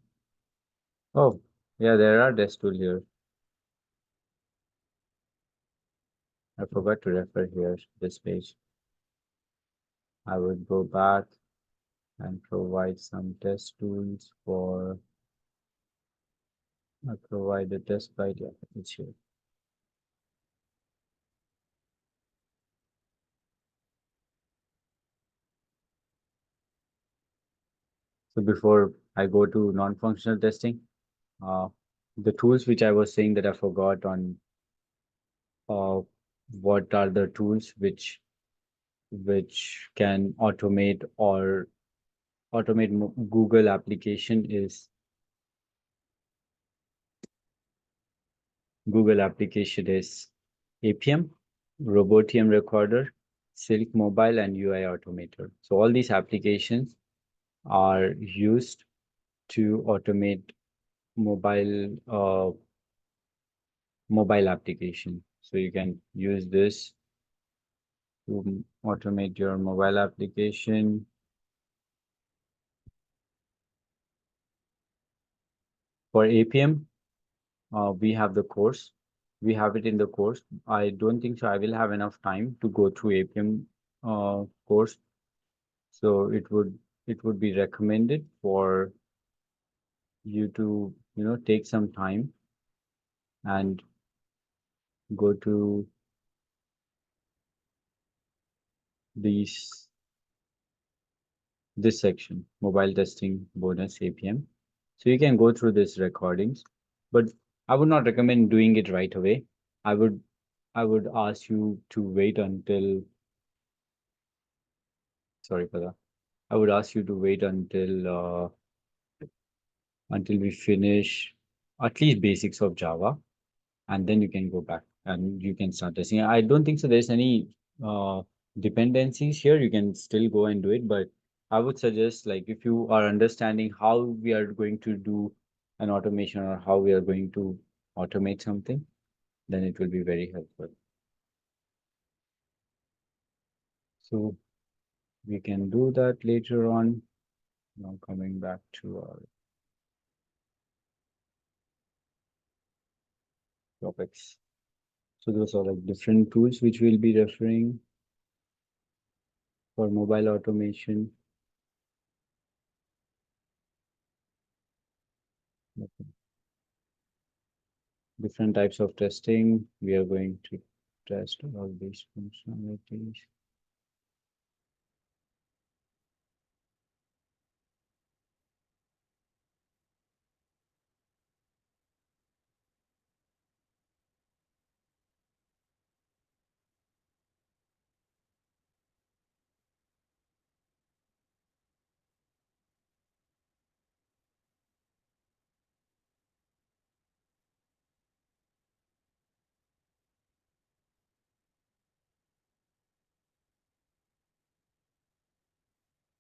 Oh, yeah, there are test tool here. I forgot to refer here this page. I would go back and provide some test tools for I provide the test guide. Yeah, it's here. So before I go to non-functional testing, The tools which I was saying that I forgot on, what are the tools which can automate or automate Google application is APM, Robotium Recorder, Silk Mobile, and UI Automator. So all these applications are used to automate mobile mobile application. So you can use this to automate your mobile application. For APM, we have the course. We have it in the course. I don't think so I will have enough time to go through APM course. So it would be recommended for you to take some time and go to this section, mobile testing bonus APM. So you can go through these recordings, but I would not recommend doing it right away. I would ask you to wait until, sorry for that. I would ask you to wait until we finish at least basics of Java, and then you can go back and you can start testing. I don't think so there's any dependencies here. You can still go and do it, but I would suggest, like, if you are understanding how we are going to do an automation or how we are going to automate something, then it will be very helpful. So we can do that later on. Now coming back to our topics. So those are like different tools which we'll be referring for mobile automation. Okay. Different types of testing. We are going to test all these functionalities.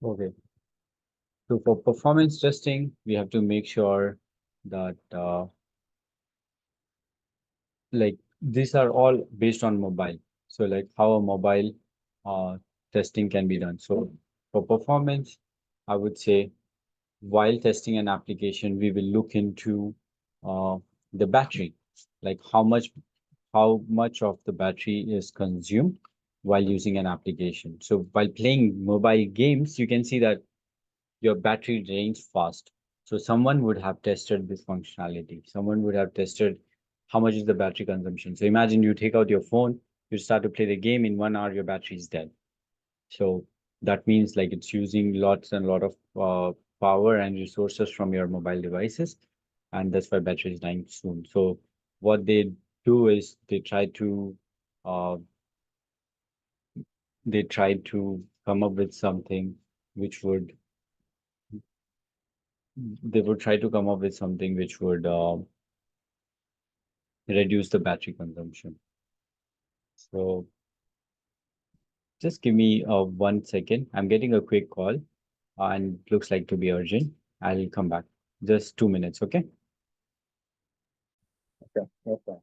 Okay. So for performance testing, we have to make sure that like these are all based on mobile. So like how a mobile testing can be done. So for performance, I would say while testing an application, we will look into the battery, like how much of the battery is consumed while using an application. So while playing mobile games, you can see that your battery drains fast. So someone would have tested this functionality. Someone would have tested how much is the battery consumption. So imagine you take out your phone, you start to play the game, in 1 hour your battery is dead. So that means like it's using lots and lot of power and resources from your mobile devices, and that's why battery is dying soon. So what they do is uh, they try to come up with something which would reduce the battery consumption. So just give me 1 second. I'm getting a quick call and looks like to be urgent. I'll come back. Just 2 minutes, okay? Okay. Okay.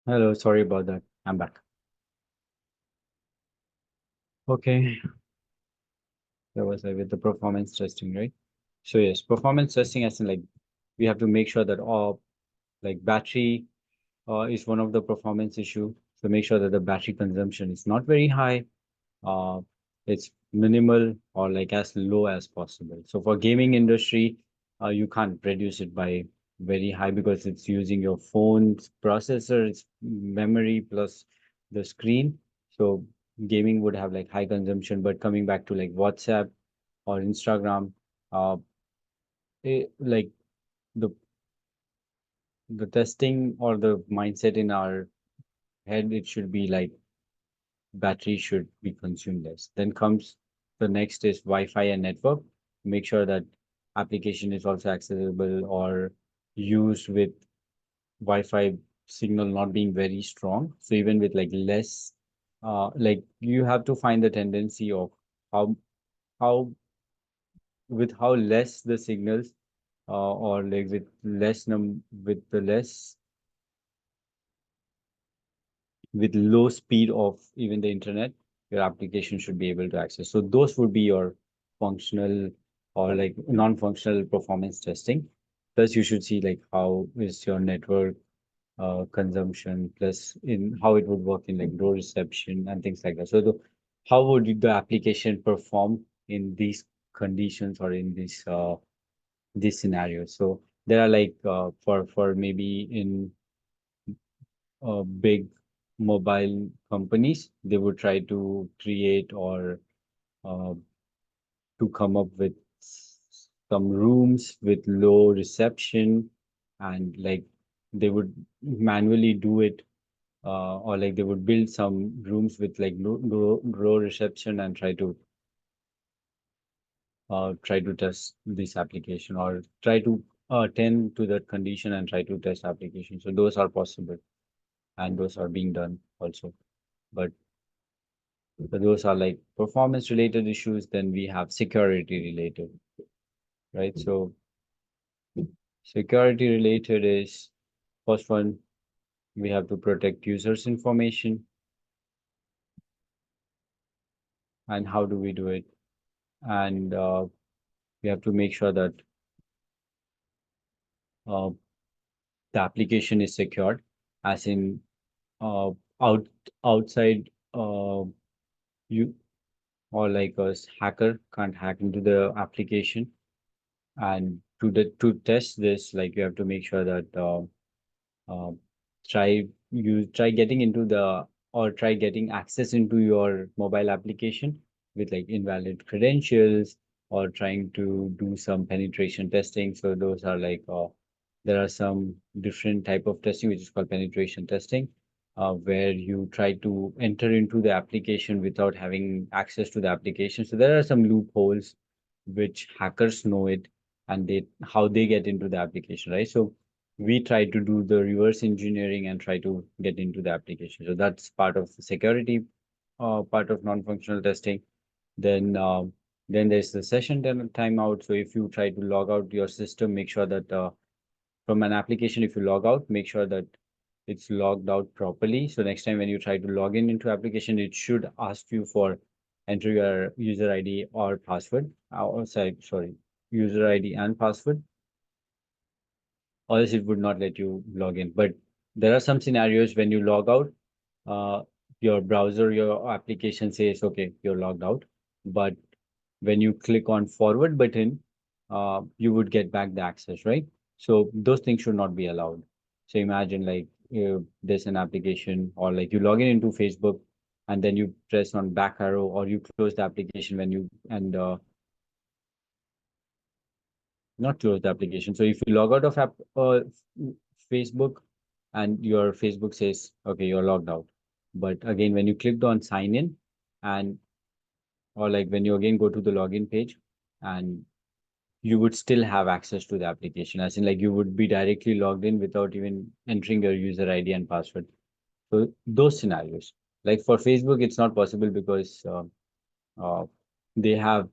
Hello, sorry about that. I'm back. Okay, that was with the performance testing, right? So yes, performance testing as in like we have to make sure that all like battery is one of the performance issue. So make sure that the battery consumption is not very high. Uh, it's minimal or like as low as possible. So for gaming industry, you can't reduce it by very high because it's using your phone's processor, its memory plus the screen. So gaming would have like high consumption, but coming back to like WhatsApp or Instagram, uh, like the testing or the mindset in our head, it should be like battery should be consumed less. Then comes the next is Wi-Fi and network. Make sure that application is also accessible or used with Wi-Fi signal not being very strong. So even with like less, like you have to find the tendency of how how with how less the signals or like with the less with low speed of even the internet, your application should be able to access. So those would be your functional or like non-functional performance testing. Plus, you should see like how is your network consumption, plus in how it would work in like low reception and things like that. So how would the application perform in these conditions or in these scenarios? So there are like for maybe in big mobile companies, they would try to create or uh, to come up with some rooms with low reception and like they would manually do it or like they would build some rooms with like low reception and try to test this application or try to attend to that condition and try to test application. So those are possible and those are being done also. But those are like performance related issues. Then we have security related, right? So security related is first one, we have to protect users' information. And how do we do it? And we have to make sure that uh, the application is secured, as in uh, out outside you or like a hacker can't hack into the application. And to test this, like you have to make sure that uh, try getting into the or try getting access into your mobile application with like invalid credentials or trying to do some penetration testing. So those are like there are some different type of testing which is called penetration testing, where you try to enter into the application without having access to the application. So there are some loopholes which hackers know it and they how they get into the application, right? So we try to do the reverse engineering and try to get into the application. So that's part of the security, part of non-functional testing. Then there's the session timeout. So if you try to log out your system, make sure that from an application, if you log out, make sure that it's logged out properly. So next time when you try to log in into application, it should ask you for enter your user ID or password. Sorry, user ID and password, or else it would not let you log in. But there are some scenarios when you log out, uh, your browser, your application says, okay, you're logged out. But when you click on forward button, you would get back the access, right? So those things should not be allowed. So imagine like there's an application or like you log in into Facebook and then you press on back arrow or you close the application when you and not close the application. So if you log out of Facebook and your Facebook says, okay, you're logged out. But again, when you clicked on sign in and or like when you again go to the login page and you would still have access to the application, as in like you would be directly logged in without even entering your user ID and password. So those scenarios, like for Facebook, it's not possible because uh, they have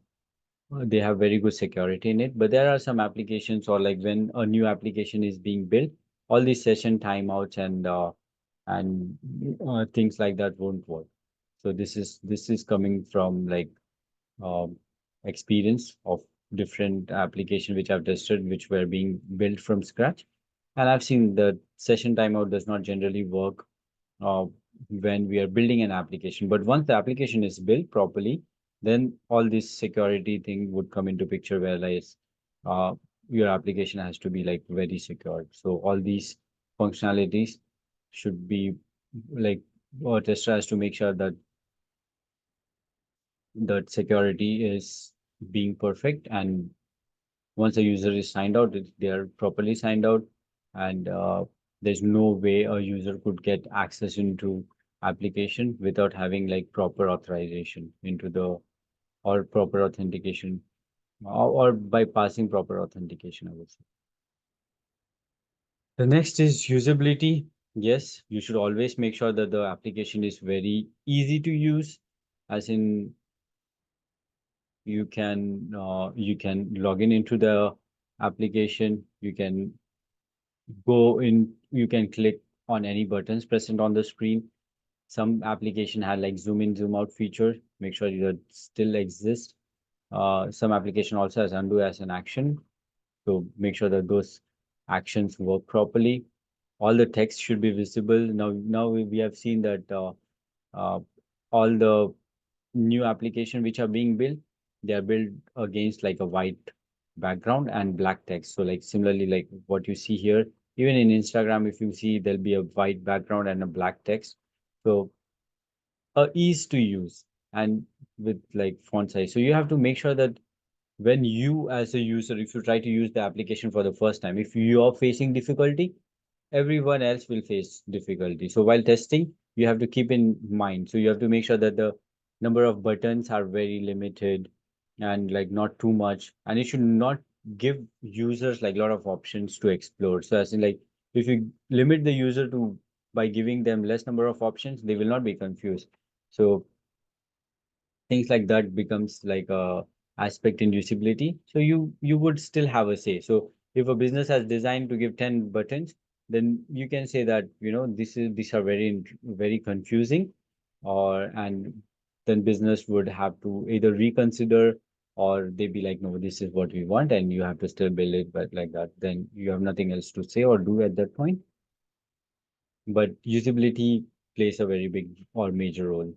they have very good security in it. But there are some applications or like when a new application is being built, all these session timeouts and and things like that won't work. So this is coming from like experience of different application which I've tested, which were being built from scratch. And I've seen that session timeout does not generally work uh, when we are building an application. But once the application is built properly, then all this security thing would come into picture, where like uh, your application has to be like very secure. So all these functionalities should be like, or tester has to make sure that security is being perfect, and once a user is signed out, they are properly signed out, and there's no way a user could get access into application without having like proper authorization into the, or proper authentication, or bypassing proper authentication, I would say. The next is usability. Yes, you should always make sure that the application is very easy to use, as in you can log in into the application, you can go in, you can click on any buttons present on the screen. Some application had like zoom in, zoom out feature, make sure that still exists. Some application also has undo as an action, so make sure that those actions work properly. All the text should be visible. Now we have seen that uh, all the new application which are being built, they are built against like a white background and black text. So like similarly, like what you see here, even in Instagram, if you see, there'll be a white background and a black text. So ease to use and with like font size. So you have to make sure that when you as a user, if you try to use the application for the first time, if you are facing difficulty, everyone else will face difficulty. So while testing, you have to keep in mind. So you have to make sure that the number of buttons are very limited and like not too much. And you should not give users like a lot of options to explore. So as in like, if you limit the user to by giving them less number of options, they will not be confused. So things like that becomes like a aspect in usability. So you would still have a say. So if a business has designed to give 10 buttons, then you can say that, these are very confusing, or and then business would have to either reconsider, or they be like, no, this is what we want, and you have to still build it, but like that, then you have nothing else to say or do at that point. But usability plays a very big or major role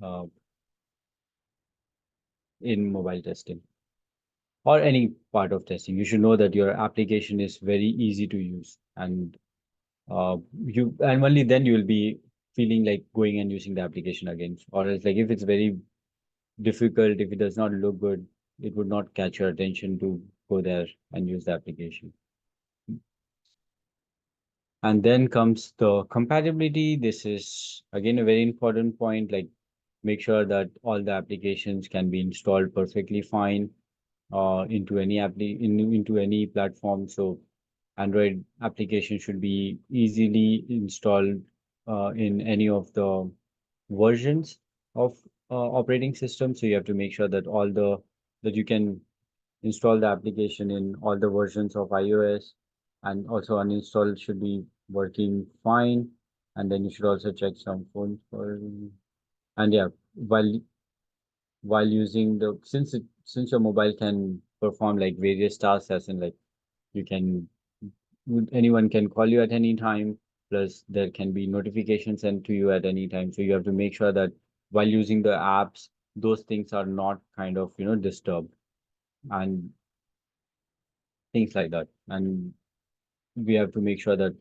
uh, in mobile testing or any part of testing. You should know that your application is very easy to use, and only then you will be feeling like going and using the application again. Or else, like if it's very difficult, if it does not look good, it would not catch your attention to go there and use the application. And then comes the compatibility. This is again a very important point. Like, make sure that all the applications can be installed perfectly fine into into any platform. So Android application should be easily installed in any of the versions of operating system. So you have to make sure that that you can install the application in all the versions of iOS, and also uninstall should be working fine. And then you should also check some phones for, and yeah, while using the, since your mobile can perform like various tasks, as in like you can, anyone can call you at any time, plus there can be notifications sent to you at any time. So you have to make sure that while using the apps, those things are not kind of disturbed, and things like that. And we have to make sure that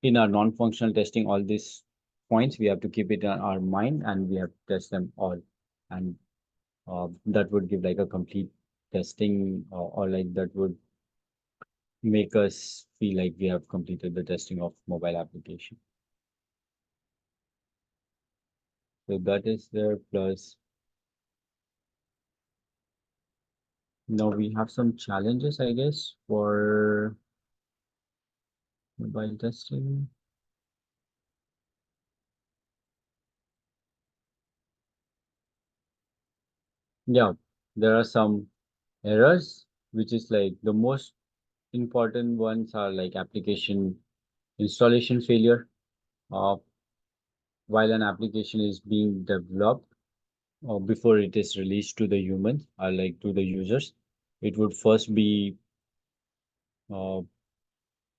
in our non-functional testing, all these points we have to keep it in our mind, and we have to test them all. And that would give like a complete testing, or like that would make us feel like we have completed the testing of mobile application. So that is there. Plus, now we have some challenges, I guess, for mobile testing. Yeah, there are some errors, which is like the most important ones are like application installation failure. while an application is being developed, or before it is released to the humans or like to the users, it would first be uh,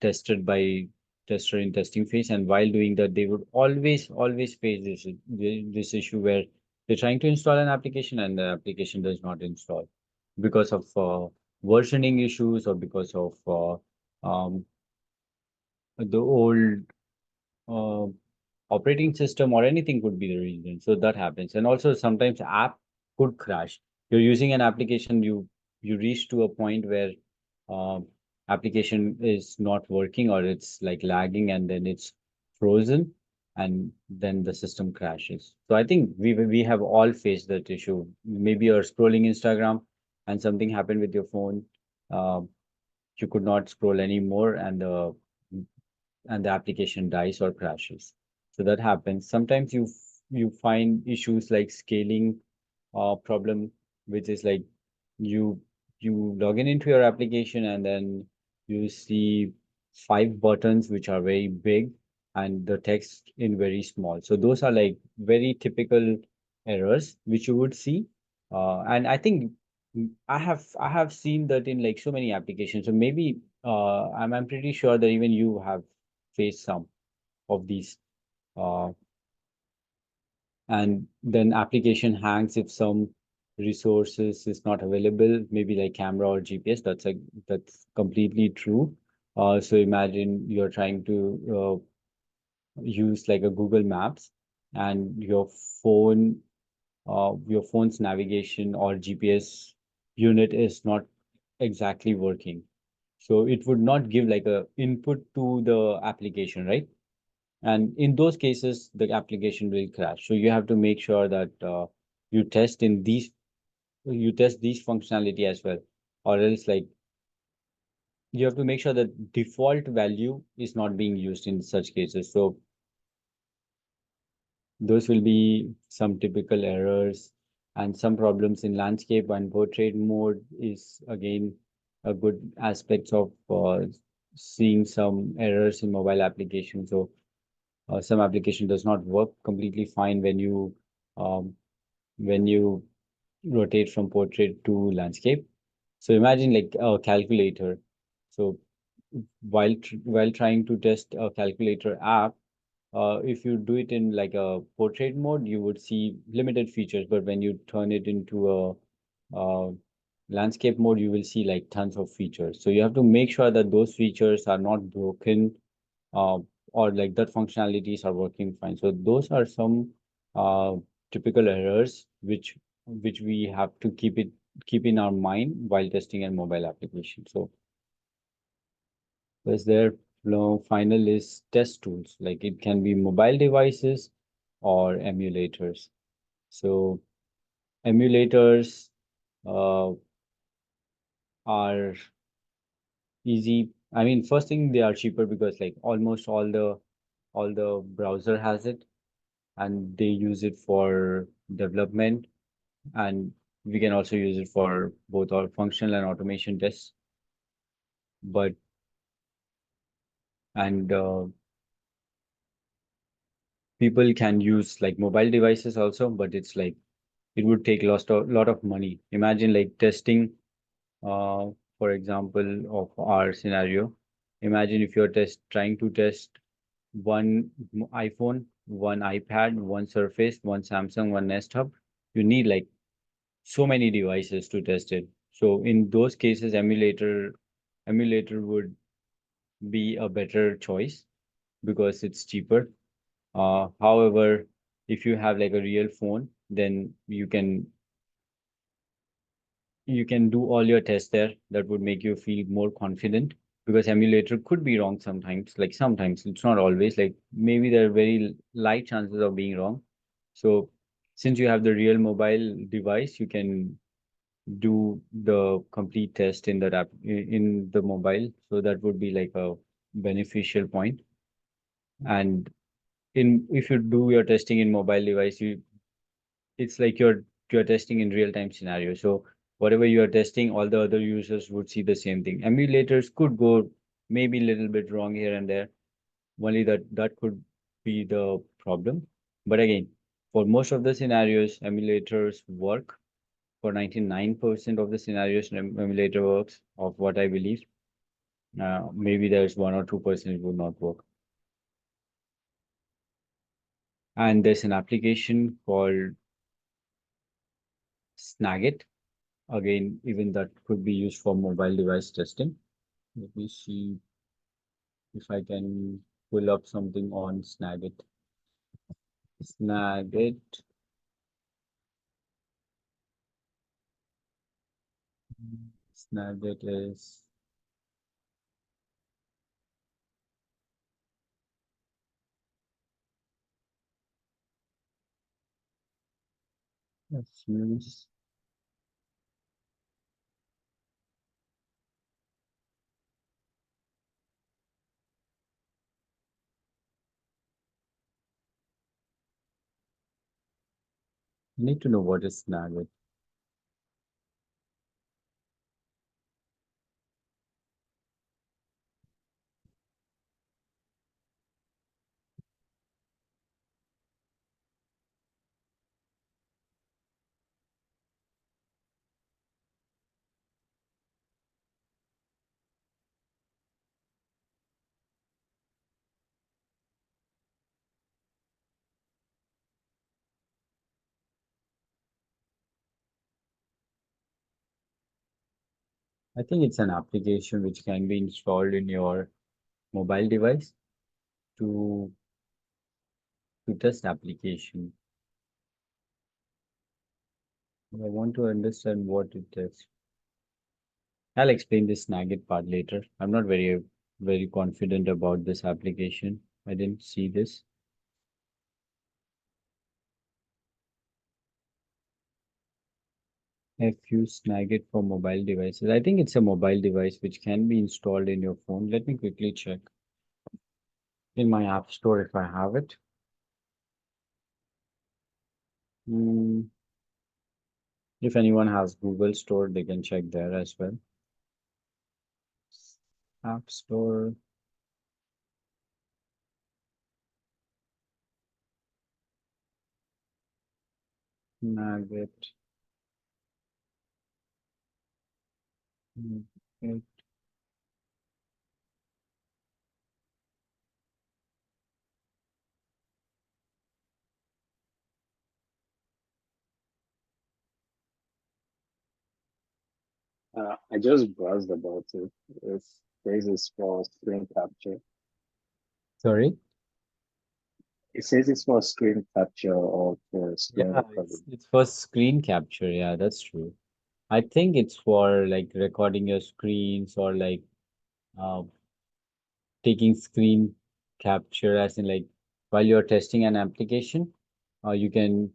tested by tester in testing phase. And while doing that, they would always face this issue where they're trying to install an application and the application does not install because of versioning issues or because of the old uh, operating system or anything could be the reason. So that happens. And also sometimes app could crash. You're using an application, you reach to a point where uh, application is not working or it's like lagging and then it's frozen and then the system crashes. So I think we have all faced that issue. Maybe you're scrolling Instagram and something happened with your phone. Uh, you could not scroll anymore and the application dies or crashes. So that happens. Sometimes you find issues like scaling problem, which is like you you log in into your application and then you see 5 buttons which are very big and the text in very small. So those are like very typical errors which you would see. And I think I have seen that in like so many applications. So maybe I'm pretty sure that even you have faced some of these. Uh, and then application hangs if some resources is not available, maybe like camera or GPS. That's completely true. So imagine you're trying to use like a Google Maps and phone your phone's navigation or GPS unit is not exactly working. So it would not give like a input to the application, right? And in those cases, the application will crash. So you have to make sure that you test in these you test these functionality as well, or else like you have to make sure that default value is not being used in such cases. So those will be some typical errors and some problems in landscape and portrait mode is again a good aspects of seeing some errors in mobile applications. So some application does not work completely fine um, when you rotate from portrait to landscape. So imagine like a calculator. So while trying to test a calculator app, if you do it in like a portrait mode, you would see limited features. But when you turn it into a landscape mode, you will see like tons of features. So you have to make sure that those features are not broken uh, or like that functionalities are working fine. So those are some uh, typical errors which we have to keep in our mind while testing a mobile application. So is there final is test tools, like it can be mobile devices or emulators. So emulators uh, are easy. I mean, first thing, they are cheaper because like almost all the browser has it and they use it for development, and we can also use it for both our functional and automation tests. But and people can use like mobile devices also, but it's like it would take lot of money. Imagine like testing, for example, of our scenario. Imagine if you're trying to test one iPhone, one iPad, one Surface, one Samsung, one Nest Hub. You need like so many devices to test it. So in those cases, emulator would be a better choice because it's cheaper. However, if you have like a real phone, then you can do all your tests there. That would make you feel more confident because emulator could be wrong sometimes. Like sometimes it's not always. Like maybe there are very light chances of being wrong. So since you have the real mobile device, you can do the complete test in that app in the mobile. So that would be like a beneficial point. And in if you do your testing in mobile device, it's like you're testing in real time scenario. So whatever you are testing, all the other users would see the same thing. Emulators could go maybe a little bit wrong here and there. Only that could be the problem. But again, for most of the scenarios, emulators work. For 99% of the scenarios, emulator works, of what I believe. Maybe there's 1 or 2% it would not work. And there's an application called Snagit. Again, even that could be used for mobile device testing. Let me see if I can pull up something on Snagit. Snagit. Snagit is use. Need to know what is Snagit. I think it's an application which can be installed in your mobile device to test application. I want to understand what it is. I'll explain this Snagit part later. I'm not very confident about this application. I didn't see this. FU Snagit for mobile devices. I think it's a mobile device which can be installed in your phone. Let me quickly check in my app store if I have it. If anyone has Google Store, they can check there as well. App Store. Snagit. Okay. I just browsed about it. This is for screen capture. Sorry. It says it's for screen capture or for screen Yeah, recording. it's for screen capture. Yeah, that's true. I think it's for like recording your screens or like uh, taking screen capture, as in like while you're testing an application, you can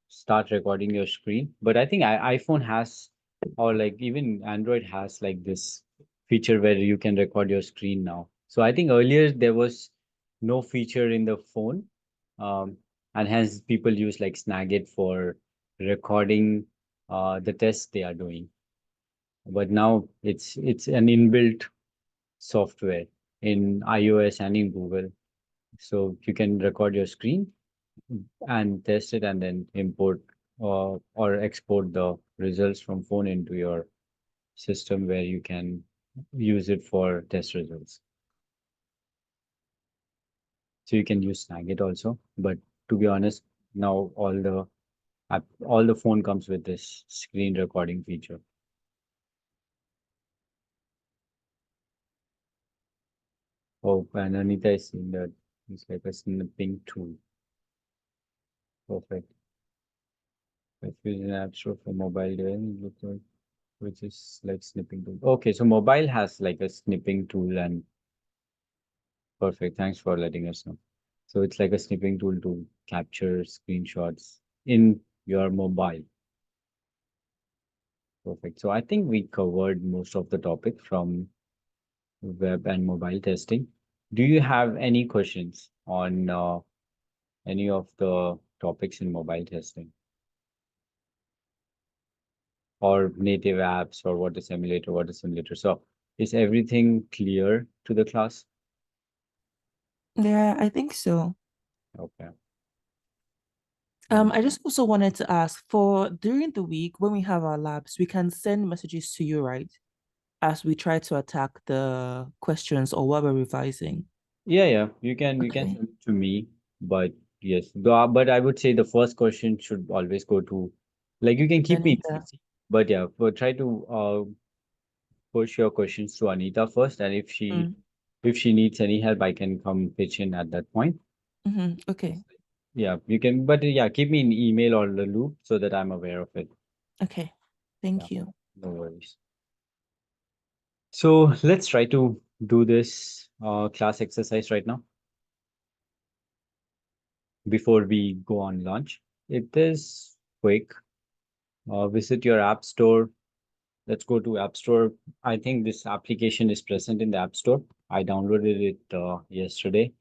start recording your screen. But I think iPhone has, or like even Android has like this feature where you can record your screen now. So I think earlier there was no feature in the phone, and hence people use like Snagit for recording the tests they are doing. But now it's an inbuilt software in iOS and in Google. So you can record your screen and test it and then import or export the results from phone into your system where you can use it for test results. So you can use Snagit also, but to be honest, now all the phone comes with this screen recording feature. Oh, and Anita is saying that it's like a snipping tool. Perfect. If using an app store for mobile device, which is like snipping tool. Okay, so mobile has like a snipping tool, and perfect. Thanks for letting us know. So it's like a snipping tool to capture screenshots in your mobile. Perfect. So I think we covered most of the topic from web and mobile testing. Do you have any questions on any of the topics in mobile testing? Or native apps, or what is emulator, what is simulator? So is everything clear to the class? Yeah, I think so. Okay. I just also wanted to ask for during the week when we have our labs, we can send messages to you, right? As we try to attack the questions or what we're revising. Yeah, you can Okay. send it to me, but yes, but I would say the first question should always go to, like, you can keep me in Anita. CC, but yeah, but try to push your questions to Anita first, and Mm. if she needs any help, I can come pitch in at that point. Okay. Yeah, you can, but yeah, keep me in email or the loop so that I'm aware of it. Okay. Yeah, Thank you. no worries. So let's try to do this class exercise right now before we go on lunch. It is quick. Visit your app store. Let's go to App Store. I think this application is present in the App Store. I downloaded it yesterday.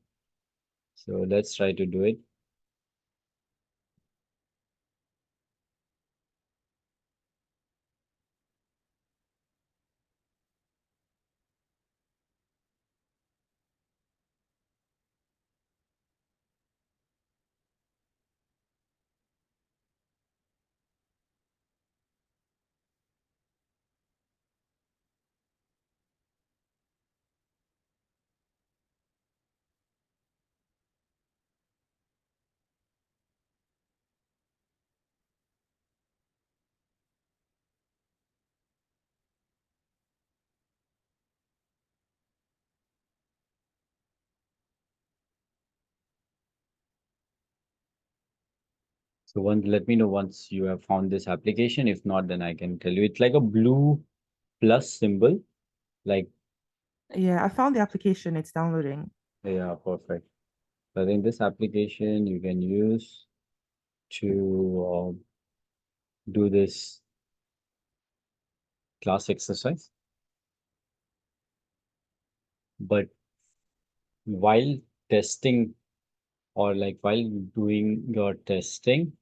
So let's try to do it. So let me know once you have found this application. If not, then I can tell you. It's like a blue plus symbol. Like, Yeah, I found the application. It's downloading. yeah, perfect. So I think this application you can use to do this class exercise. But while testing or like while doing your testing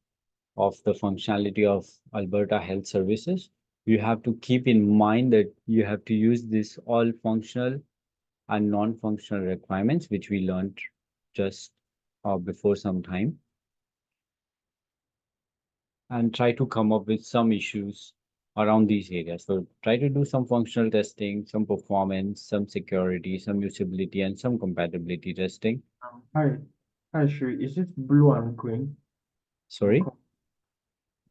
of the functionality of Alberta Health Services, you have to keep in mind that you have to use this all functional and non-functional requirements, which we learned just before some time, and try to come up with some issues around these areas. So try to do some functional testing, some performance, some security, some usability, and some compatibility testing. Hi, hi, Sri. Is it blue and green? Sorry?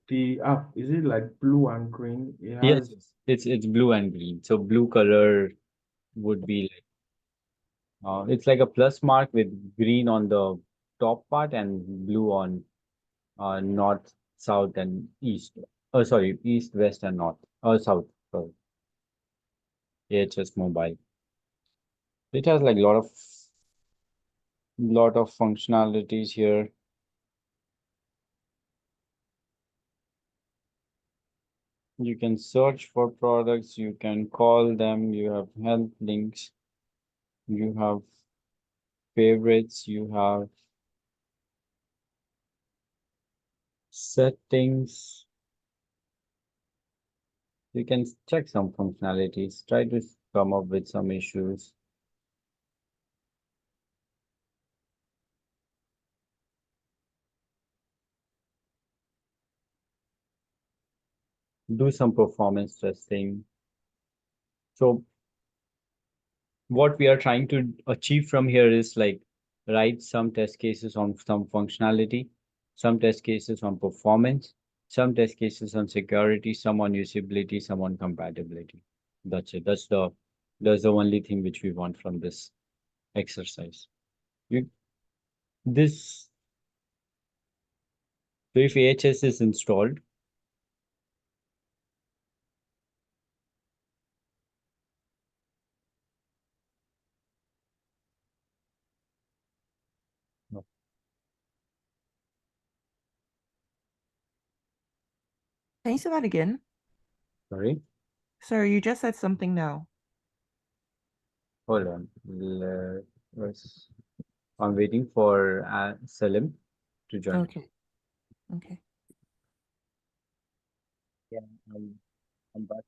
The app, is it like blue and green? It Yes, has it's blue and green. So blue color would be like it's like a plus mark with green on the top part and blue on north, south, and east. Oh, sorry, east, west, and north. Oh, south. Sorry. AHS Mobile. It has like lot of functionalities here. You can search for products, you can call them, you have help links, you have favorites, you have settings. You can check some functionalities, try to come up with some issues. Do some performance testing. So what we are trying to achieve from here is like write some test cases on some functionality, some test cases on performance, some test cases on security, some on usability, some on compatibility. That's it. That's the only thing which we want from this exercise. You this so if AHS is installed, no, Can you say that again? sorry, Sorry, you just said something now. hold on. Let's- I'm waiting for Salim to join. Okay. Okay. Yeah, I'm back.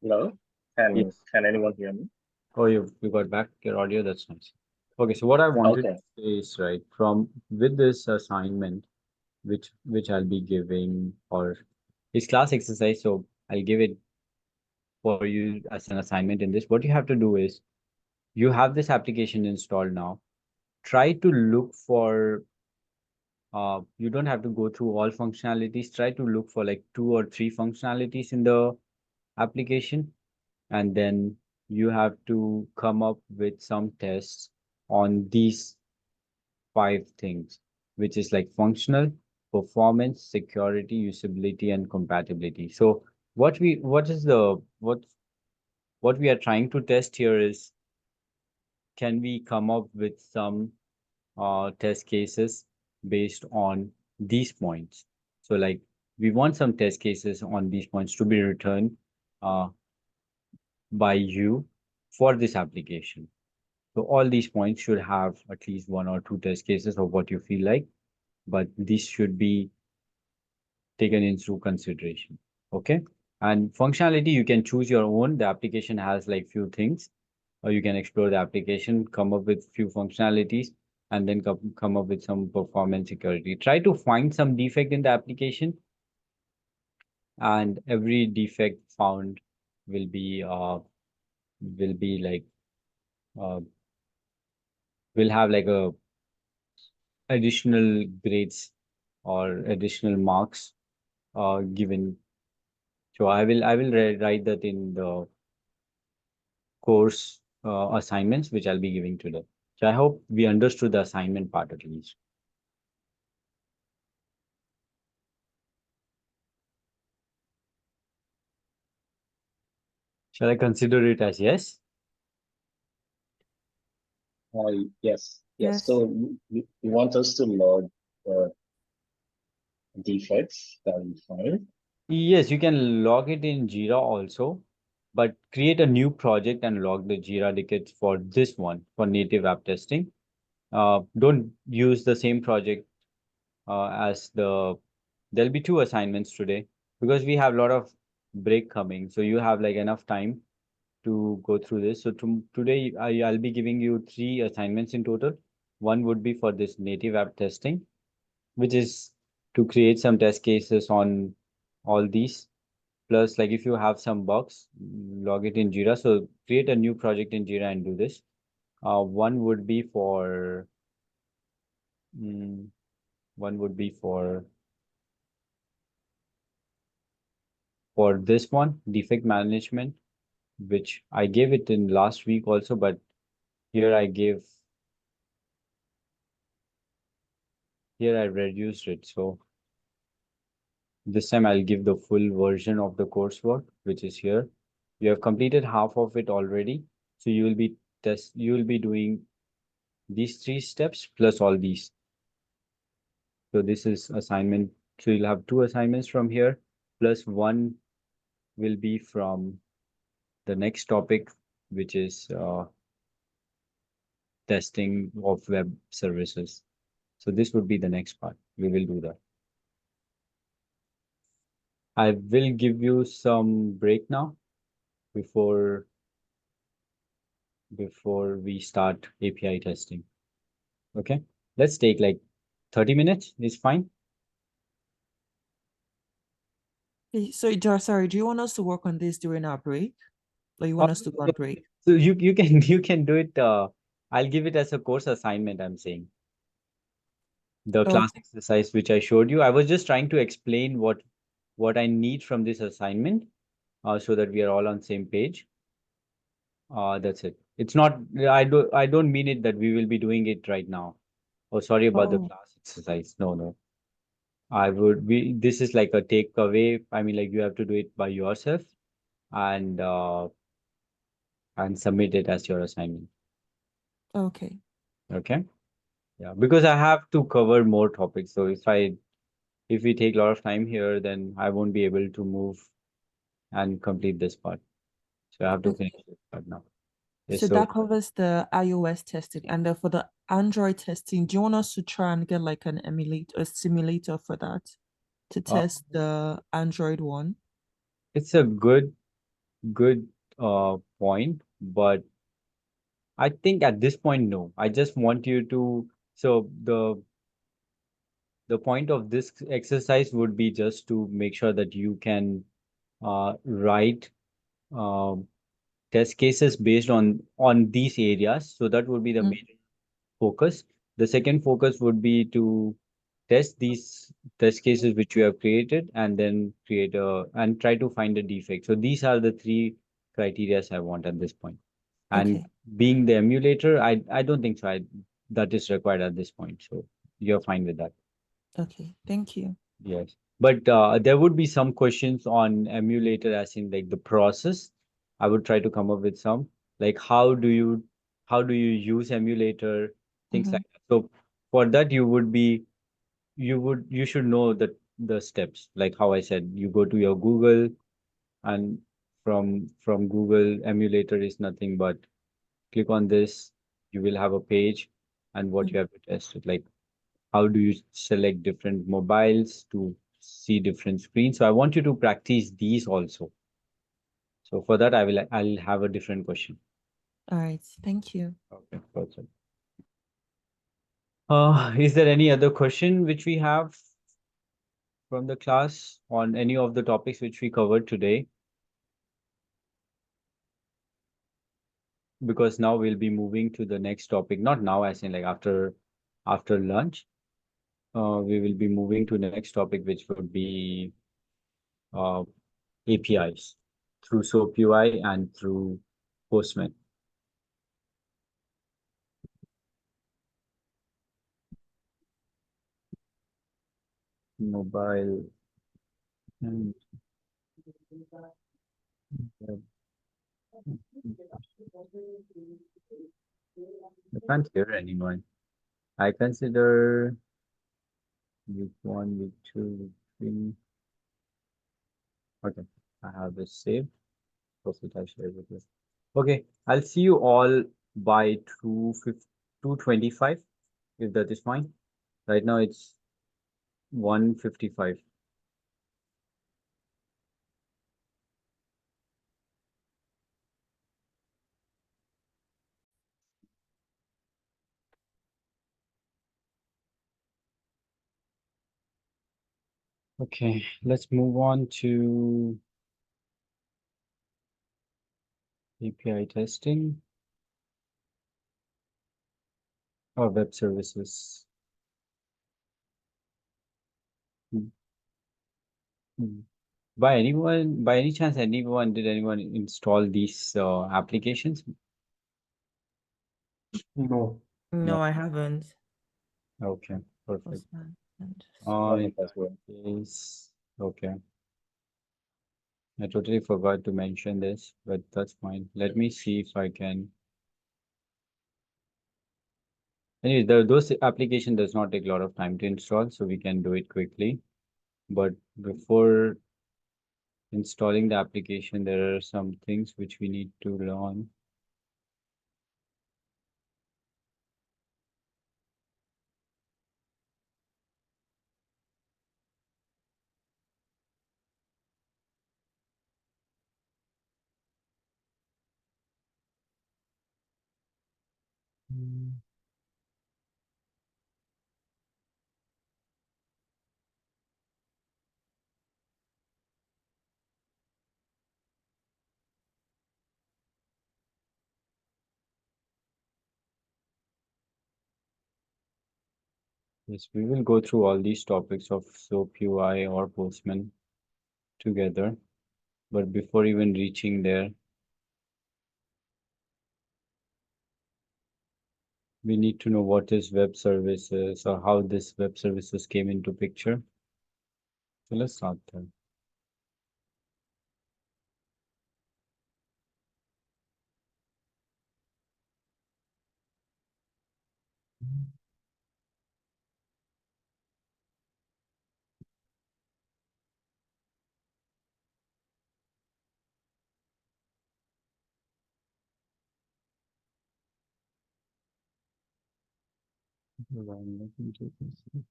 Hello? Yes. Can anyone hear me? Oh, you got back your audio. That's nice. Okay, so what I wanted to Okay. say is right from with this assignment, which I'll be giving, or it's class exercise, so I'll give it for you as an assignment in this. What you have to do is you have this application installed now. Try to look for you don't have to go through all functionalities. Try to look for like 2 or 3 functionalities in the application, and then you have to come up with some tests on these 5 things, which is like functional, performance, security, usability, and compatibility. So what we are trying to test here is, can we come up with some test cases based on these points? So like we want some test cases on these points to be returned uh, by you for this application. So all these points should have at least 1 or 2 test cases of what you feel like, but this should be taken into consideration. Okay. And functionality, you can choose your own. The application has like few things, or you can explore the application, come up with few functionalities, and then come up with some performance security. Try to find some defect in the application, and every defect found will be like will have like a additional grades or additional marks given. So I will write that in the course assignments which I'll be giving today. So I hope we understood the assignment part at least. Shall I consider it as yes? Yes. Yes. So you want us to log the defects that we find? Yes, you can log it in JIRA also, but create a new project and log the JIRA tickets for this one for native app testing. Don't use the same project as there'll be 2 assignments today because we have a lot of break coming. So you have like enough time to go through this. So today I'll be giving you 3 assignments in total. One would be for this native app testing, which is to create some test cases on all these. Plus, like if you have some bugs, log it in JIRA. So create a new project in JIRA and do this. One would be for mm, one would be for this one, defect management, which I gave it in last week also, but here I reduced it. So this time I'll give the full version of the coursework, which is here. You have completed half of it already. So you will be doing these 3 steps plus all these. So this is assignment. So you'll have 2 assignments from here, plus one will be from the next topic, which is testing of web services. So this would be the next part. We will do that. I will give you some break now before we start API testing. Okay, let's take like 30 minutes. Is fine. So, sorry, do you want us to work on this during our break? Or you want us to go on break? So you can you can do it. I'll give it as a course assignment. I'm saying the class Okay. exercise which I showed you. I was just trying to explain what I need from this assignment, so that we are all on same page. That's it. It's not. I don't mean it that we will be doing it right now. Oh, sorry about the Oh, class exercise. No, no. I would be. This is like a takeaway. I mean, like you have to do it by yourself and submit it as your assignment. okay. Okay. Yeah, because I have to cover more topics. So if we take a lot of time here, then I won't be able to move and complete this part. So I have to Okay. finish this part now. Yes, So so that covers the iOS testing. And then for the Android testing, do you want us to try and get like an emulator, a simulator for that to uh, test the Android one? it's a good good point, but I think at this point, no. I just want you to, so the point of this exercise would be just to make sure that you can write um, test cases based on these areas. So that would be the Mm. main focus. The second focus would be to test these test cases which you have created and then create a and try to find a defect. So these are the three criteria I want at this point. And Okay. being the emulator, I don't think so. That is required at this point. So you're fine with that. Okay. Thank you. Yes. But there would be some questions on emulator as in like the process. I would try to come up with some like how do you use emulator, things Mhm. like that. So for that you should know the steps. Like how I said, you go to your Google and from Google emulator is nothing but click on this, you will have a page and what Mm. you have to test it. Like how do you select different mobiles to see different screens? So I want you to practice these also. So for that, I'll have a different question. All right. Thank you. Okay, perfect. Is there any other question which we have from the class on any of the topics which we covered today? Because now we'll be moving to the next topic. Not now, as in like after lunch. We will be moving to the next topic, which would be uh, APIs through SOAP UI and through Postman. Mobile and web. I can't hear anyone. I consider week one, week two, week three. Okay, I have this saved. Perfect, I share with you. Okay, I'll see you all by 2:25, if that is fine. Right now it's 1:55. Okay, let's move on to API testing or web services. Hmm. Hmm. By any chance, did anyone install these applications? No. No, I haven't. Okay, perfect. Postman and In As well. that case, okay. I totally forgot to mention this, but that's fine. Let me see if I can. Anyway, those application does not take a lot of time to install, so we can do it quickly. But before installing the application, there are some things which we need to learn. Hmm. Yes, we will go through all these topics of SOAP UI or Postman together. But before even reaching there, we need to know what is web services or how this web services came into picture. So let's start there. Let me do this.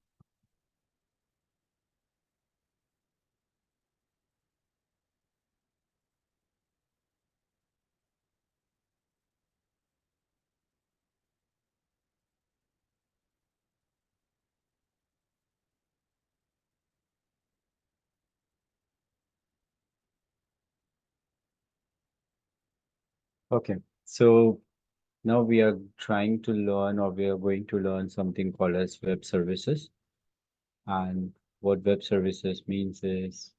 Okay, so now we are trying to learn, or we are going to learn something called as web services. And what web services means is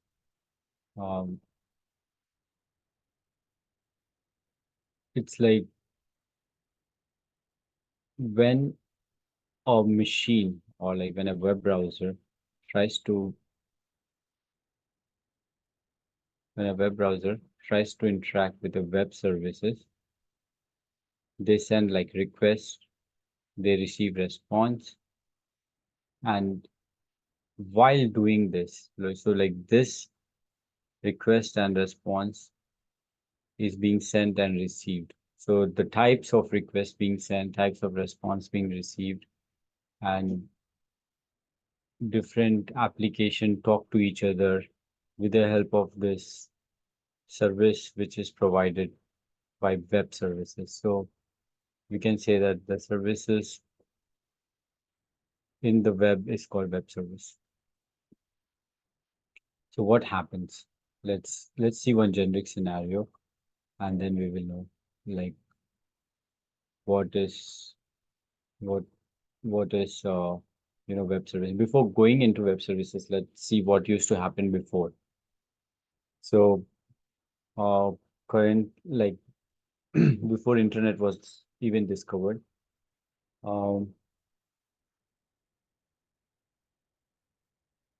um, it's like when a machine, or like when a web browser tries to when a web browser tries to interact with the web services, they send like requests, they receive response, and while doing this, so like this request and response is being sent and received. So the types of requests being sent, types of response being received, and different application talk to each other with the help of this service which is provided by web services. So we can say that the services in the web is called web service. So what happens? Let's see one generic scenario, and then we will know like what is what what is web service. Before going into web services, let's see what used to happen before. So uh current like before internet was even discovered, um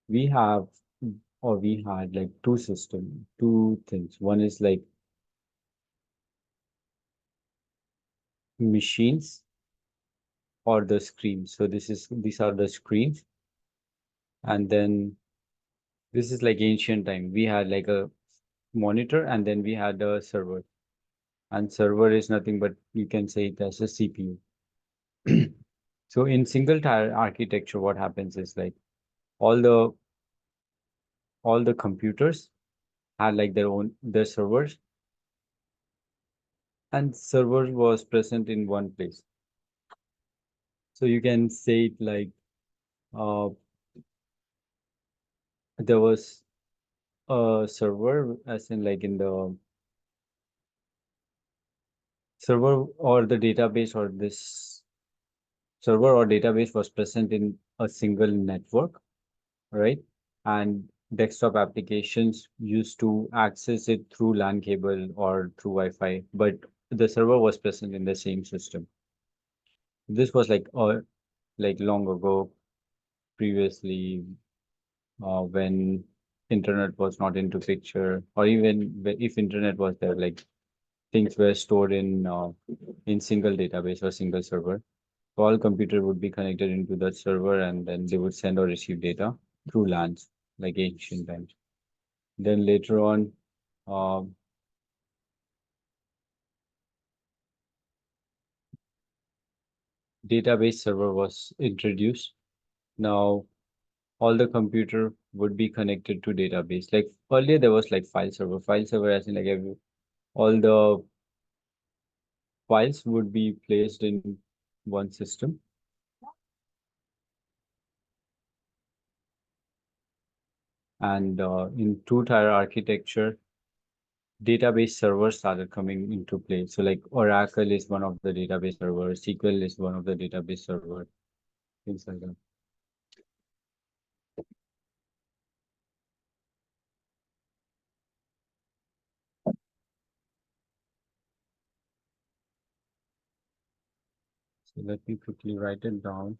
we have we had like two things. One is like machines or the screens. So these are the screens, and then this is like ancient time. We had like a monitor, and then we had a server. And server is nothing but you can say it as a CPU. So in single tier architecture, what happens is like all the all the computers had like their servers, and server was present in one place. So you can say it like uh, there was a server, as in like in the server or the database, or this server or database was present in a single network, right? And desktop applications used to access it through LAN cable or through Wi-Fi, but the server was present in the same system. This was like long ago, previously, when internet was not into picture, or even if internet was there, like things were stored in single database or single server. So all computer would be connected into that server, and then they would send or receive data through LANs, like ancient times. Then later on, um, database server was introduced. Now all the computer would be connected to database. Like earlier there was like file server as in like all the files would be placed in one system. And in two-tier architecture, database servers started coming into play. So like Oracle is one of the database servers, SQL is one of the database server, things like that. So let me quickly write it down.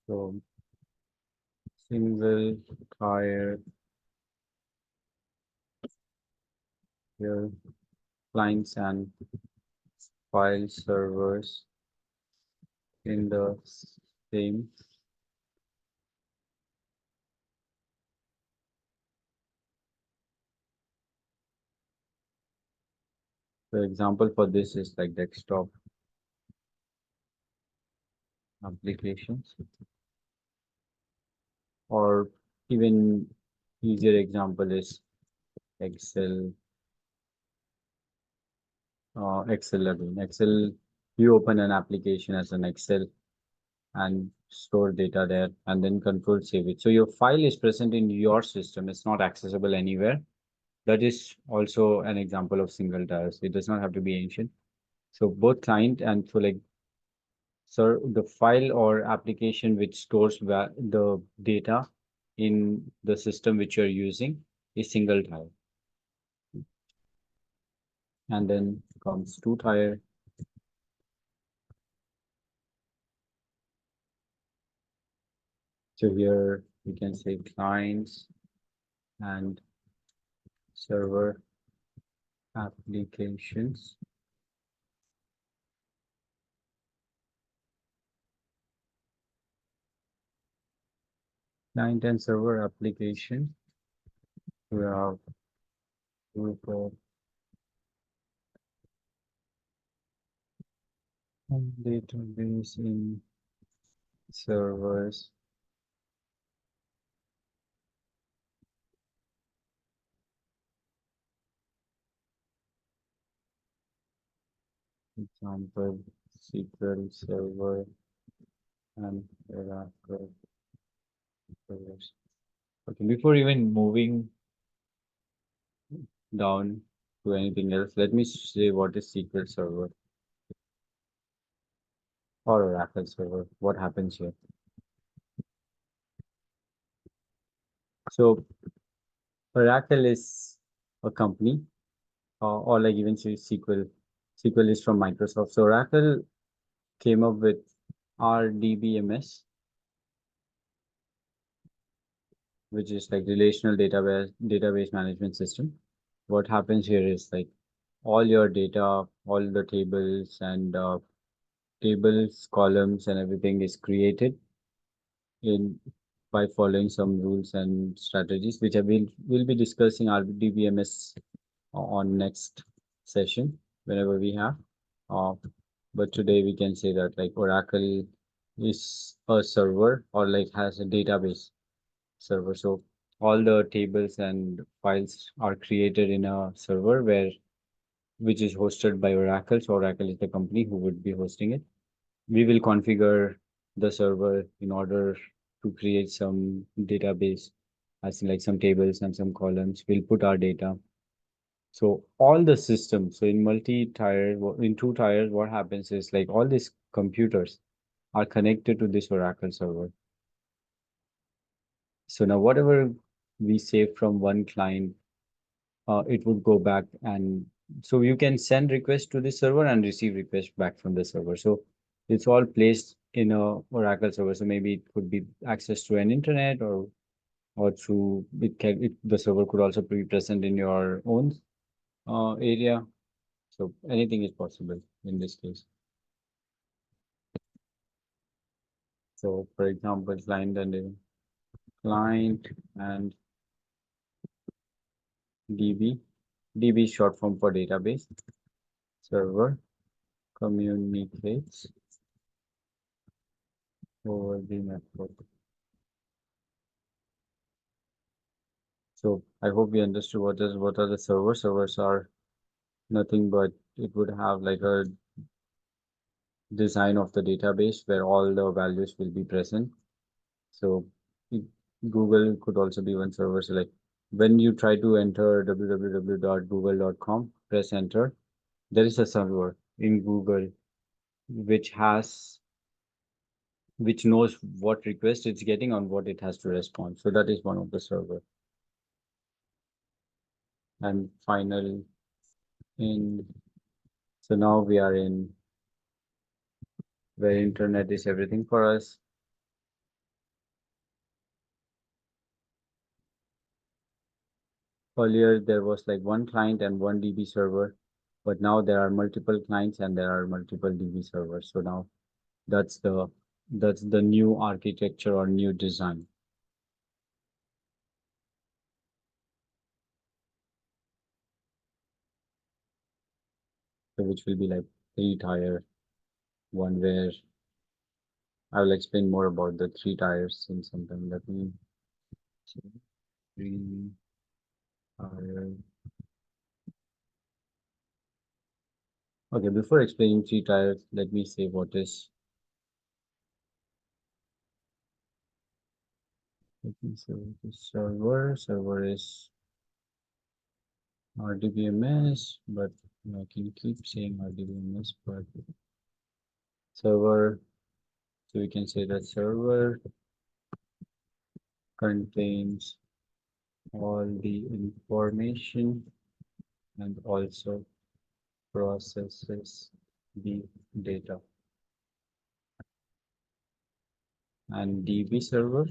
So single tier here, clients and file servers in the same. The example for this is like desktop applications, or even easier example is Excel. Excel again. Excel, you open an application as an Excel, and store data there, and then control save it. So your file is present in your system. It's not accessible anywhere. That is also an example of single tiers. It does not have to be ancient. So both client and so like, so the file or application which stores the data in the system which you're using is single tier. And then comes two tier. So here we can say clients and server applications. Client and server application. We have group of database in servers. Example, SQL Server and Oracle servers. Okay, before even moving down to anything else, let me say what is SQL Server or Oracle Server. What happens here? So Oracle is a company, or like even say SQL. SQL is from Microsoft. So Oracle came up with RDBMS, which is like relational database management system. What happens here is like all your data, all the tables and tables, columns, and everything is created in by following some rules and strategies, which I will be discussing RDBMS on next session whenever we have. But today we can say that like Oracle is a server or like has a database server. So all the tables and files are created in a server which is hosted by Oracle. So Oracle is the company who would be hosting it. We will configure the server in order to create some database, as in like some tables and some columns. We'll put our data. So all the systems, so in multi-tier, in two tiers, what happens is like all these computers are connected to this Oracle server. So now whatever we save from one client, it would go back, and so you can send requests to the server and receive requests back from the server. So it's all placed in a Oracle server. So maybe it could be access to an internet or through the server could also be present in your own area. So anything is possible in this case. So for example, client and DB. DB is short form for database. Server communicates over the network. So I hope we understood what are the servers. Servers are nothing but it would have like a design of the database where all the values will be present. So Google could also be one server. So like when you try to enter www.google.com, press enter. There is a server in Google which knows what request it's getting on what it has to respond. So that is one of the server. And final in so now we are in where internet is everything for us. Earlier there was like one client and one DB server, but now there are multiple clients and there are multiple DB servers. So now that's the new architecture or new design. So which will be like 3-tier one where I will explain more about the 3 tiers in some time. Let me see. 3-tier. Okay, before explaining 3 tiers, let me say what is Let me see the server. Server is RDBMS, but I can keep saying RDBMS, but server. So we can say that server contains all the information and also processes the data. And DB server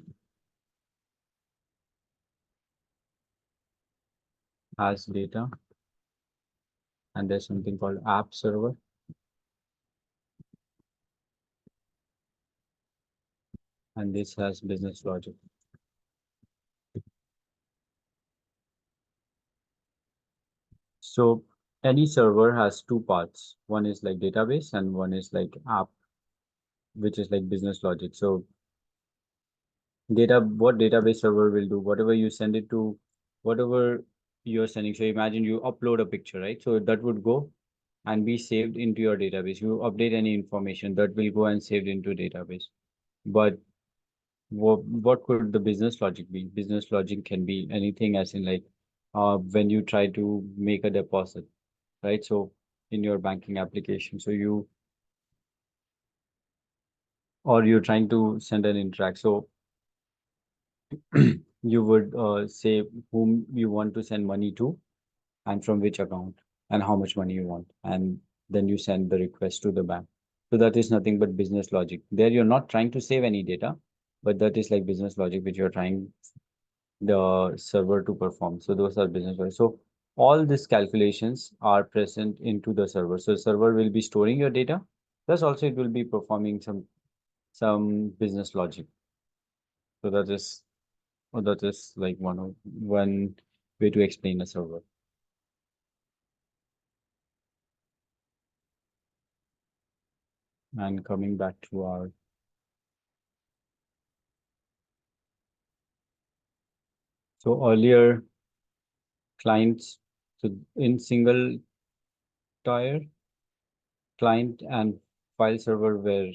has data, and there's something called app server, and this has business logic. So any server has two parts. One is like database and one is like app, which is like business logic. So what database server will do, whatever you send it to, whatever you're sending. So imagine you upload a picture, right? So that would go and be saved into your database. You update any information that will go and saved into database. But what could the business logic be? Business logic can be anything, as in like when you try to make a deposit, right? So in your banking application, so you're trying to send an interact. So you would say whom you want to send money to and from which account and how much money you want. And then you send the request to the bank. So that is nothing but business logic. There you're not trying to save any data, but that is like business logic, which you're trying the server to perform. So those are business logic. So all these calculations are present into the server. So server will be storing your data. Plus also it will be performing some business logic. So that is like one way to explain a server. And coming back to our so earlier clients, so in single tier, client and file server were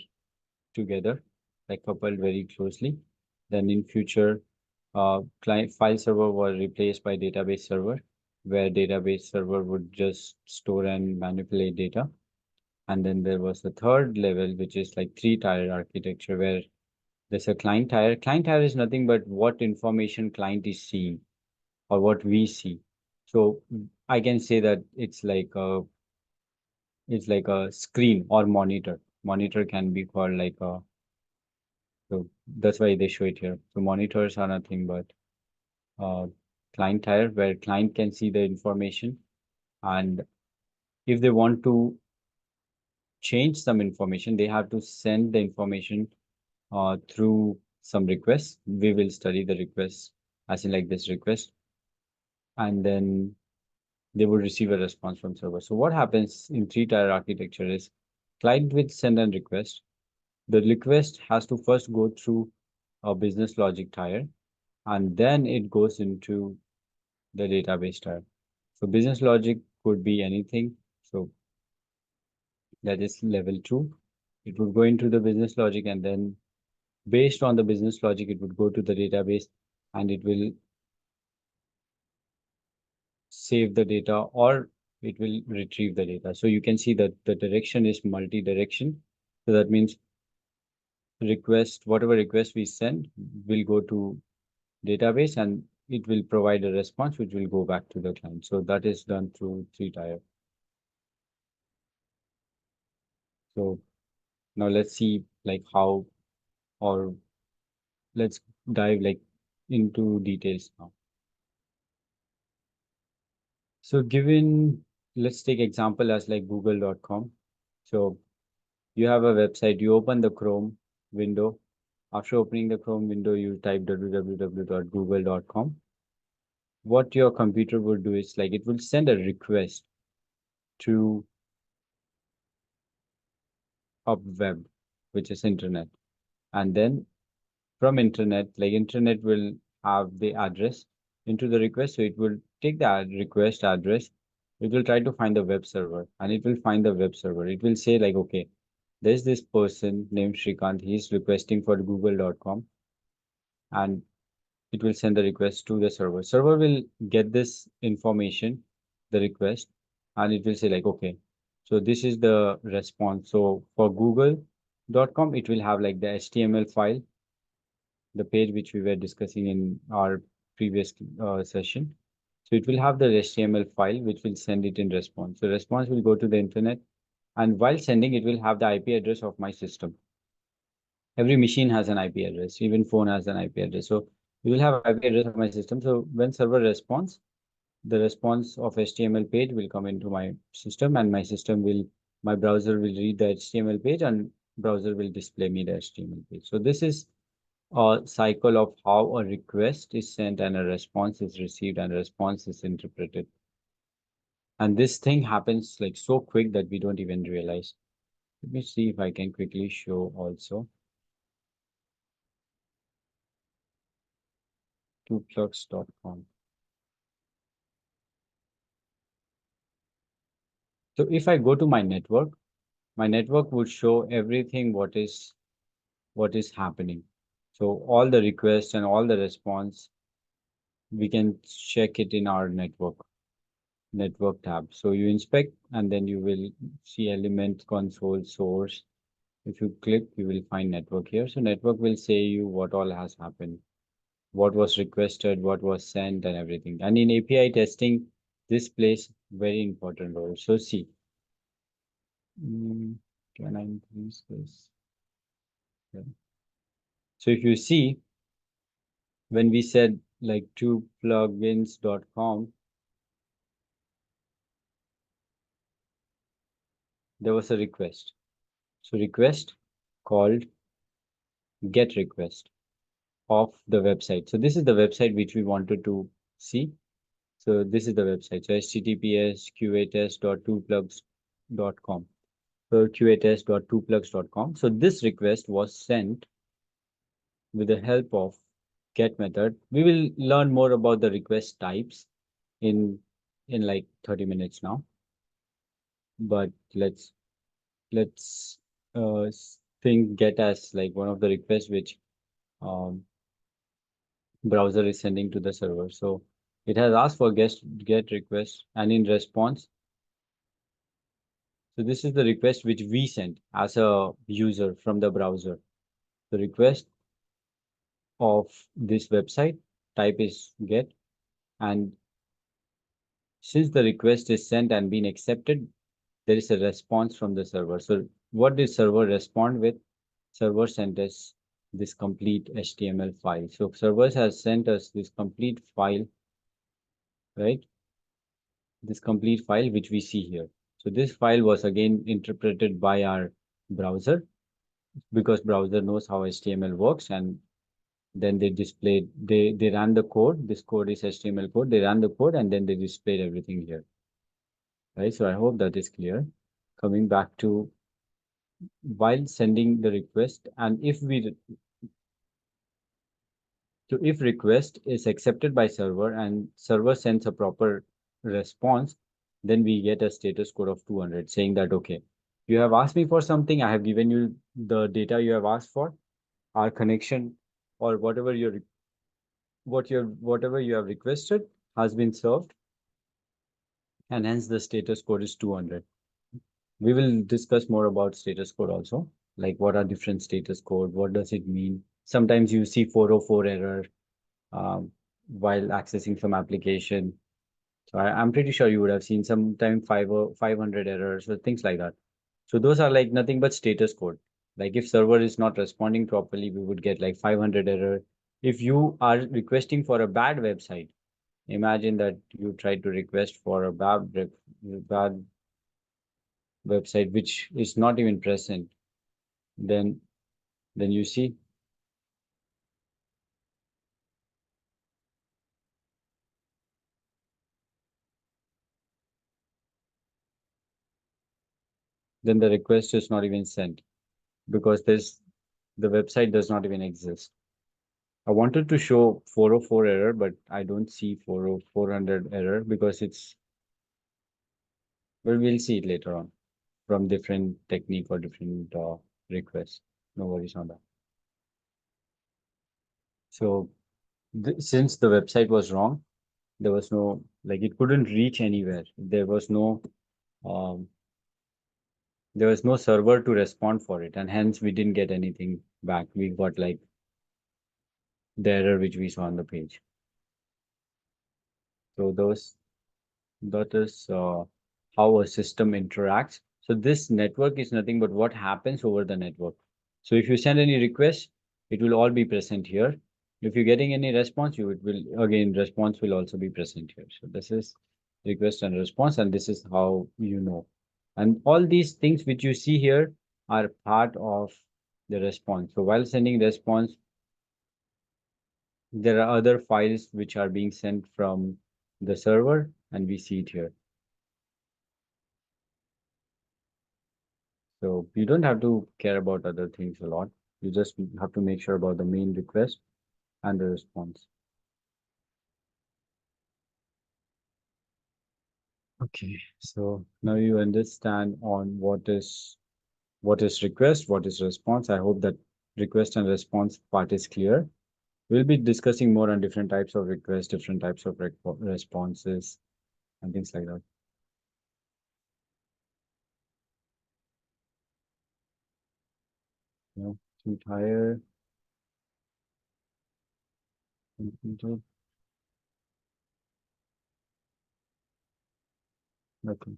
together, like coupled very closely. Then in future, client file server was replaced by database server, where database server would just store and manipulate data. And then there was the third level, which is like three-tier architecture, where there's a client tier. Client tier is nothing but what information client is seeing or what we see. So I can say that it's like a screen or monitor. Monitor can be called like a, so that's why they show it here. So monitors are nothing but uh, client tier, where client can see the information, and if they want to change some information, they have to send the information through some requests. We will study the requests as in like this request, and then they would receive a response from server. So what happens in three-tier architecture is client will send a request. The request has to first go through a business logic tier, and then it goes into the database tier. So business logic could be anything. So that is level 2. It would go into the business logic, and then based on the business logic, it would go to the database and it will save the data or it will retrieve the data. So you can see that the direction is multi-direction. So that means whatever request we send will go to database and it will provide a response which will go back to the client. So that is done through three-tier. So now let's see like how, or let's dive like into details now. So let's take example as like google.com. So you have a website, you open the Chrome window. After opening the Chrome window, you type www.google.com. What your computer will do is like it will send a request to a web, which is internet. And then from internet, like internet will have the address into the request. So it will take the request address. It will try to find the web server and it will find the web server. It will say like, okay, there's this person named Shrikant. He's requesting for google.com. And it will send the request to the server. Server will get this information, the request, and it will say like, okay, so this is the response. So for google.com, it will have like the HTML file, the page which we were discussing in our previous session. So it will have the HTML file which will send it in response. So response will go to the internet, and while sending, it will have the IP address of my system. Every machine has an IP address, even phone has an IP address. So we will have IP address of my system. So when server responds, the response of HTML page will come into my system, and my browser will read the HTML page, and browser will display me the HTML page. So this is a cycle of how a request is sent and a response is received and a response is interpreted. And this thing happens like so quick that we don't even realize. Let me see if I can quickly show also. 2plugs.com. So if I go to my network would show everything what is happening. So all the requests and all the response, we can check it in our network tab. So you inspect, and then you will see element, console, source. If you click, you will find network here. So network will say you what all has happened, what was requested, what was sent, and everything. And in API testing, this plays very important role. So see, can I increase this? Yeah. So if you see, when we said like 2plugins.com, there was a request. So request called get request of the website. So this is the website which we wanted to see. So this is the website. So https qatest.2plugs.com. So qatest.2plugs.com. So this request was sent with the help of get method. We will learn more about the request types in like 30 minutes now. But let's think get as like one of the requests which um, browser is sending to the server. So it has asked for get request, and in response, so this is the request which we sent as a user from the browser. The request of this website type is get, and since the request is sent and been accepted, there is a response from the server. So what did server respond with? Server sent us this complete HTML file. So servers has sent us this complete file, right? This complete file which we see here. So this file was again interpreted by our browser, because browser knows how HTML works, and then they ran the code. This code is HTML code. They ran the code, and then they displayed everything here. Right. So I hope that is clear. Coming back to while sending the request, and if request is accepted by server and server sends a proper response, then we get a status code of 200 saying that, okay, you have asked me for something, I have given you the data you have asked for, our connection or whatever whatever you have requested has been served, and hence the status code is 200. We will discuss more about status code also, like what are different status code, what does it mean. Sometimes you see 404 error while accessing some application. So I'm pretty sure you would have seen sometime 500 errors or things like that. So those are like nothing but status code. Like if server is not responding properly, we would get like 500 error. If you are requesting for a bad website, imagine that you try to request for a bad website which is not even present, then you see then the request is not even sent, because the website does not even exist. I wanted to show 404 error, but I don't see 400 error because we'll see it later on from different technique or different requests. No worries on that. So since the website was wrong, there was no, like, it couldn't reach anywhere. Um, there was no server to respond for it, and hence we didn't get anything back. We got like the error which we saw on the page. So that is how a system interacts. So this network is nothing but what happens over the network. So if you send any request, it will all be present here. If you're getting any response, response will also be present here. So this is request and response, and this is how you know. And all these things which you see here are part of the response. So while sending response, there are other files which are being sent from the server, and we see it here. So you don't have to care about other things a lot. You just have to make sure about the main request and the response. Okay, so now you understand on what is request, what is response. I hope that request and response part is clear. We'll be discussing more on different types of requests, different types of responses, and things like that. You know, entire okay.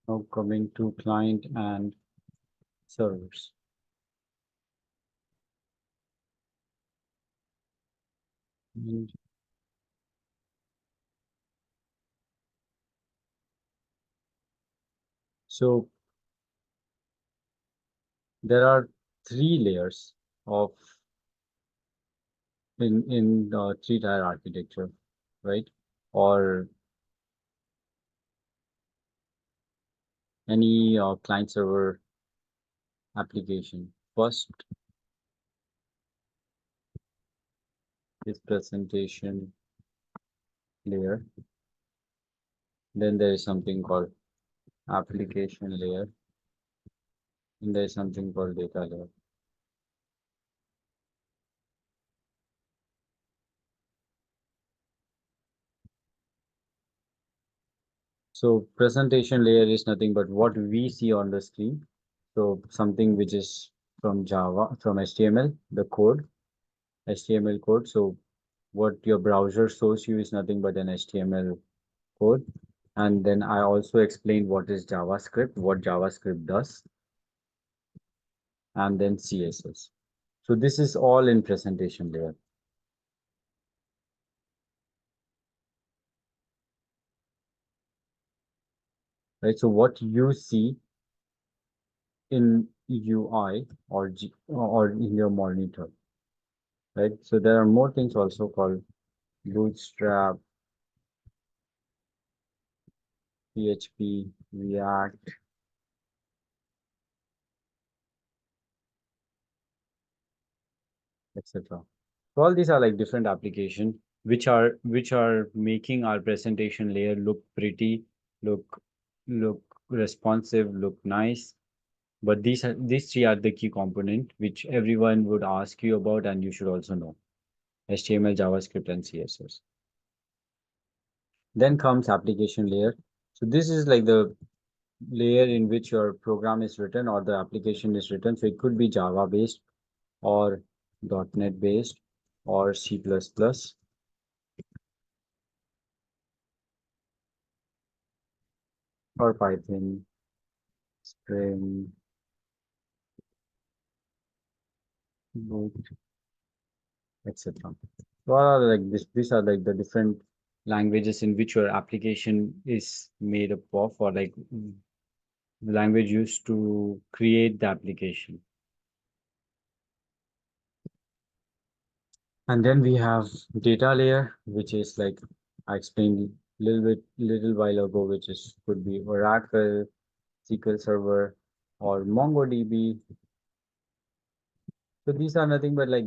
Now coming to client and servers. And so there are three layers of in three-tier architecture, right? Or any client server application. First is presentation layer. Then there is something called application layer. And there is something called data layer. So presentation layer is nothing but what we see on the screen. So something which is from Java, from HTML, the code, HTML code. So what your browser shows you is nothing but an HTML code. And then I also explained what is JavaScript, what JavaScript does, and then CSS. So this is all in presentation layer. Right. So what you see in UI or in your monitor. Right. So there are more things also called Bootstrap, PHP, React, etc. So all these are like different applications which are making our presentation layer look pretty, look look responsive, look nice. But these three are the key component which everyone would ask you about, and you should also know: HTML, JavaScript, and CSS. Then comes application layer. So this is like the layer in which your program is written or the application is written. So it could be Java based or .NET based or C++ or Python, Spring Boot, etc. So all are like this. These are like the different languages in which your application is made up of, or like the language used to create the application. And then we have data layer, which is like I explained little while ago, which is could be Oracle, SQL Server, or MongoDB. So these are nothing but like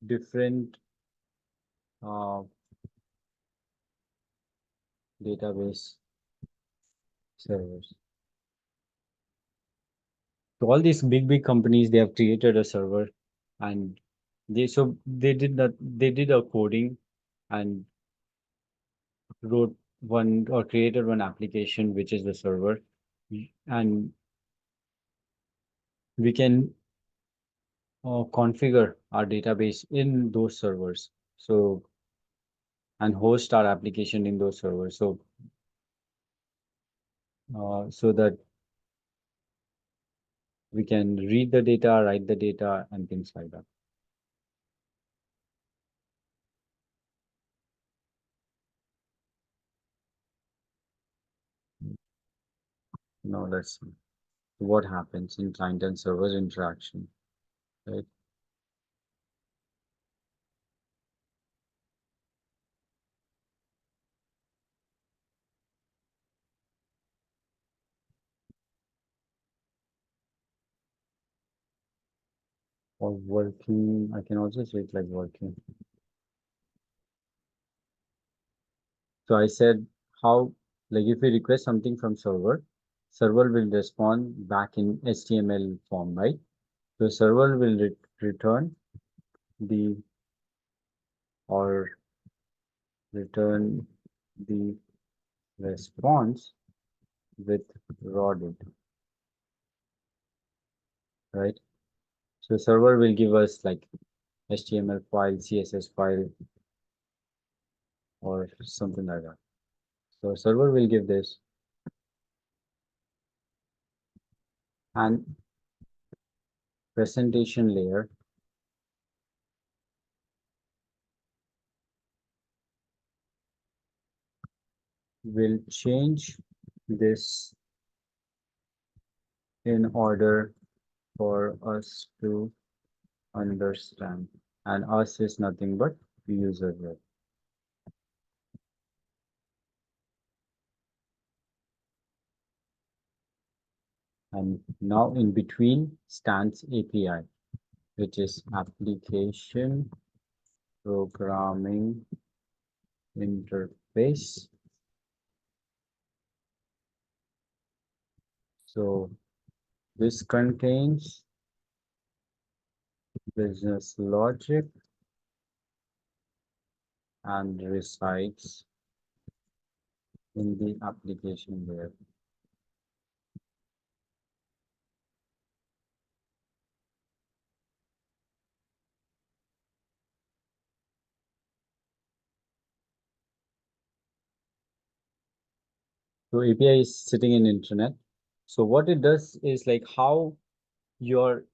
different uh, database servers. So all these big companies, they have created a server, and they did a coding and wrote one or created one application, which is the server, and we can configure our database in those servers. So and host our application in those servers. So that we can read the data, write the data, and things like that. Now let's see what happens in client and server interaction, right? Or working, I can also say it like working. So I said how, like if we request something from server will respond back in HTML form, right? So server will return the or return the response with raw data, right? So server will give us like HTML file, CSS file, or something like that. So server will give this, and presentation layer will change this in order for us to understand. And us is nothing but user here. And now in between stands API, which is application programming interface. So this contains business logic and resides in the application layer. So API is sitting in internet. So what it does is like how your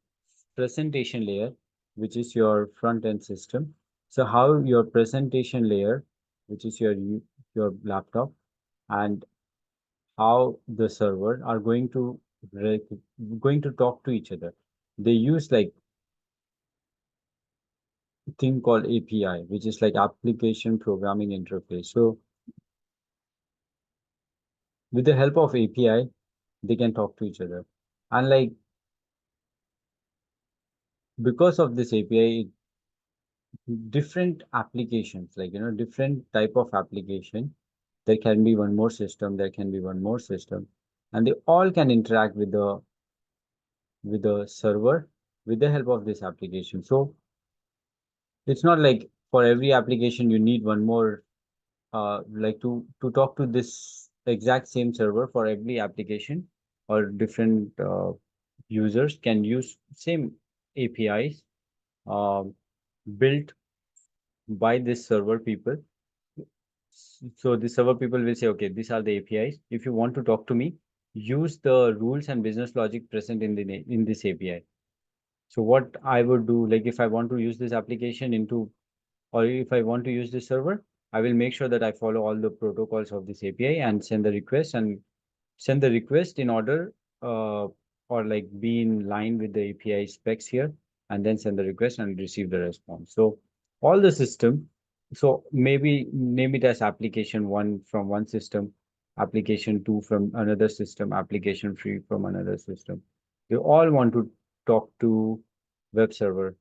presentation layer, which is your front end system. So how your presentation layer, which is your laptop, and how the server are going to talk to each other. They use like thing called API, which is like application programming interface. So with the help of API, they can talk to each other. And like because of this API, different applications, like different type of application. There can be one more system, there can be one more system, and they all can interact with the server with the help of this application. So it's not like for every application you need one more like to talk to this exact same server for every application, or different users can use same APIs built by this server people. So the server people will say, okay, these are the APIs. If you want to talk to me, use the rules and business logic present in this API. So what I would do, like if I want to use this application into, or if I want to use this server, I will make sure that I follow all the protocols of this API and send the request, and send the request in order or like be in line with the API specs here, and then send the request and receive the response. So all the system, so maybe name it as application one from one system, application two from another system, application three from another system. They all want to talk to web server.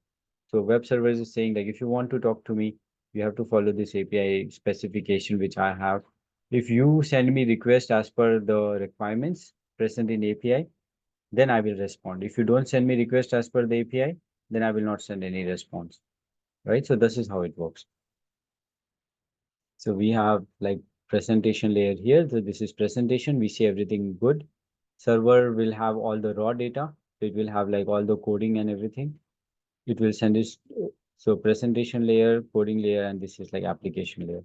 So web server is saying like, if you want to talk to me, you have to follow this API specification, which I have. If you send me request as per the requirements present in API, then I will respond. If you don't send me request as per the API, then I will not send any response, right? So this is how it works. So we have like presentation layer here. So this is presentation. We see everything good. Server will have all the raw data. It will have like all the coding and everything. It will send this. So presentation layer, coding layer, and this is like application layer,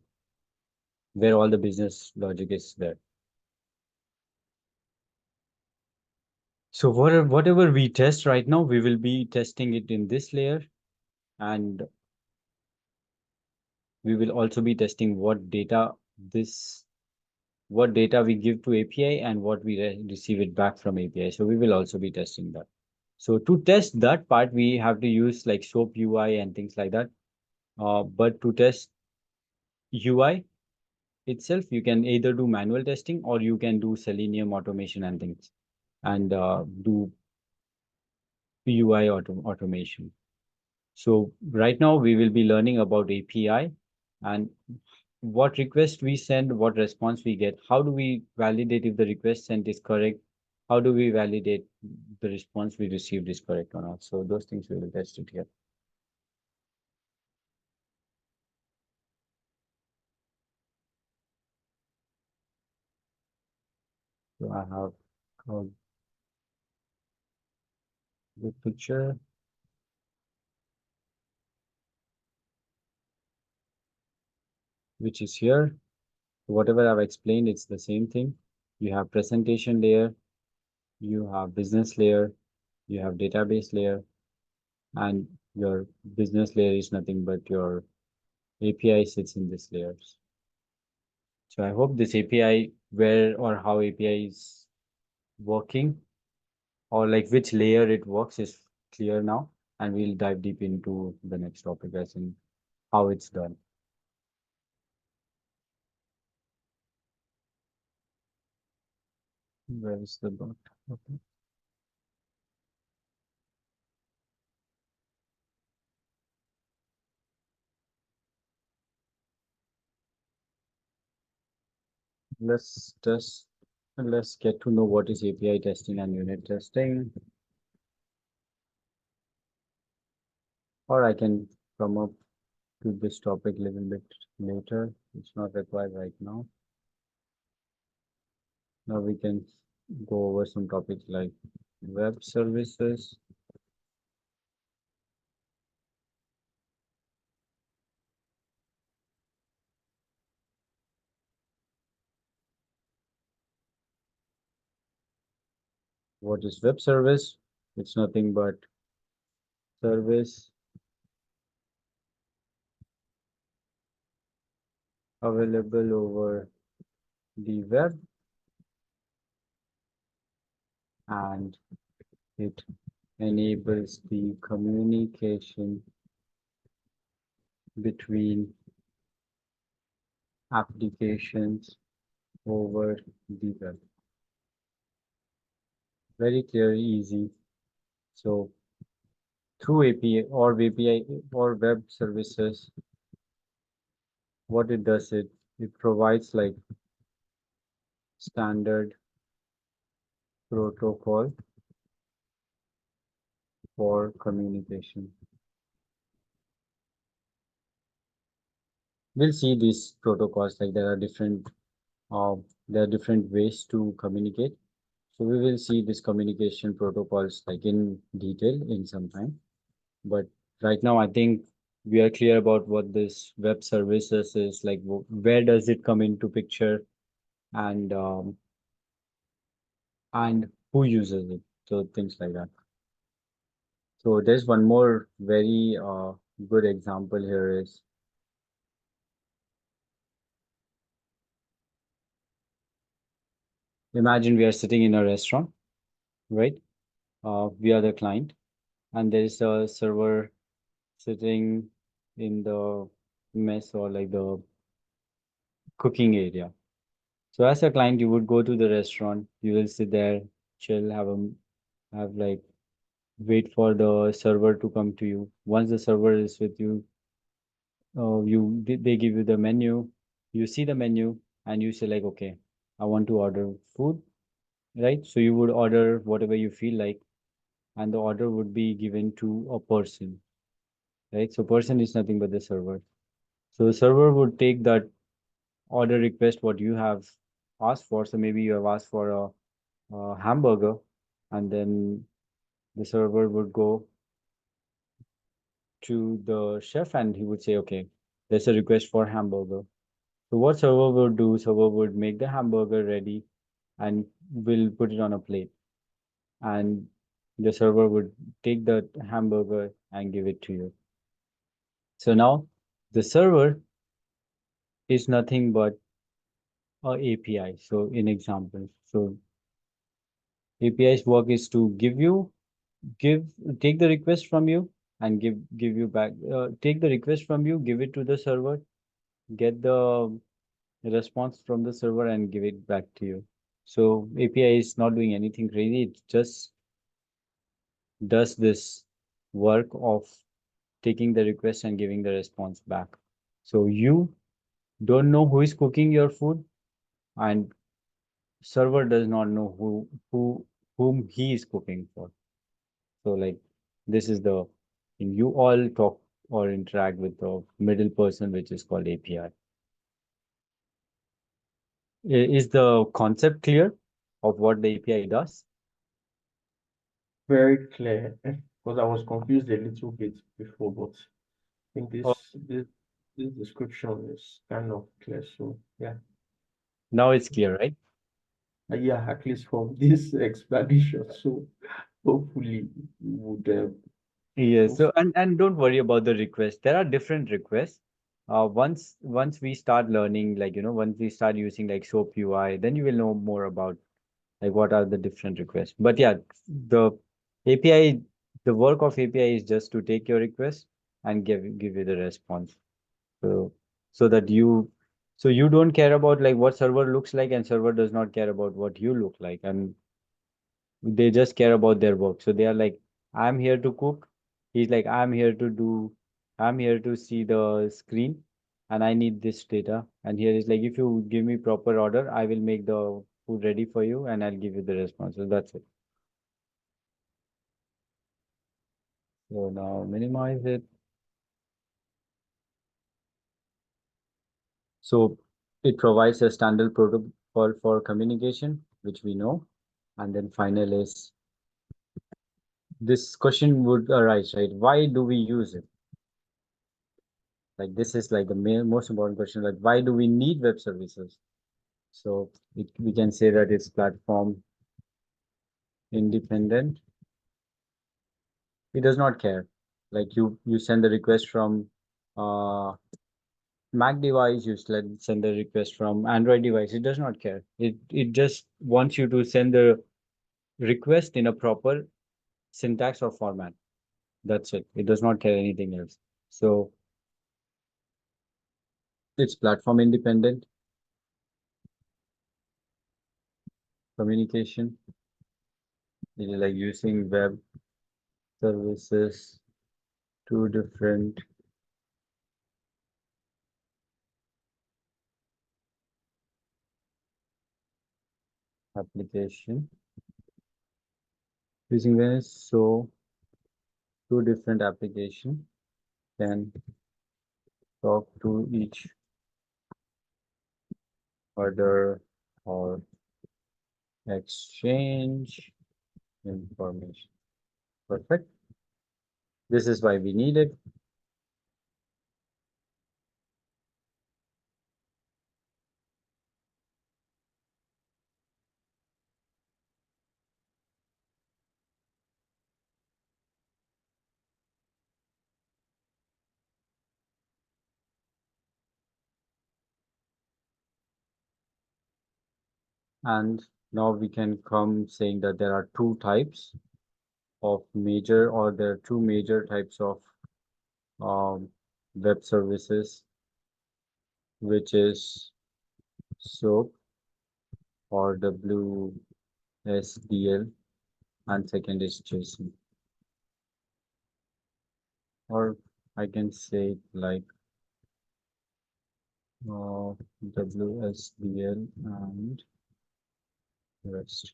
where all the business logic is there. So whatever we test right now, we will be testing it in this layer, and we will also be testing what data we give to API and what we receive it back from API. So we will also be testing that. So to test that part, we have to use like SOAP UI and things like that. But to test UI itself, you can either do manual testing or you can do Selenium automation and things, and do UI automation. So right now we will be learning about API and what request we send, what response we get. How do we validate if the request sent is correct? How do we validate the response we received is correct or not? So those things we will test it here. So I have a good picture, which is here. Whatever I've explained, it's the same thing. You have presentation layer, you have business layer, you have database layer, and your business layer is nothing but your API sits in this layers. So I hope this API, where or how API is working, or like which layer it works, is clear now. And we'll dive deep into the next topic as in how it's done. Where is the bot? Okay. Let's get to know what is API testing and unit testing. Or I can come up to this topic a little bit later. It's not required right now. Now we can go over some topics like web services. What is web service? It's nothing but service available over the web, and it enables the communication between applications over the web. Very clear, easy. So through API or web services, what it does, it provides like standard protocol for communication. We'll see these protocols, like there are different ways to communicate. So we will see these communication protocols like in detail in some time. But right now, I think we are clear about what this web services is, like where does it come into picture, and who uses it. So things like that. So there's one more very good example here is, imagine we are sitting in a restaurant, right? We are the client, and there is a server sitting in the mess or like the cooking area. So as a client, you would go to the restaurant, you will sit there, chill, have like wait for the server to come to you. Once the server is with you, they give you the menu, you see the menu, and you say like, okay, I want to order food. right? So you would order whatever you feel like, and the order would be given to a person, right? So person is nothing but the server. So the server would take that order request what you have asked for. So maybe you have asked for a hamburger, and then the server would go to the chef and he would say, okay, there's a request for hamburger. So what server would do, server would make the hamburger ready and will put it on a plate. And the server would take the hamburger and give it to you. So now the server is nothing but a API. So in example, so API's work is to give take the request from you and give you back, take the request from you, give it to the server, get the response from the server and give it back to you. So API is not doing anything crazy. It just does this work of taking the request and giving the response back. So you don't know who is cooking your food, and server does not know whom he is cooking for. So like this is the thing. You all talk or interact with the middle person, which is called API. Is the concept clear of what the API does? Very clear, because I was confused a little bit before, but I think Oh, this description is kind of clear. So yeah, now it's clear, right? yeah, at least from this explanation. So hopefully we would Yes. also. So and don't worry about the request. There are different requests. Once we start learning, like once we start using like SOAP UI, then you will know more about like what are the different requests. But yeah, the API, the work of API is just to take your request and give you the response. So so that you don't care about like what server looks like, and server does not care about what you look like, and they just care about their work. So they are like, I'm here to cook. He's like, I'm here to see the screen and I need this data. And here is like, if you give me proper order, I will make the food ready for you and I'll give you the response. So that's it. So now minimize it. So it provides a standard protocol for communication, which we know. And then final is this question would arise, right? Why do we use it? Like this is like the most important question, like why do we need web services? So we can say that it's platform independent. It does not care. Like you send the request from Mac device, you send the request from Android device. It does not care. It just wants you to send the request in a proper syntax or format. That's it. It does not care anything else. So it's platform independent communication. It is like using web services, two different application using this. So two different application can talk to each other or exchange information. Perfect. This is why we need it. And now we can come saying that there are two types of major, or there are two major types of um, web services, which is SOAP or WSDL, and second is JSON. Or I can say it like WSDL and rest.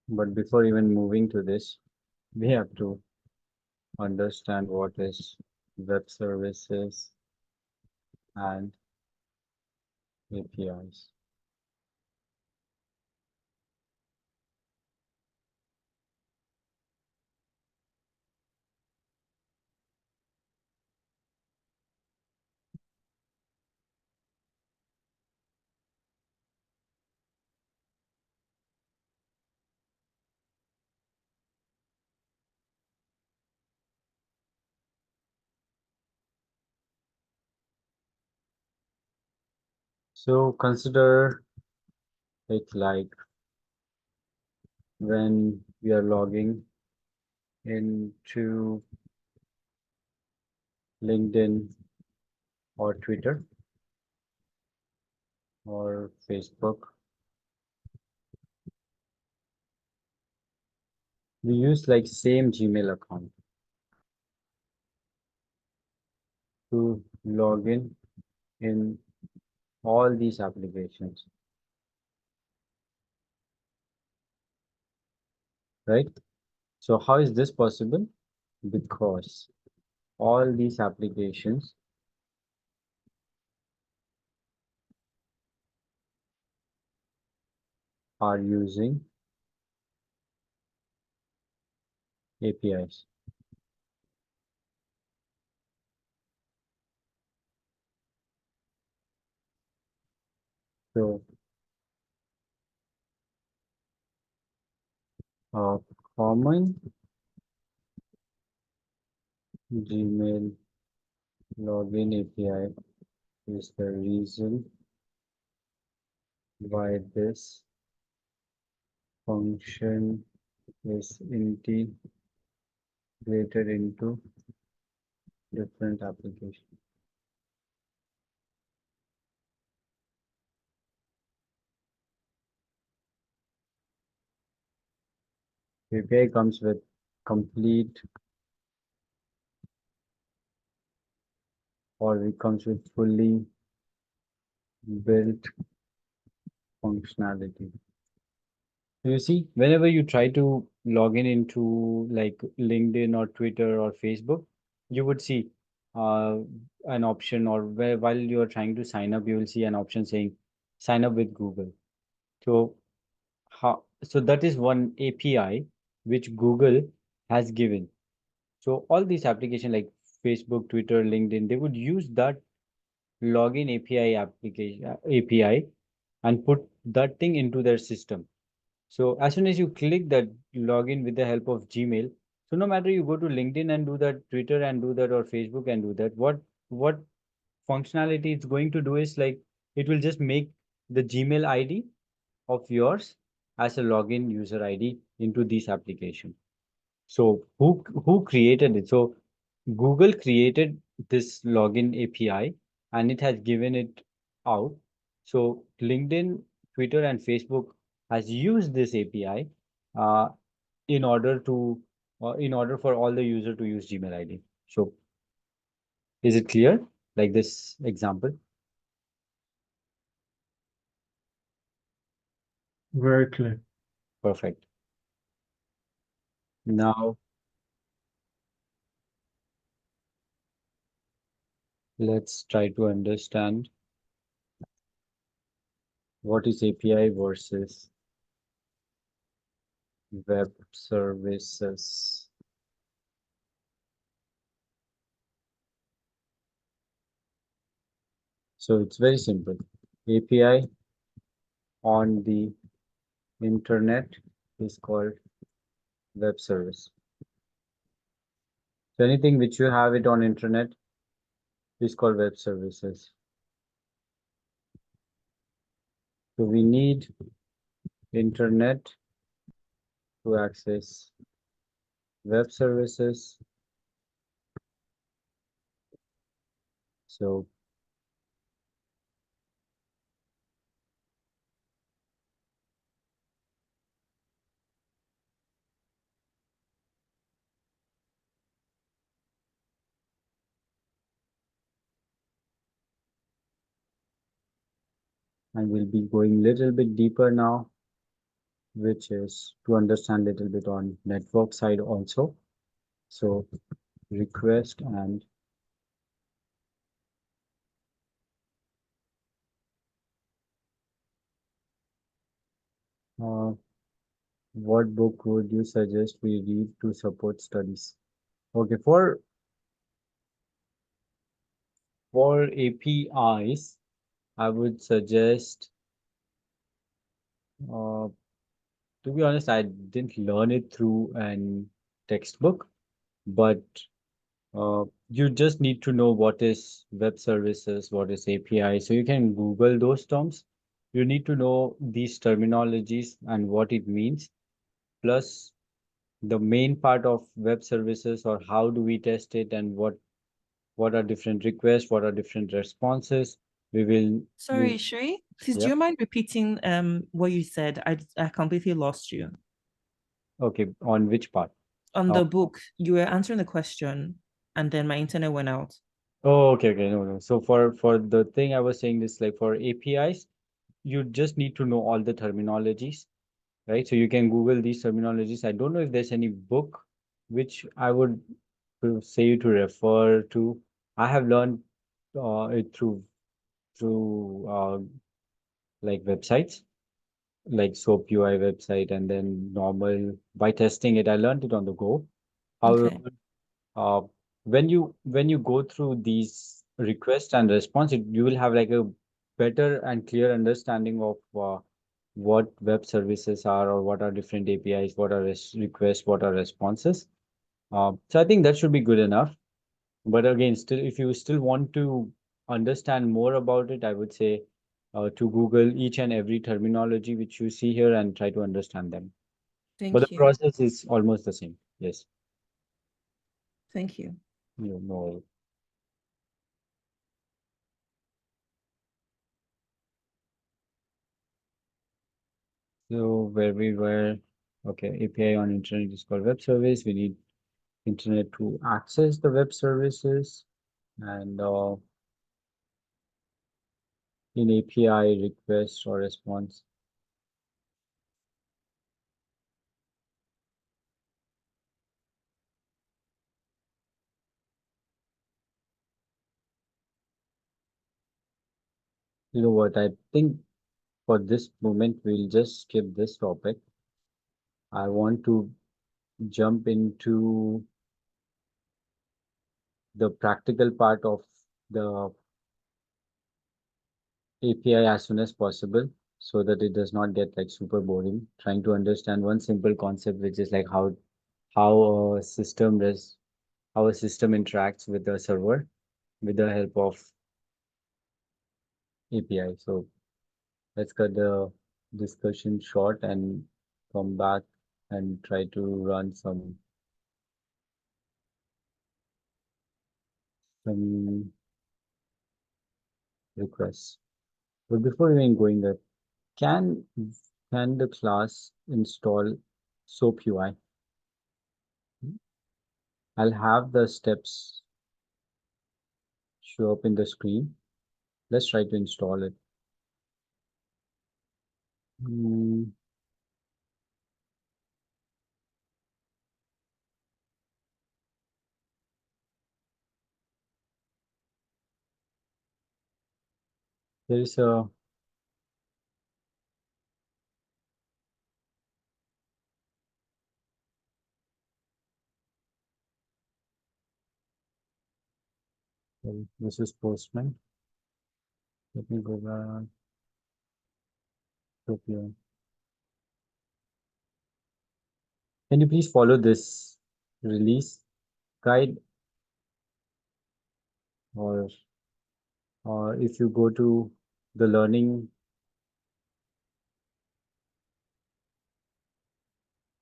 But before even moving to this, we have to understand what is web services and APIs. So consider it like when we are logging into LinkedIn or Twitter or Facebook. We use like same Gmail account to log in all these applications, right? So how is this possible? Because all these applications are using APIs. So a common Gmail login API is the reason why this function is integrated into different applications. API comes with complete or it comes with fully built functionality. So you see, whenever you try to log in into like LinkedIn or Twitter or Facebook, you would see uh, an option, or where while you are trying to sign up, you will see an option saying sign up with Google. So so that is one API which Google has given. So all these applications like Facebook, Twitter, LinkedIn, they would use that login API and put that thing into their system. So as soon as you click that login with the help of Gmail, so no matter you go to LinkedIn and do that, Twitter and do that, or Facebook and do that, what functionality it's going to do is like it will just make the Gmail ID of yours as a login user ID into this application. So who created it? So Google created this login API and it has given it out. So LinkedIn, Twitter, and Facebook has used this API uh, in order to in order for all the user to use Gmail ID. So is it clear? Like this example? Very clear. Perfect. Now let's try to understand what is API versus web services. So it's very simple. API on the internet is called web service. So anything which you have it on internet is called web services. So we need internet to access web services. So And we'll be going a little bit deeper now, which is to understand a little bit on network side also. So request and what book would you suggest we read to support studies? Okay, for APIs, I would suggest, to be honest, I didn't learn it through an textbook, but you just need to know what is web services, what is API. So you can Google those terms. You need to know these terminologies and what it means. Plus, the main part of web services, or how do we test it, and what are different requests, what are different responses. We will. Sorry, Shrey, please, do Yeah. you mind repeating what you said? I completely lost you. Okay, on which part? On Oh. the book, you were answering the question, and then my internet went out. Oh, okay, no. So for the thing I was saying is, like, for APIs, you just need to know all the terminologies, right? So you can Google these terminologies. I don't know if there's any book which I would say you to refer to. I have learned it through like websites, like SOAP UI website, and then normal by testing it. I learned it on the go. However, Okay. uh, when you go through these request and response, you will have like a better and clear understanding of what web services are, or what are different APIs, what are requests, what are responses. So I think that should be good enough. But again, still, if you still want to understand more about it, I would say to Google each and every terminology which you see here and try to understand them. But the Thank you. process is almost the same. Yes. Thank you. No. So where we were, okay, API on internet is called web service. We need internet to access the web services, and in API request or response. You know what? I think for this moment we'll just skip this topic. I want to jump into the practical part of the API as soon as possible, so that it does not get like super boring. Trying to understand one simple concept, which is like how a system does how a system interacts with the server with the help of API. So let's cut the discussion short and come back and try to run some requests. But before even going there, can can the class install SOAP UI? I'll have the steps show up in the screen. Let's try to install it. There is a this is Postman. Let me go back. SOAP UI. Can you please follow this release guide, or if you go to the learning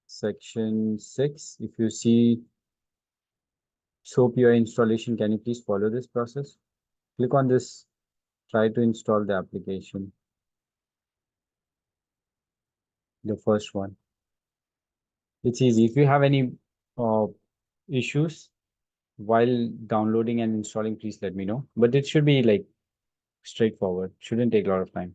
section 6, if you see SOAP UI installation, can you please follow this process? Click on this, try to install the application, the first one. It's easy. If you have any uh, issues while downloading and installing, please let me know. But it should be like straightforward. Shouldn't take a lot of time.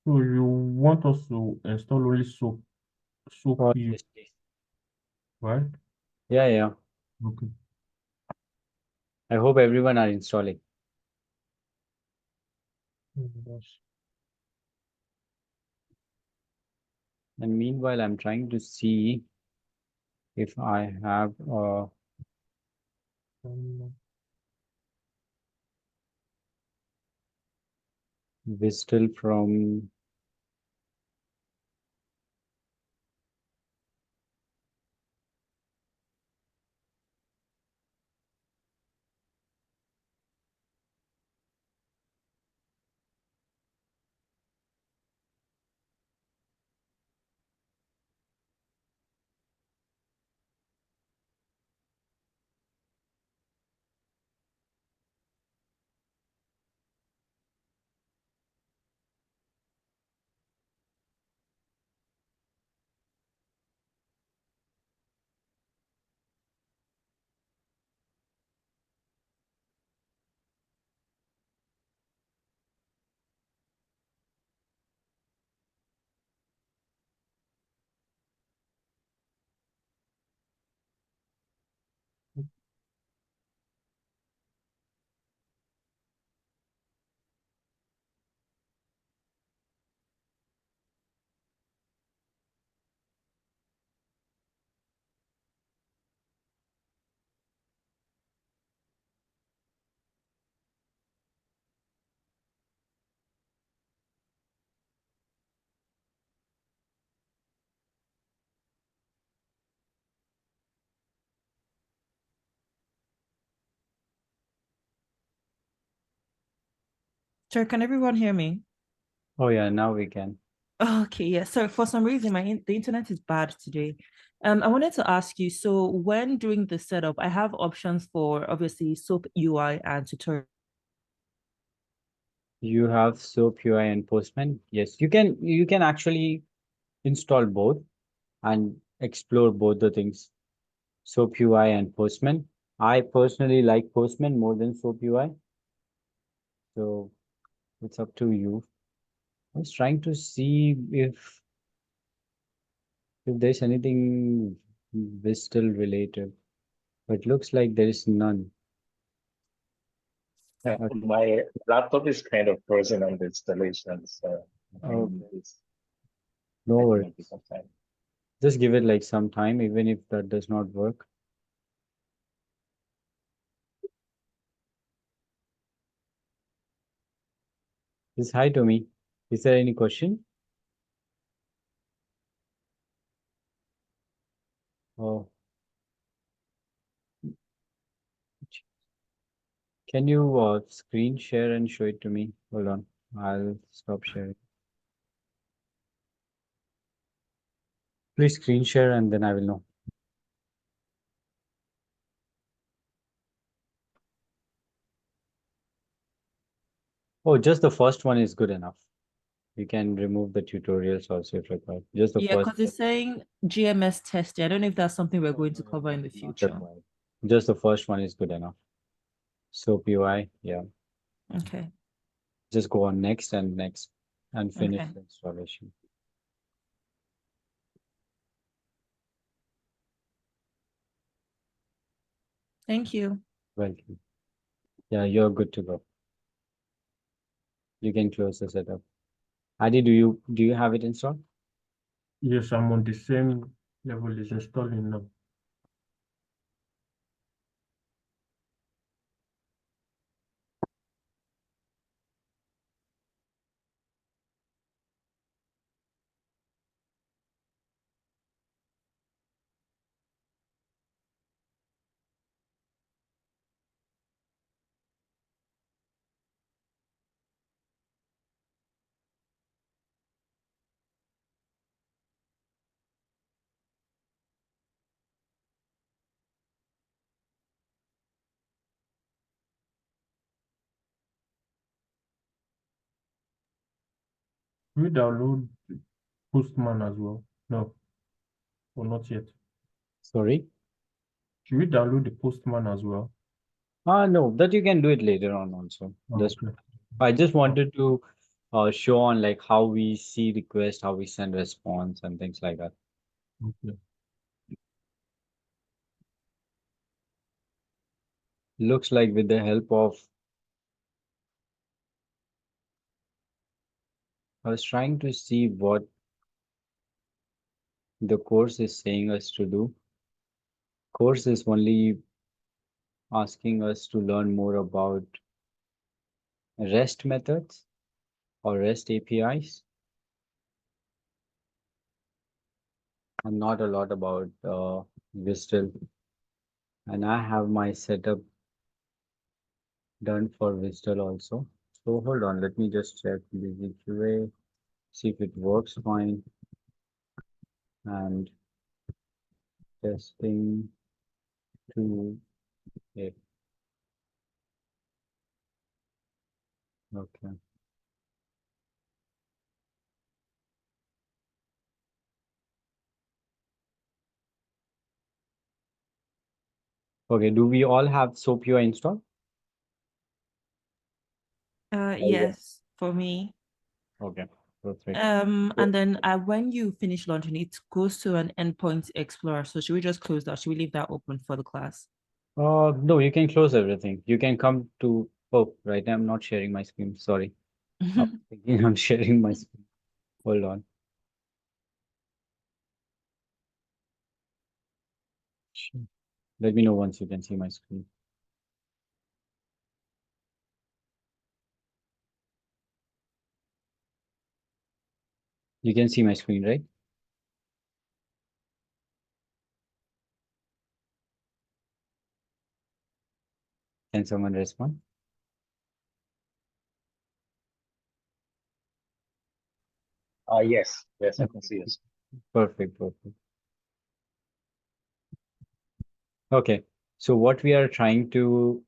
So you want us to install only soap Oh, you, yes, please. right? Yeah, yeah. Okay. I hope everyone are installing. Yes. And meanwhile, I'm trying to see if I have Vistal from Sure, can everyone hear me? oh yeah, now we can. Okay, yeah. So for some reason, the internet is bad today. I wanted to ask you, so when doing the setup, I have options for obviously SOAP UI and tutorial. You have SOAP UI and Postman. Yes, you can actually install both and explore both the things. SOAP UI and Postman. I personally like Postman more than SOAP UI. So it's up to you. I was trying to see if there's anything Vistal related, but looks like there is none. Okay. My laptop is kind of frozen on the installation, so I think Okay. it's No taking a worries. bit of time. Just give it like some time, even if that does not work. Just hi to me. Is there any question? Oh, can you screen share and show it to me? Hold on, I'll stop sharing. Please screen share and then I will know. Oh, just the first one is good enough. You can remove the tutorials also if required. Just the Yeah, first. because it's saying GMS testing. I don't know if that's something we're going to No, cover in the not future. required. Just the first one is good enough. SOAP UI, yeah. Okay. Just go on next and next and finish Okay. the installation. Thank you. Welcome. Yeah, you're good to go. You can close the setup. Adi, do you have it installed? Yes, I'm on the same level as installing now. Will you download Postman as well? No, or not yet. Sorry. Should we download the Postman as well? No, that you can do it later on also. Just Okay. I just wanted to show on like how we see request, how we send response and things like that. Okay. Looks like with the help of, I was trying to see what the course is saying us to do. Course is only asking us to learn more about REST methods or REST APIs, and not a lot about WSDL. And I have my setup done for WSDL also. So hold on, let me just check the QA, see if it works fine. And testing to it. Okay. Okay, do we all have SoapUI installed? Yes, for me. Okay, perfect. And then when you finish launching, it goes to an endpoint explorer. So should we just close that? Should we leave that open for the class? No, you can close everything. You can come to, oh, right, I'm not sharing my screen. Sorry. I'm thinking I'm sharing my screen. Hold on. Sure. Let me know once you can see my screen. You can see my screen, right? Can someone respond? Yes, yes, I can see it. Perfect, perfect. Okay, so what we are trying to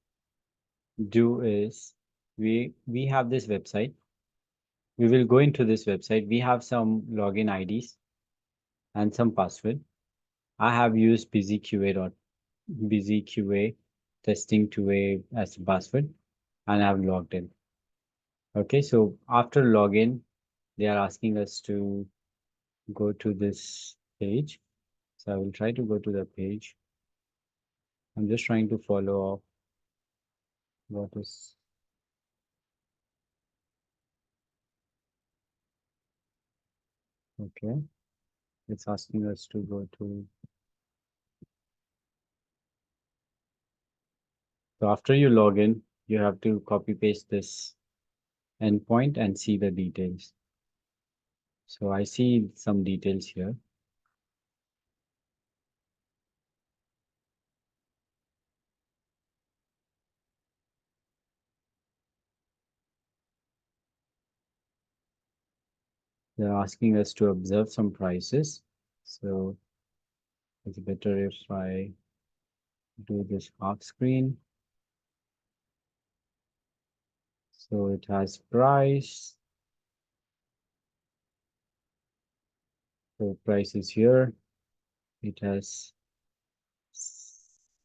do is we have this website. We will go into this website. We have some login IDs and some password. I have used BZQA testing 2A as the password, and I've logged in. Okay, so after login, they are asking us to go to this page. So I will try to go to the page. I'm just trying to follow up what is. Okay, it's asking us to go to. So after you log in, you have to copy paste this endpoint and see the details. So I see some details here. They're asking us to observe some prices. So it's better if I do this half screen. So it has price. So price is here. It has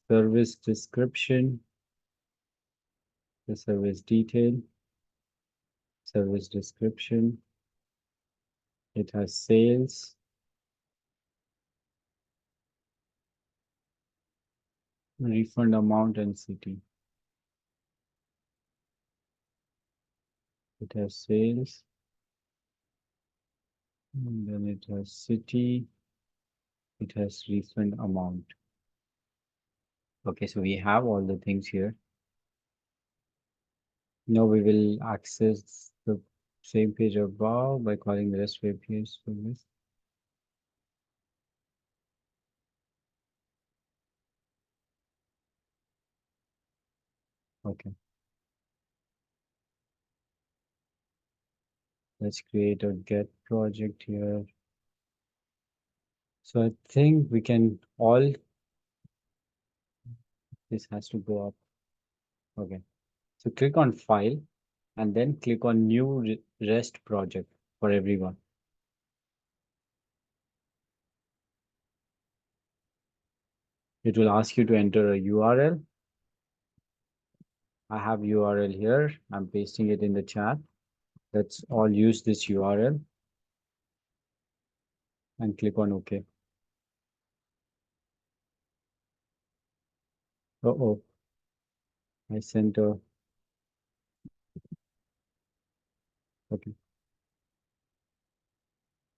service description, the service detail, service description. It has sales. Refund amount and city. It has sales. And then it has city. It has refund amount. Okay, so we have all the things here. Now we will access the same page above by calling the REST API service. Okay. Let's create a get project here. So I think we can all, this has to go up. Okay. So click on file and then click on new REST project for everyone. It will ask you to enter a URL. I have URL here. I'm pasting it in the chat. Let's all use this URL and click on OK. Uh-oh. I sent a... Okay.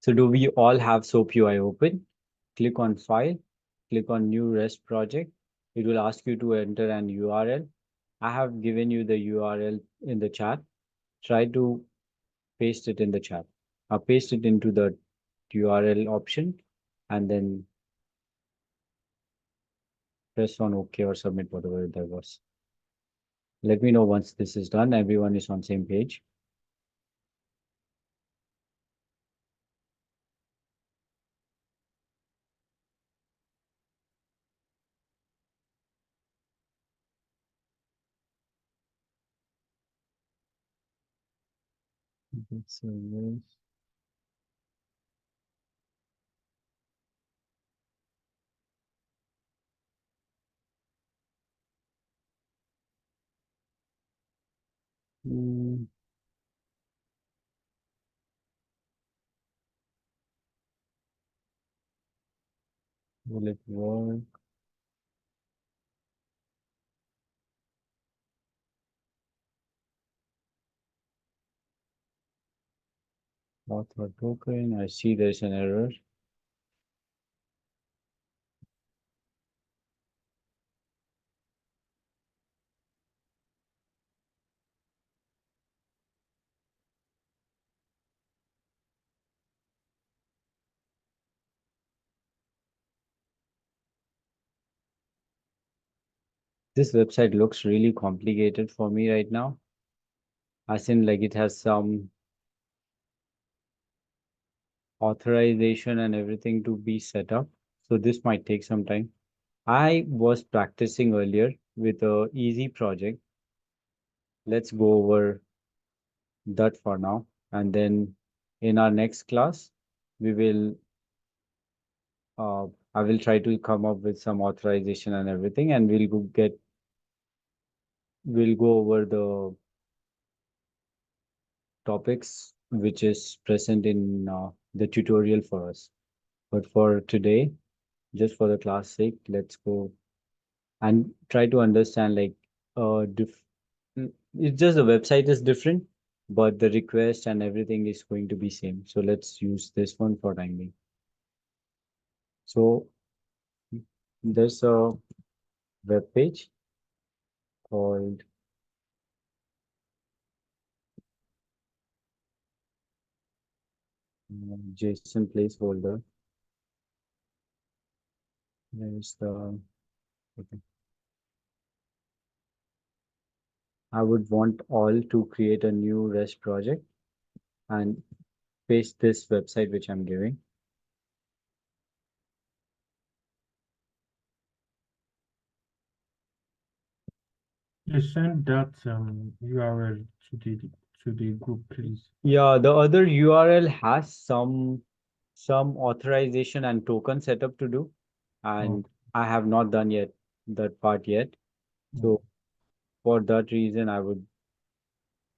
So do we all have SOAP UI open? Click on File, click on New REST Project. It will ask you to enter an URL. I have given you the URL in the chat. Try to paste it in the chat. I'll paste it into the URL option and then press on OK or submit, whatever that was. Let me know once this is done. Everyone is on same page. Will it work? Author token. I see there's an error. This website looks really complicated for me right now. As in, like, it has some authorization and everything to be set up. So this might take some time. I was practicing earlier with a easy project. Let's go over that for now. And then in our next class, we will I will try to come up with some authorization and everything, and we'll go over the topics which is present in the tutorial for us. But for today, just for the class sake, let's go and try to understand, like, it's just the website is different, but the request and everything is going to be same. So let's use this one for time being. So there's a web page called JSON placeholder. There's the okay. I would want all to create a new REST project and paste this website which I'm giving. You send that URL to the group, please. Yeah, the other URL has some authorization and token setup to do, and I have not done yet that part yet. So for that reason, I would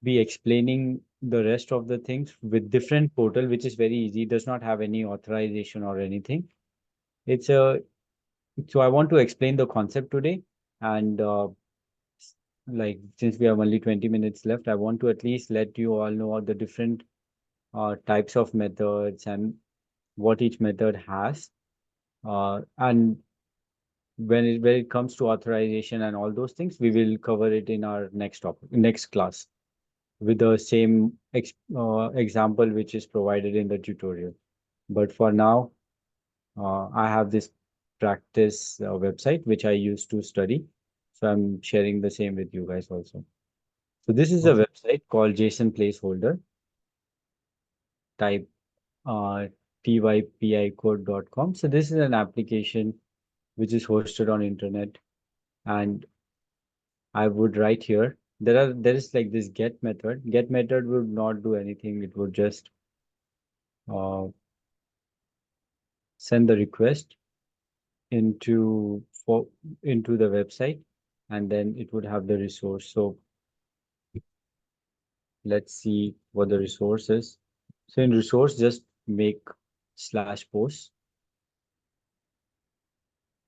be explaining the rest of the things with different portal, which is very easy. It does not have any authorization or anything. It's a so I want to explain the concept today, and like since we have only 20 minutes left, I want to at least let you all know all the different types of methods and what each method has. And when it comes to authorization and all those things, we will cover it in our next class with the same example which is provided in the tutorial. But for now, I have this practice website which I used to study. So I'm sharing the same with you guys also. So this is a website called JSON placeholder. Type typicode.com. So this is an application which is hosted on internet, and I would write here. There is like this get method. Get method would not do anything. It would just uh, send the request into the website, and then it would have the resource. So let's see what the resource is. So in resource, just make /post.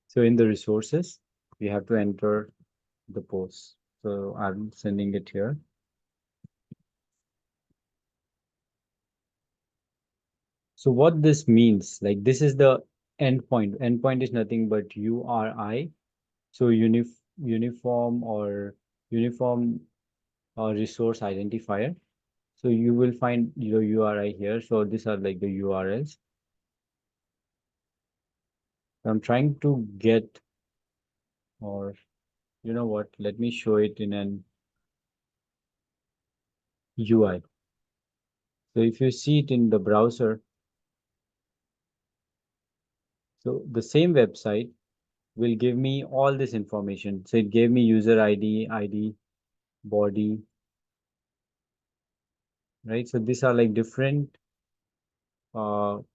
So in the resources, we have to enter the post. So I'm sending it here. So what this means, like this is the endpoint. Endpoint is nothing but URI. So uniform or uniform resource identifier. So you will find your URI here. So these are like the URLs. I'm trying to get, or you know what, let me show it in an UI. So if you see it in the browser, so the same website will give me all this information. So it gave me user ID, body, right? So these are like different. So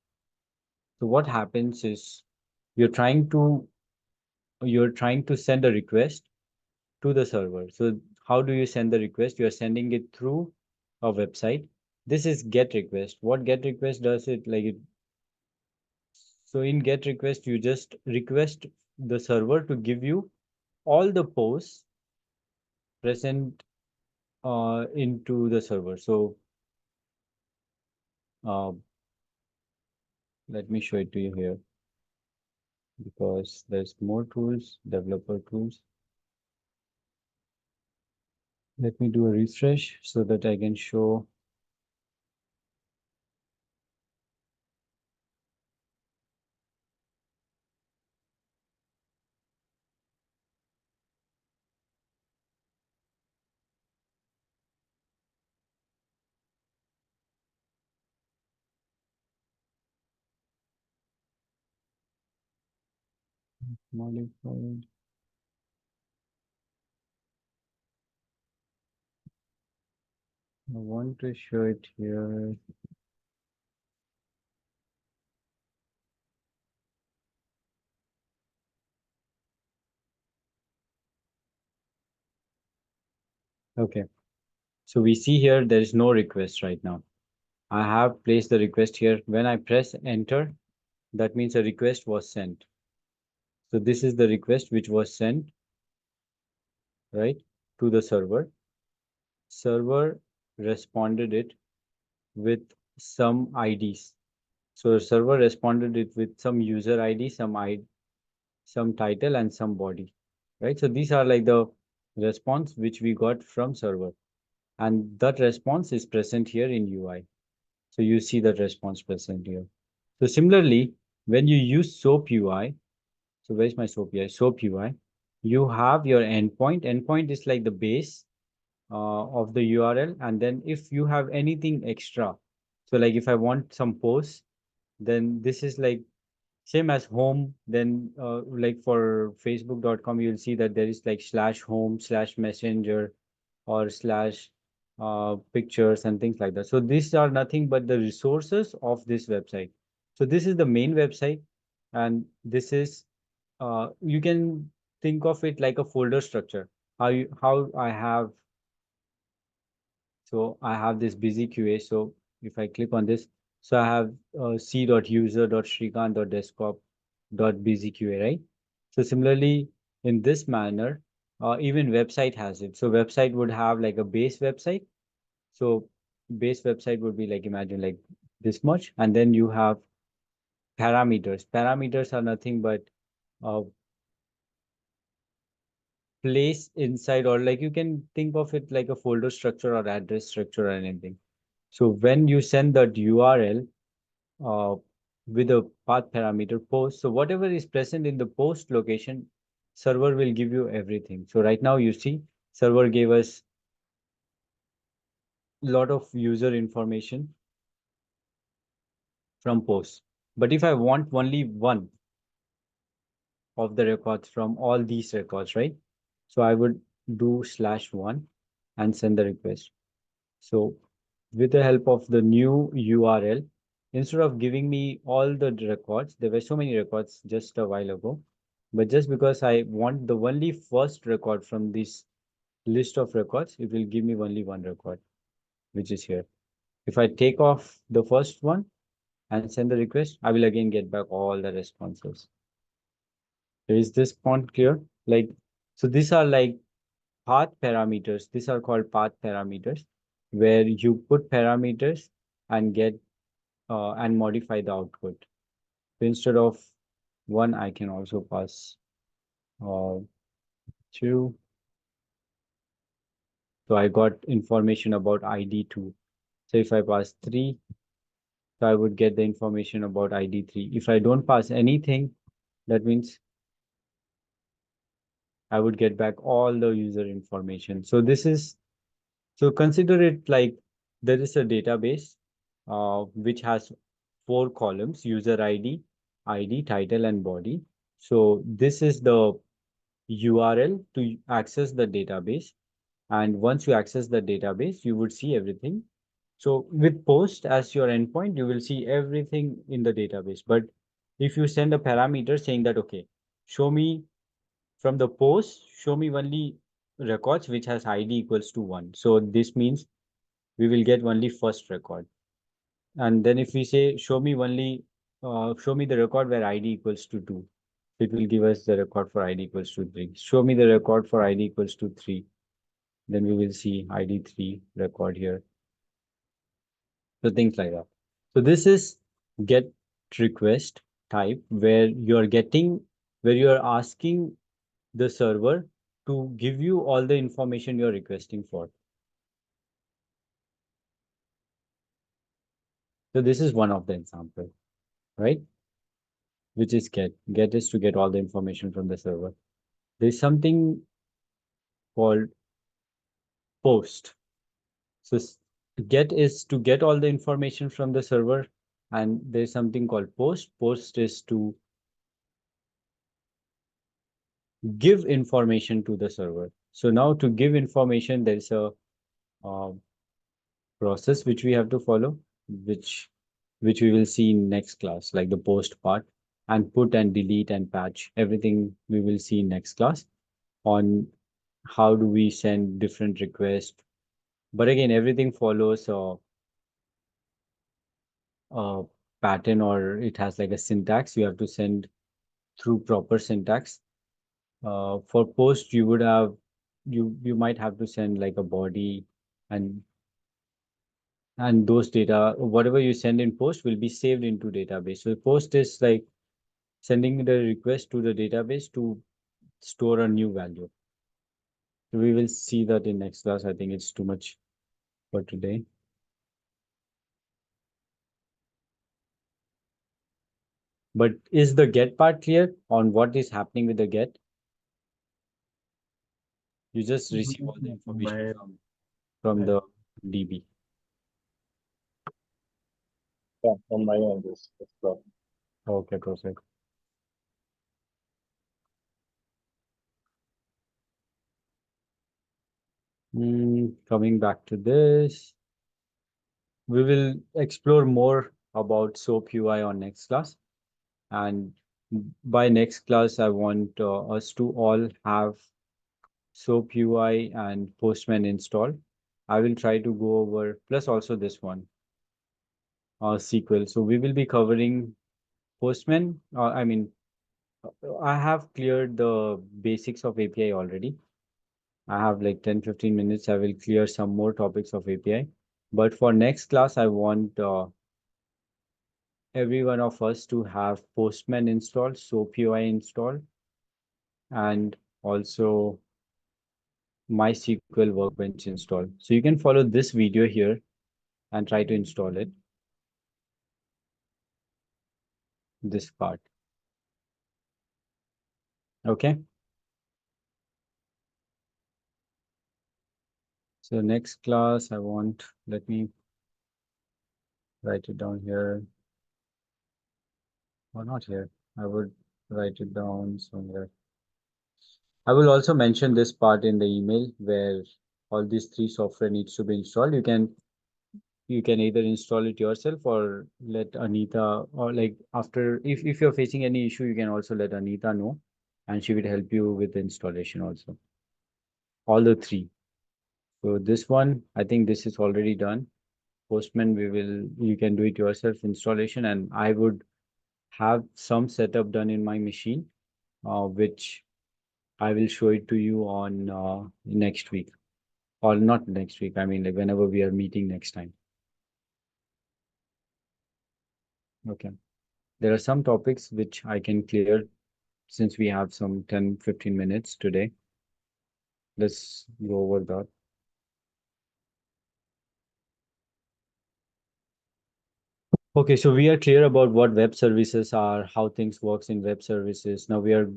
what happens is you're trying to send a request to the server. So how do you send the request? You're sending it through a website. This is GET request. What GET request does it like it? So in GET request, you just request the server to give you all the posts present into the server. So uh, let me show it to you here because there's more tools, developer tools. Let me do a refresh so that I can show. Modified. I want to show it here. Okay. So we see here there is no request right now. I have placed the request here. When I press enter, that means a request was sent. So this is the request which was sent, right, to the server. Server responded it with some IDs. So server responded it with some user ID, some title and some body, right? So these are like the response which we got from server, and that response is present here in UI. So you see that response present here. So similarly, when you use SOAP UI, so where's my SOAP UI? SOAP UI, you have your endpoint. Endpoint is like the base of the URL. And then if you have anything extra, so like if I want some posts, then this is like same as home. Then like for facebook.com, you'll see that there is like /home/messenger or /pictures and things like that. So these are nothing but the resources of this website. So this is the main website, and this is you can think of it like a folder structure. How I have, so I have this busy QA. So if I click on this, so I have c.user.shrikant.desktop.busyqa, right? So similarly, in this manner, even website has it. So website would have like a base website. So base website would be like, imagine like this much. And then you have parameters. Parameters are nothing but uh, place inside, or like you can think of it like a folder structure or address structure or anything. So when you send that URL uh, with a path parameter post, so whatever is present in the post location, server will give you everything. So right now you see server gave us a lot of user information from posts. But if I want only one of the records from all these records, right? So I would do /1 and send the request. So with the help of the new URL, instead of giving me all the records, there were so many records just a while ago, but just because I want the only first record from this list of records, it will give me only one record, which is here. If I take off the first one and send the request, I will again get back all the responses. Is this point clear? Like, so these are like path parameters. These are called path parameters, where you put parameters and get and modify the output. So instead of one, I can also pass two. So I got information about ID 2. So if I pass 3, so I would get the information about ID 3. If I don't pass anything, that means I would get back all the user information. So this is, so consider it like there is a database which has 4 columns: user ID, title, and body. So this is the URL to access the database. And once you access the database, you would see everything. So with post as your endpoint, you will see everything in the database. But if you send a parameter saying that, okay, show me from the post, show me only records which has ID equals to 1. So this means we will get only first record. And then if we say, show me only, show me the record where ID equals to 2, it will give us the record for ID equals to 3. Show me the record for ID equals to 3. Then we will see ID 3 record here. So things like that. So this is get request type where you're asking the server to give you all the information you're requesting for. So this is one of the example, right? Which is get. Get is to get all the information from the server. There's something called post. So get is to get all the information from the server, and there's something called post. Post is to give information to the server. So now to give information, there's a process which we have to follow, which we will see in next class, like the post part, and put and delete and patch. Everything we will see in next class on how do we send different requests. But again, everything follows a pattern, or it has like a syntax. You have to send through proper syntax. For post, you would have you might have to send like a body, and those data, whatever you send in post will be saved into database. So post is like sending the request to the database to store a new value. We will see that in next class. I think it's too much for today. But is the get part clear on what is happening with the get? You just receive all the information from the DB. Yeah, on my end, this problem. Okay, perfect. Coming back to this, we will explore more about SOAP UI on next class. And by next class, I want us to all have SOAP UI and Postman installed. I will try to go over, plus also this one, SQL. So we will be covering Postman. I have cleared the basics of API already. I have like 10-15 minutes. I will clear some more topics of API. But for next class, I want every one of us to have Postman installed, SOAP UI installed, and also MySQL Workbench installed. So you can follow this video here and try to install it. This part. Okay. So next class, let me write it down here. Or not here. I would write it down somewhere. I will also mention this part in the email where all these 3 software needs to be installed. You can either install it yourself or let Anita, or like after, if you're facing any issue, you can also let Anita know, and she will help you with the installation also. All the 3. So this one, I think this is already done. Postman, you can do it yourself installation, and I would have some setup done in my machine, which I will show it to you on next week, or not next week. I mean, like whenever we are meeting next time. Okay. There are some topics which I can clear since we have some 10-15 minutes today. Let's go over that. Okay, so we are clear about what web services are, how things works in web services. Now we are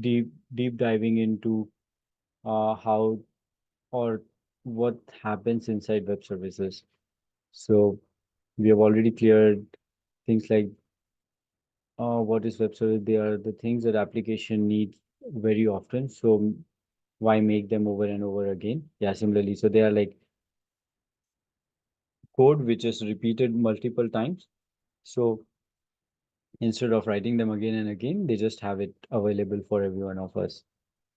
deep diving into how or what happens inside web services. So we have already cleared things like what is web service. They are the things that application needs very often. So why make them over and over again? Yeah, similarly. So they are like code which is repeated multiple times. So instead of writing them again and again, they just have it available for every one of us.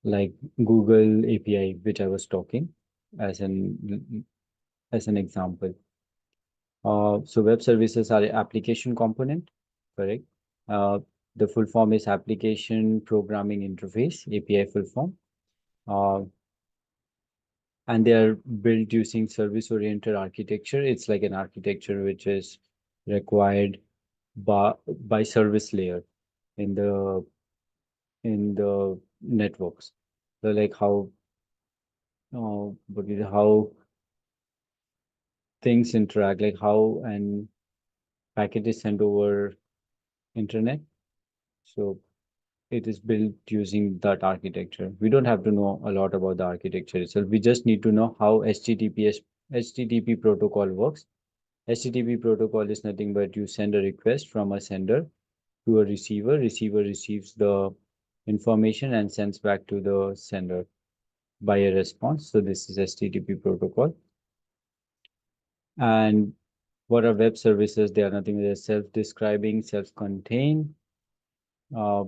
Like Google API, which I was talking as an example. So web services are application component, correct? Uh, the full form is application programming interface, API full form. Uh, and they are built using service-oriented architecture. It's like an architecture which is required by service layer in the networks. So like how things interact, like how and packet is sent over internet. So it is built using that architecture. We don't have to know a lot about the architecture itself. We just need to know how HTTP protocol works. HTTP protocol is nothing but you send a request from a sender to a receiver. Receiver receives the information and sends back to the sender by a response. So this is HTTP protocol. And what are web services? They are nothing but self-describing, self-contained. Uh,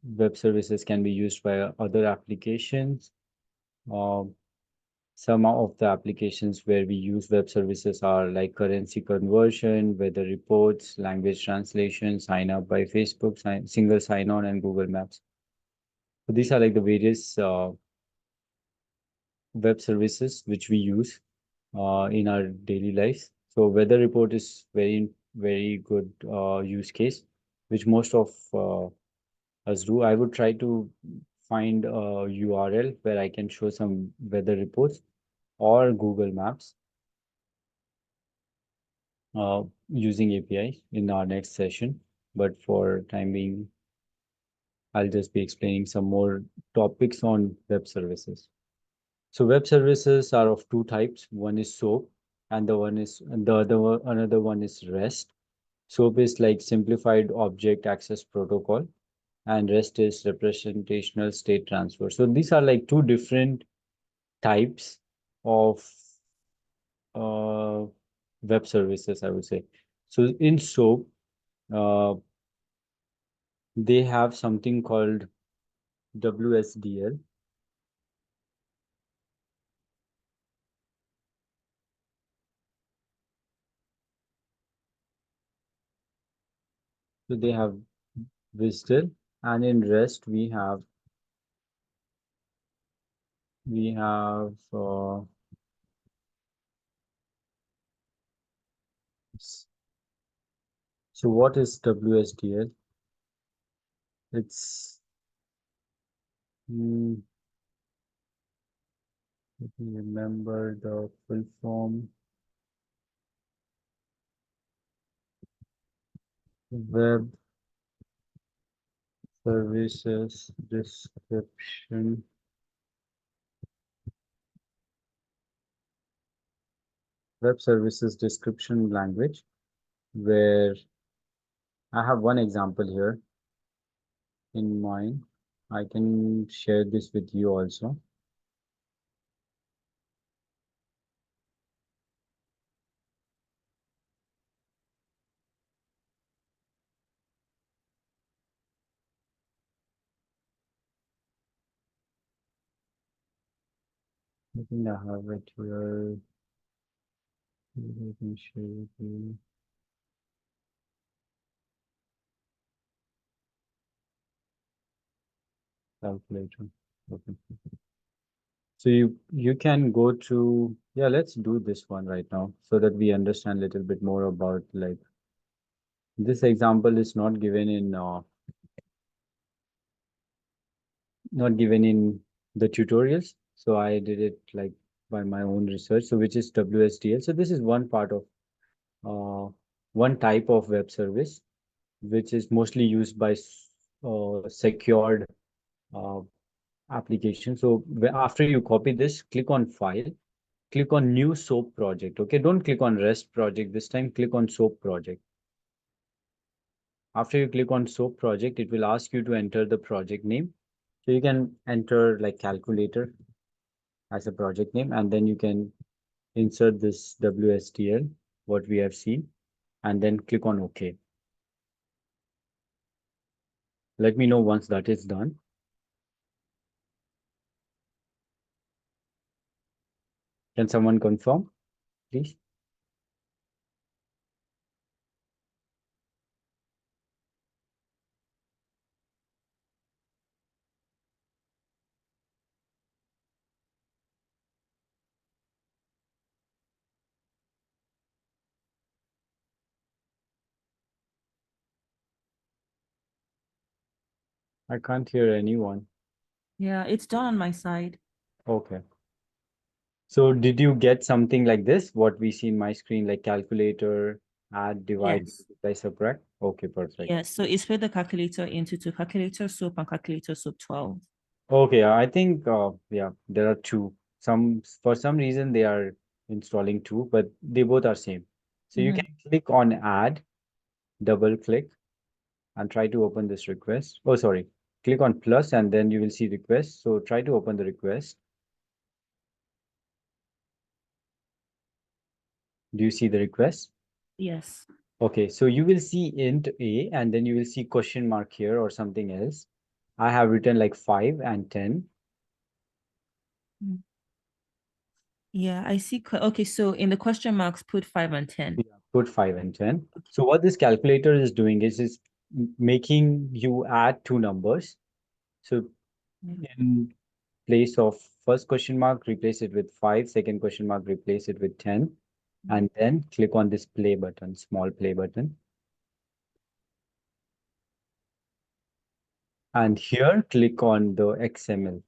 Web services can be used by other applications. Uh, some of the applications where we use web services are like currency conversion, weather reports, language translation, sign up by Facebook, single sign on, and Google Maps. So these are like the various web services which we use in our daily lives. So weather report is very good use case, which most of us do. I would try to find a URL where I can show some weather reports or Google Maps using API in our next session. But for time being, I'll just be explaining some more topics on web services. So web services are of two types. One is SOAP, and another one is REST. SOAP is like simplified object access protocol, and REST is representational state transfer. So these are like two different types of uh, web services, I would say. So in SOAP, uh, they have something called WSDL. So they have WSDL, and in REST we have so what is WSDL? It's let me remember the full form. Web services description. Web services description language, where I have one example here in mind. I can share this with you also. I think I have it here. Let me share it with you. Calculator. Okay. So you can go to, yeah, let's do this one right now so that we understand a little bit more about, like, this example is not given in the tutorials. So I did it like by my own research. So which is WSDL. So this is one part of one type of web service, which is mostly used by secured uh, applications. So after you copy this, click on File, click on New SOAP project. Okay, don't click on REST project this time. Click on SOAP project. After you click on SOAP project, it will ask you to enter the project name. So you can enter like calculator as a project name, and then you can insert this WSDL, what we have seen, and then click on OK. Let me know once that is done. Can someone confirm, please? I can't hear anyone. Yeah, it's done on my side. Okay. So did you get something like this? What we see in my screen, like calculator, add, divide, Yes. multiply, subtract? Okay, perfect. Yes. So it split the calculator into two, calculator SOAP and calculator SOAP 12. Okay, I think yeah, there are two. For some reason they are installing two, but they both are same. So you can click on add, double click, and try to open this request. Oh, sorry. Click on plus and then you will see request. So try to open the request. Do you see the request? Yes. Okay, so you will see int a and then you will see question mark here or something else. I have written like 5 and 10. Yeah, I see. Okay, so in the question marks, put 5 and 10. Yeah, put 5 and 10. So what this calculator is doing is making you add two numbers. So in place of first question mark, replace it with 5, second question mark, replace it with 10, and then click on this play button, small play button. And here, click on the XML.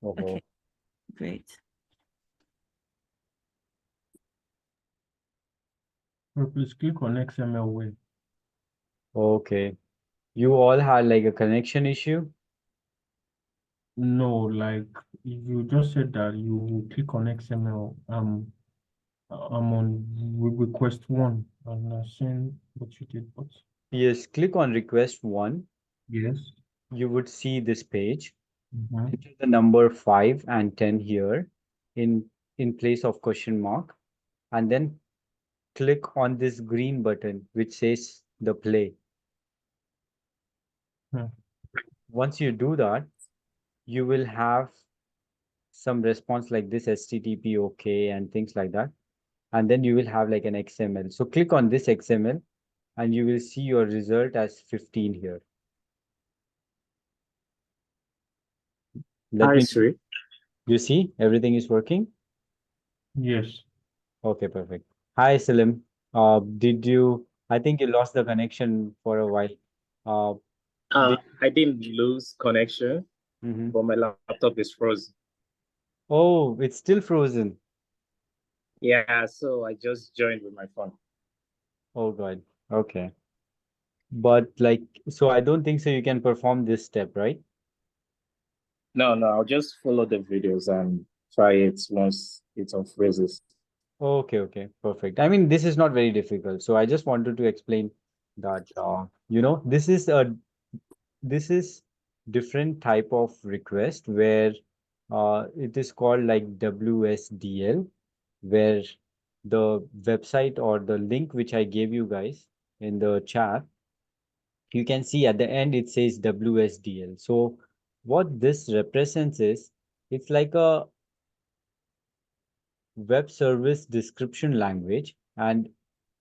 Okay, great. Please click on XML way. Okay. You all had like a connection issue? No, like you just said that you will click on XML. I'm on request one and I'm seeing what you did, but Yes, click on request one. yes. You would see this page. Mhm. Enter the number 5 and 10 here in place of question mark, and then click on this green button which says the play. Hmm. Once you do that, you will have some response like this HTTP okay and things like that. And then you will have like an XML. So click on this XML and you will see your result as 15 here. Let Hi, me, Sri. you see everything is working? Yes. Okay, perfect. Hi, Salim. I think you lost the connection for a while. Uh, did, I didn't lose connection, Mhm. but my laptop is frozen. Oh, it's still frozen. Yeah, so I just joined with my phone. Oh, God. Okay. But like, so I don't think so you can perform this step, right? No, I'll just follow the videos and try it once it unfreezes. Okay, okay, perfect. I mean, this is not very difficult. So I just wanted to explain that, this is different type of request where it is called like WSDL, where the website or the link which I gave you guys in the chat, you can see at the end it says WSDL. So what this represents is It's like a web service description language, and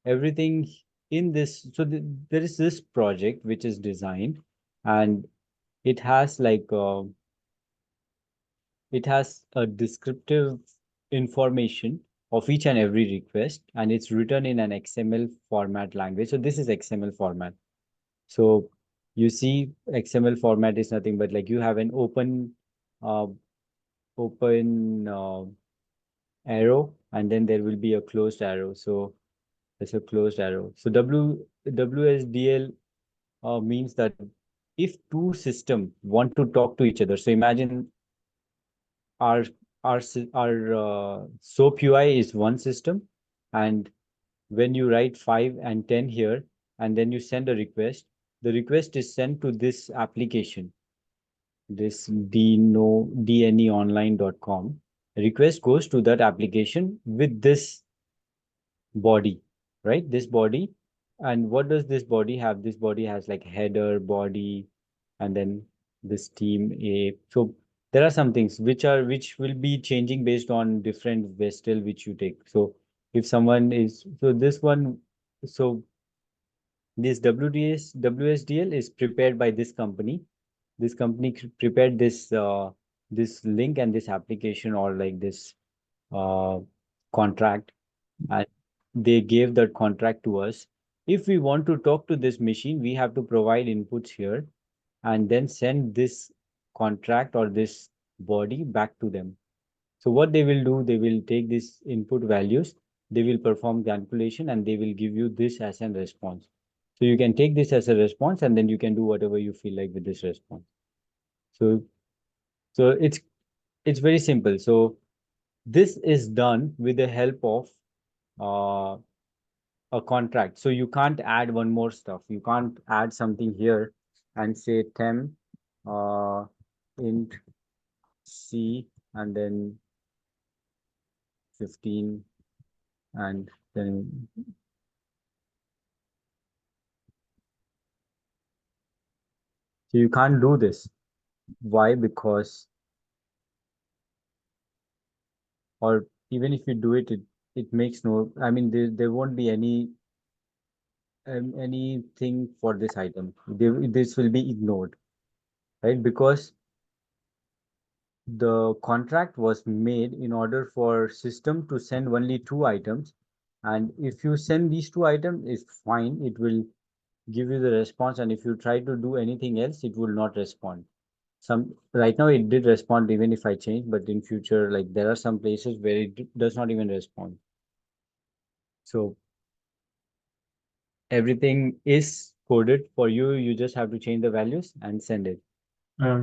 everything in this. So there is this project which is designed, and it has like it has a descriptive information of each and every request, and it's written in an XML format language. So this is XML format. So you see, XML format is nothing but like you have an uh, open arrow, and then there will be a closed arrow. So it's a closed arrow. So WSDL means that if two systems want to talk to each other, so imagine our our SOAP UI is one system, and when you write 5 and 10 here, and then you send a request, the request is sent to this application, this dneonline.com. Request goes to that application with this body, right? This body. And what does this body have? This body has like header, body, and then this team A. So there are some things which will be changing based on different vestal which you take. So if someone is so this one, so this WSDL is prepared by this company. This company prepared this link and this application, or like this uh, contract, and they gave that contract to us. If we want to talk to this machine, we have to provide inputs here and then send this contract or this body back to them. So what they will do, they will take these input values, they will perform calculation, and they will give you this as a response. So you can take this as a response, and then you can do whatever you feel like with this response. So so it's very simple. So this is done with the help of uh, a contract. So you can't add one more stuff. You can't add something here and say temp int C and then 15, and then so you can't do this. Why? Because, or even if you do it, it makes no, I mean, there won't be anything for this item. This will be ignored, right? Because the contract was made in order for system to send only 2 items, and if you send these 2 items, it's fine, it will give you the response, and if you try to do anything else, it will not respond. Some right now it did respond even if I change, but in future, like there are some places where it does not even respond. So everything is coded for you. You just have to change the values and send it.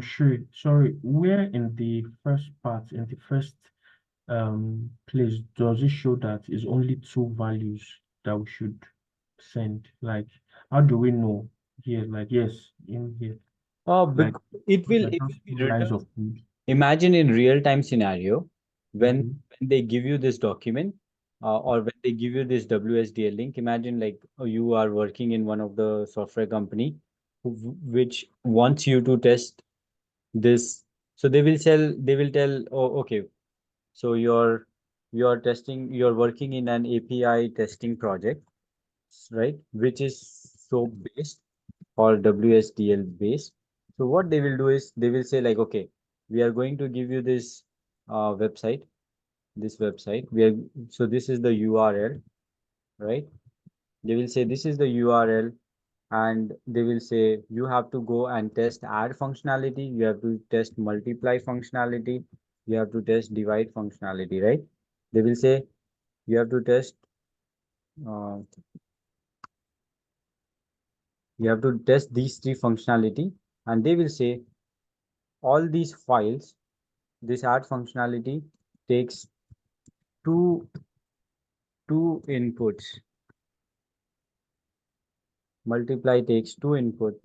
Sure. Sorry, where in the first part, in the first place, does it show that it's only 2 values that we should send? Like, how do we know here? Like, yes, in here, like It will like just be 2 lines written. of code. Imagine in real time scenario when Mhm. when they give you this document, or when they give you this WSDL link. Imagine like you are working in one of the software company which wants you to test this. So they will tell, oh, okay, so you're testing, you're working in an API testing project, right? Which is SOAP based or WSDL based. So what they will do is they will say like, okay, we are going to give you this website, this website. So this is the URL, right? They will say this is the URL, and they will say you have to go and test add functionality, you have to test multiply functionality, you have to test divide functionality, right? They will say you have to test uh, you have to test these 3 functionality, and they will say all these files, this add functionality takes two inputs, multiply takes 2 input,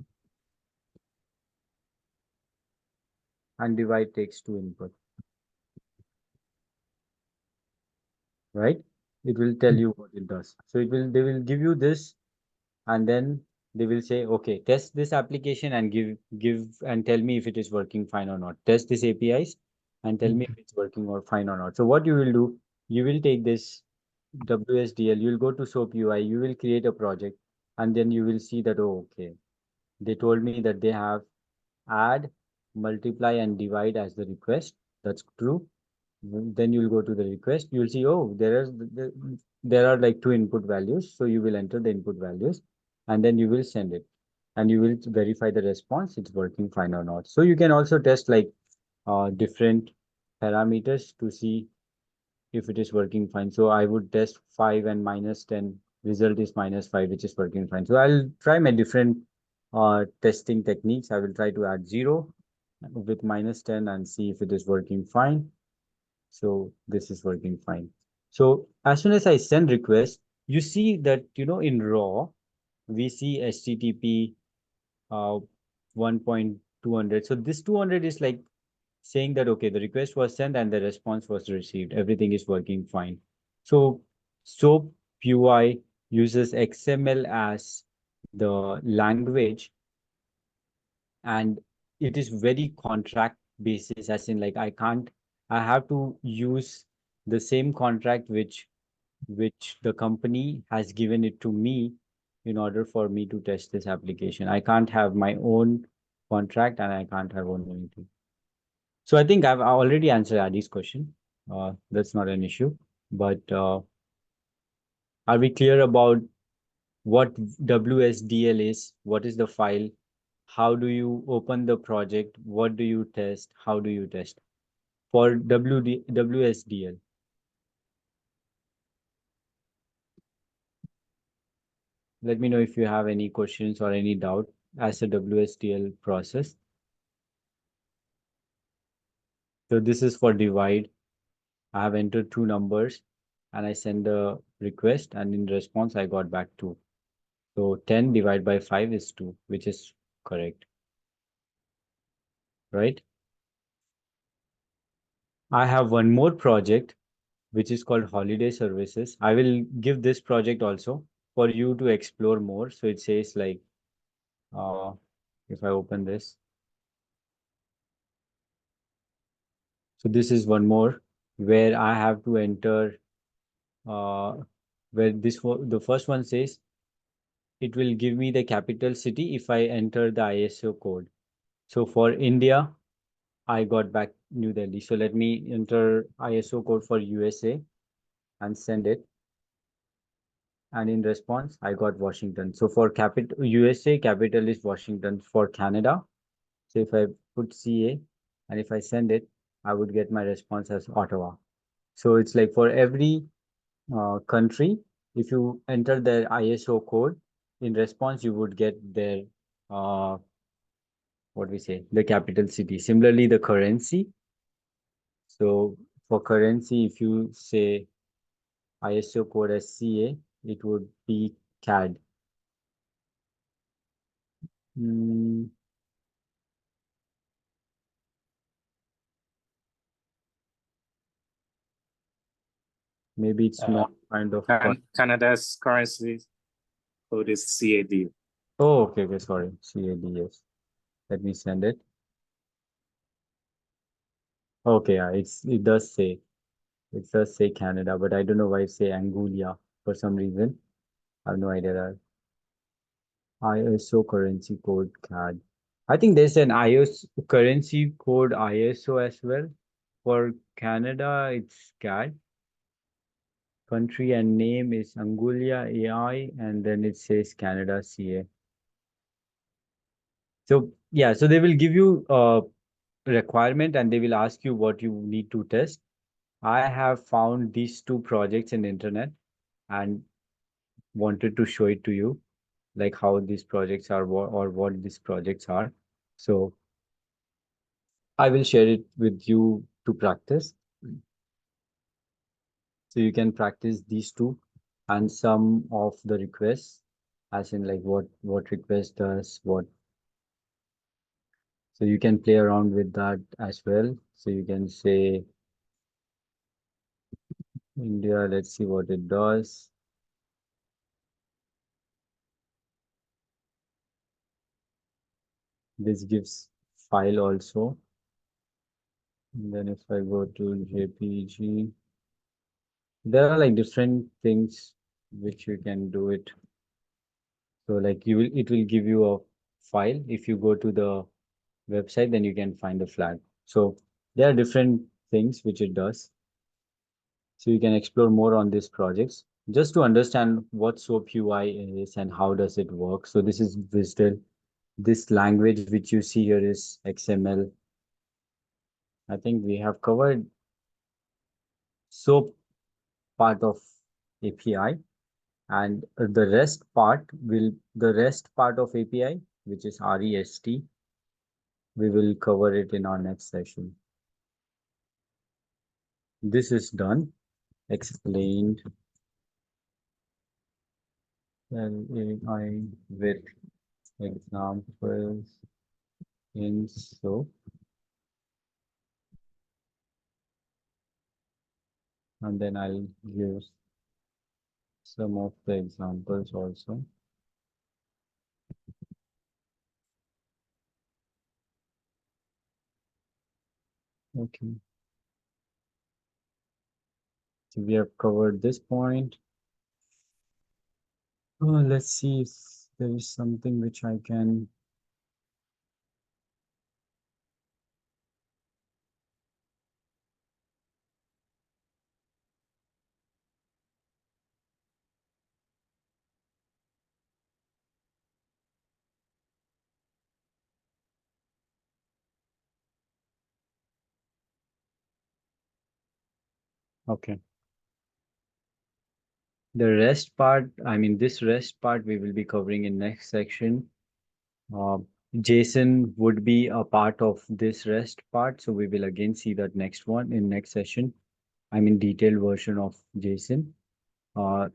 and divide takes 2 input, right? It will tell you what it does. So they will give you this, and then they will say, okay, test this application and give and tell me if it is working fine or not. Test this APIs and tell me if it's working or fine or not. So what you will do, you will take this WSDL, you'll go to SOAP UI, you will create a project, and then you will see that, oh, okay, they told me that they have add, multiply, and divide as the request. That's true. Then you'll go to the request. You'll see, oh, there are like two input values. So you will enter the input values, and then you will send it, and you will verify the response. It's working fine or not. So you can also test like different parameters to see if it is working fine. So I would test 5 and -10. Result is -5, which is working fine. So I'll try my different testing techniques. I will try to add 0 with -10 and see if it is working fine. So this is working fine. So as soon as I send request, you see that, in raw, we see HTTP 1.200. So this 200 is like saying that, okay, the request was sent and the response was received. Everything is working fine. So SOAP UI uses XML as the language, and it is very contract basis, as in like I have to use the same contract which the company has given it to me in order for me to test this application. I can't have my own contract and I can't have own anything. So I think I've already answered Adi's question. That's not an issue. But are we clear about what WSDL is? What is the file? How do you open the project? What do you test? How do you test? For WSDL. Let me know if you have any questions or any doubt as a WSDL process. So this is for divide. I have entered two numbers and I send a request, and in response, I got back 2. So 10 divided by 5 is 2, which is correct, right? I have one more project, which is called holiday services. I will give this project also for you to explore more. So it says like, if I open this, so this is one more where I have to enter, where the first one says, it will give me the capital city if I enter the ISO code. So for India, I got back New Delhi. So let me enter ISO code for USA and send it. And in response, I got Washington. So for capital USA, capital is Washington. For Canada, so if I put CA and if I send it, I would get my response as Ottawa. So it's like for every country, if you enter their ISO code, in response, you would get their what we say, the capital city. Similarly, the currency. So for currency, if you say ISO code as CA, it would be CAD. Maybe it's not kind of. Canada's currency code is CAD. Oh, okay, sorry. CAD, yes. Let me send it. Okay, yeah, it does say. It does say Canada, but I don't know why it say Anguilla for some reason. I have no idea that. ISO currency code CAD. I think there's an ISO currency code ISO as well. For Canada, it's CAD. Country and name is Anguilla AI, and then it says Canada CA. So yeah, so they will give you a requirement and they will ask you what you need to test. I have found these two projects in the internet and wanted to show it to you, like how these projects are or what these projects are. So I will share it with you to practice. So you can practice these two and some of the requests, as in like what request does what. So you can play around with that as well. So you can say India, let's see what it does. This gives file also. And then if I go to JPG, there are like different things which you can do it. So like it will give you a file. If you go to the website, then you can find the flag. So there are different things which it does. So you can explore more on these projects just to understand what SOAP UI is and how does it work. So this is WSDL. This language which you see here is XML. I think we have covered SOAP part of API, and the rest part of API, which is REST, we will cover it in our next session. This is done, explained AI with examples in SOAP. And then I'll use some of the examples also. Okay. So we have covered this point. Let's see if there is something which I can. Okay. The rest part, this rest part we will be covering in next section. JSON would be a part of this rest part. So we will again see that next one in next session. Detailed version of JSON. I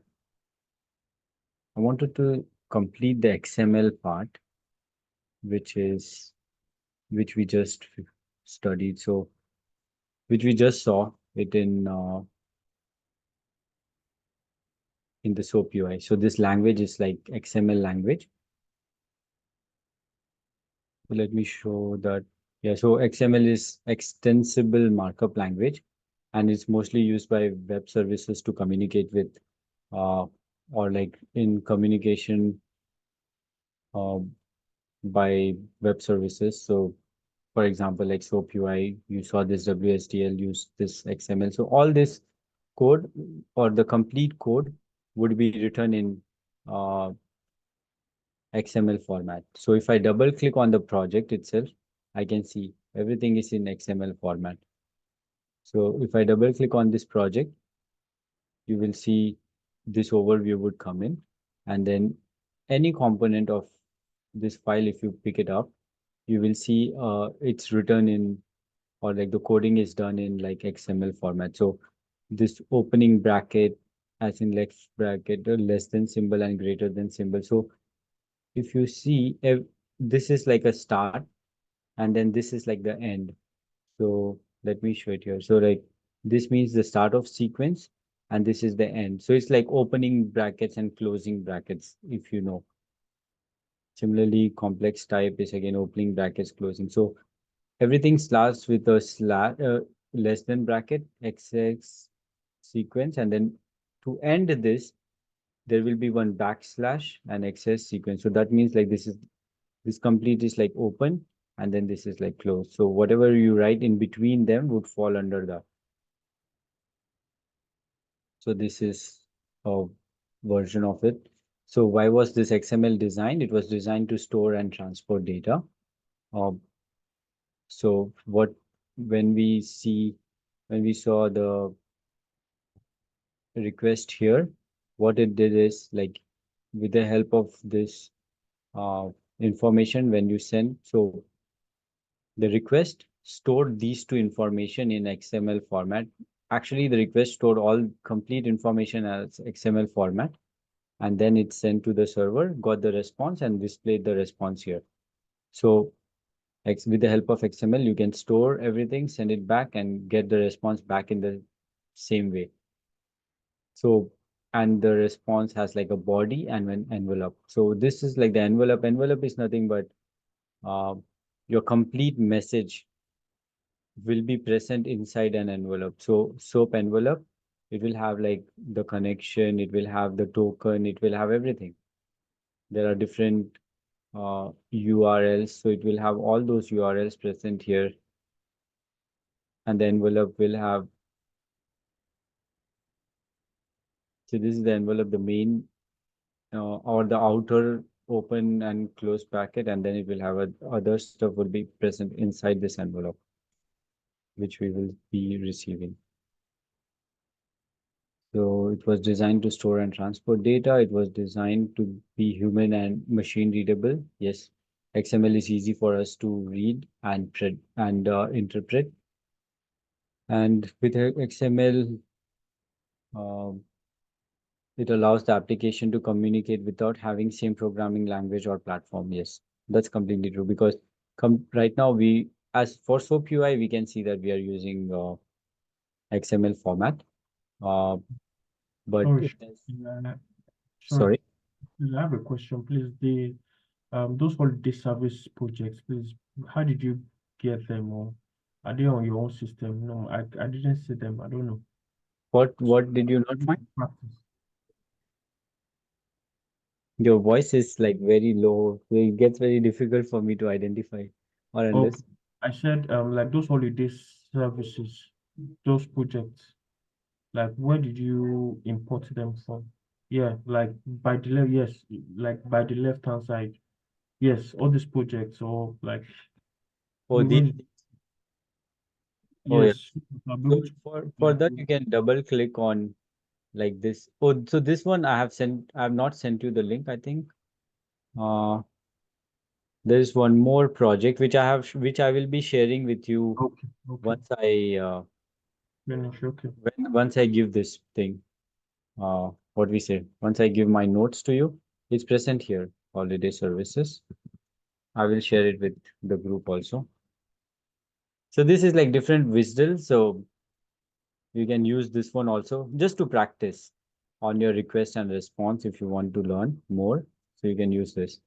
wanted to complete the XML part, which we just studied. So which we just saw it in the SOAP UI. So this language is like XML language. So let me show that. Yeah, so XML is extensible markup language, and it's mostly used by web services to communicate with, or like in communication uh, by web services. So for example, like SOAP UI, you saw this WSDL use this XML. So all this code or the complete code would be written in XML format. So if I double click on the project itself, I can see everything is in XML format. So if I double click on this project, you will see this overview would come in, and then any component of this file, if you pick it up, you will see it's written in, or like the coding is done in like XML format. So this opening bracket, as in left bracket, less than symbol and greater than symbol. So if you see, this is like a start, and then this is like the end. So let me show it here. So like this means the start of sequence, and this is the end. So it's like opening brackets and closing brackets, if you know. Similarly, complex type is again opening brackets, closing. So everything starts with a slash, less than bracket, XX sequence, and then to end this, there will be one backslash and XS sequence. So that means like this complete is like open, and then this is like closed. So whatever you write in between them would fall under that. So this is a version of it. So why was this XML designed? It was designed to store and transport data. So when we saw the request here, what it did is like with the help of this information when you send, so the request stored these two information in XML format. Actually, the request stored all complete information as XML format, and then it sent to the server, got the response, and displayed the response here. So with the help of XML, you can store everything, send it back, and get the response back in the same way. So, and the response has like a body and an envelope. So this is like the envelope. Envelope is nothing but your complete message will be present inside an envelope. So SOAP envelope, it will have like the connection, it will have the token, it will have everything. There are different URLs, so it will have all those URLs present here. And the envelope will have, so this is the envelope, the main or the outer open and close bracket, and then it will have other stuff will be present inside this envelope, which we will be receiving. So it was designed to store and transport data. It was designed to be human and machine readable. Yes, XML is easy for us to read and interpret. And with XML, it allows the application to communicate without having same programming language or platform. Yes, that's completely true, because right now as for SOAP UI, we can see that we are using XML format. But Sorry, sorry. I have a question, please. Those holiday service projects, please, how did you get them, or are they on your own system? No, I didn't see them. I don't know. What did you not find? Your voice is like very low, so it gets very difficult for me to identify or Okay. understand. I said, like those holiday services, those projects, like where did you import them from? Yeah, like by the left, yes, like by the left-hand side. Yes, all these projects, or like Oh, these. Oh, yeah. yes, I'll be So able to for that, you can double click on like this. Oh, so this one I have not sent you the link, I think. There's one more project which I will be sharing with you okay, once I finish, okay. once I give this thing. What we say, once I give my notes to you, it's present here, holiday services. I will share it with the group also. So this is like different WSDL. So you can use this one also just to practice on your request and response if you want to learn more. So you can use this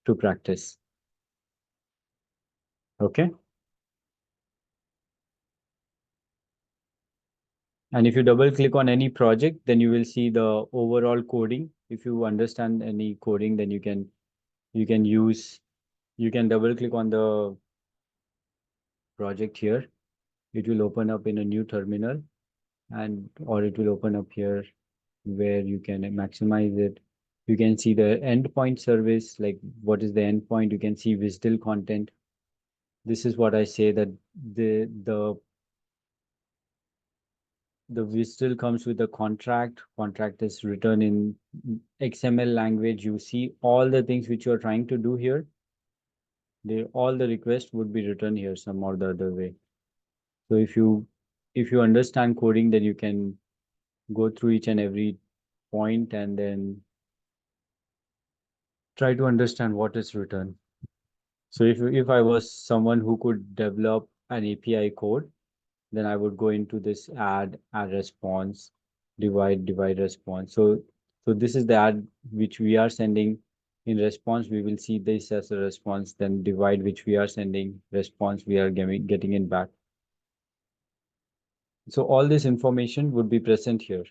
to practice. Okay. And if you double click on any project, then you will see the overall coding. If you understand any coding, then you can double click on the project here. It will open up in a new terminal, or it will open up here where you can maximize it. You can see the endpoint service, like what is the endpoint. You can see WSDL content. This is what I say, that the WSDL comes with a contract. Contract is written in XML language. You see all the things which you are trying to do here. All the requests would be written here some or the other way. So if you understand coding, then you can go through each and every point and then try to understand what is written. So if I was someone who could develop an API code, then I would go into this add response, divide response. So this is the add which we are sending. In response, we will see this as a response, then divide which we are sending, response we are getting it back. So all this information would be present here.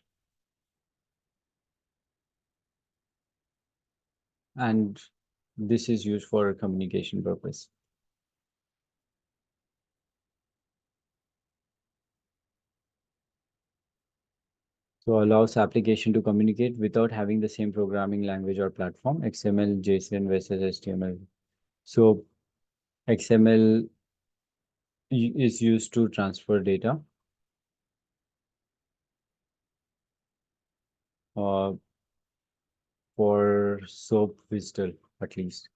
And this is used for communication purpose. So allows application to communicate without having the same programming language or platform, XML, JSON versus HTML. So XML is used to transfer data. For SOAP WSDL, at least.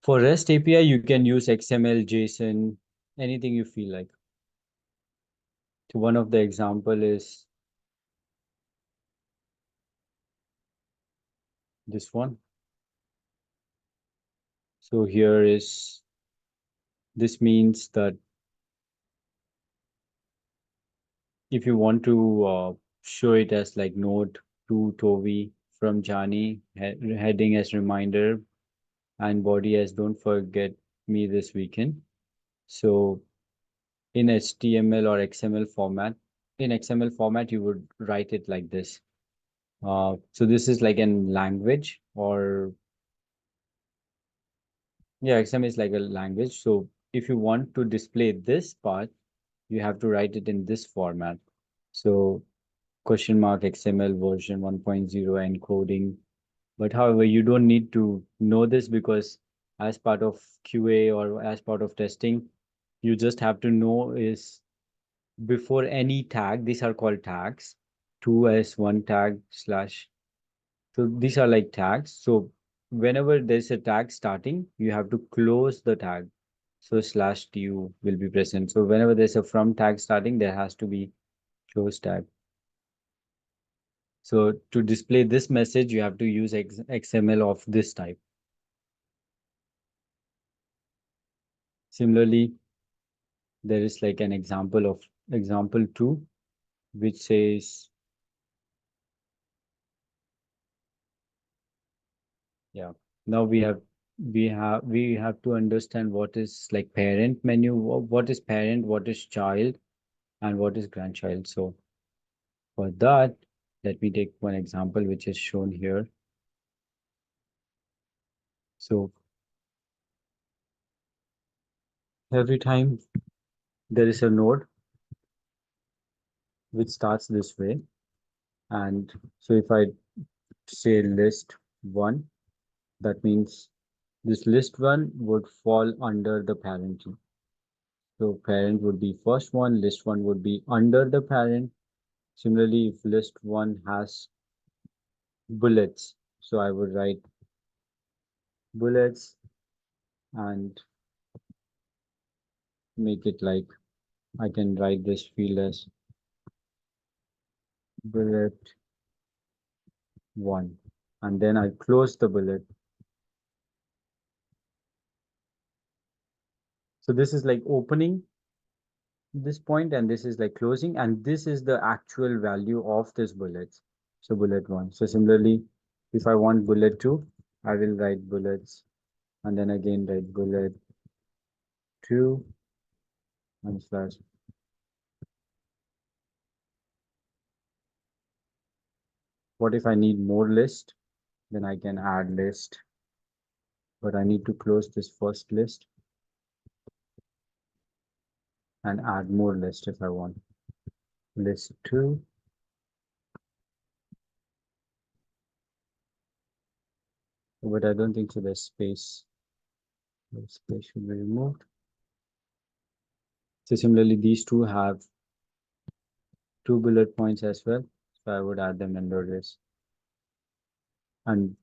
For REST API, you can use XML, JSON, anything you feel like. So one of the example is this one. So here is, this means that if you want to show it as like note to Tovi from Jani, heading as reminder and body as don't forget me this weekend. So in HTML or XML format. In XML format, you would write it like this. So this is like in language, or yeah, XML is like a language. So if you want to display this part, you have to write it in this format. So question mark XML version 1.0 encoding. But however, you don't need to know this, because as part of QA or as part of testing, you just have to know is before any tag, these are called tags, 2s1 tag slash. So these are like tags. So whenever there's a tag starting, you have to close the tag. So slash tu will be present. So whenever there's a from tag starting, there has to be close tag. So to display this message, you have to use XML of this type. Similarly, there is like an example of example 2, which says, yeah, now we have to understand what is like parent menu, what is parent, what is child, and what is grandchild. So for that, let me take one example which is shown here. So every time there is a node which starts this way, and so if I say list 1, that means this list 1 would fall under the parent. So parent would be first one, list 1 would be under the parent. Similarly, if list 1 has bullets, so I would write bullets and make it like, I can write this field as bullet 1, and then I close the bullet. So this is like opening this point, and this is like closing, and this is the actual value of this bullets. So bullet 1. So similarly, if I want bullet 2, I will write bullets, and then again write bullet 2 and slash. What if I need more list? Then I can add list, but I need to close this first list and add more list if I want. List 2. But I don't think so there's space. The space should be removed. So similarly, these two have 2 bullet points as well. So I would add them under this. And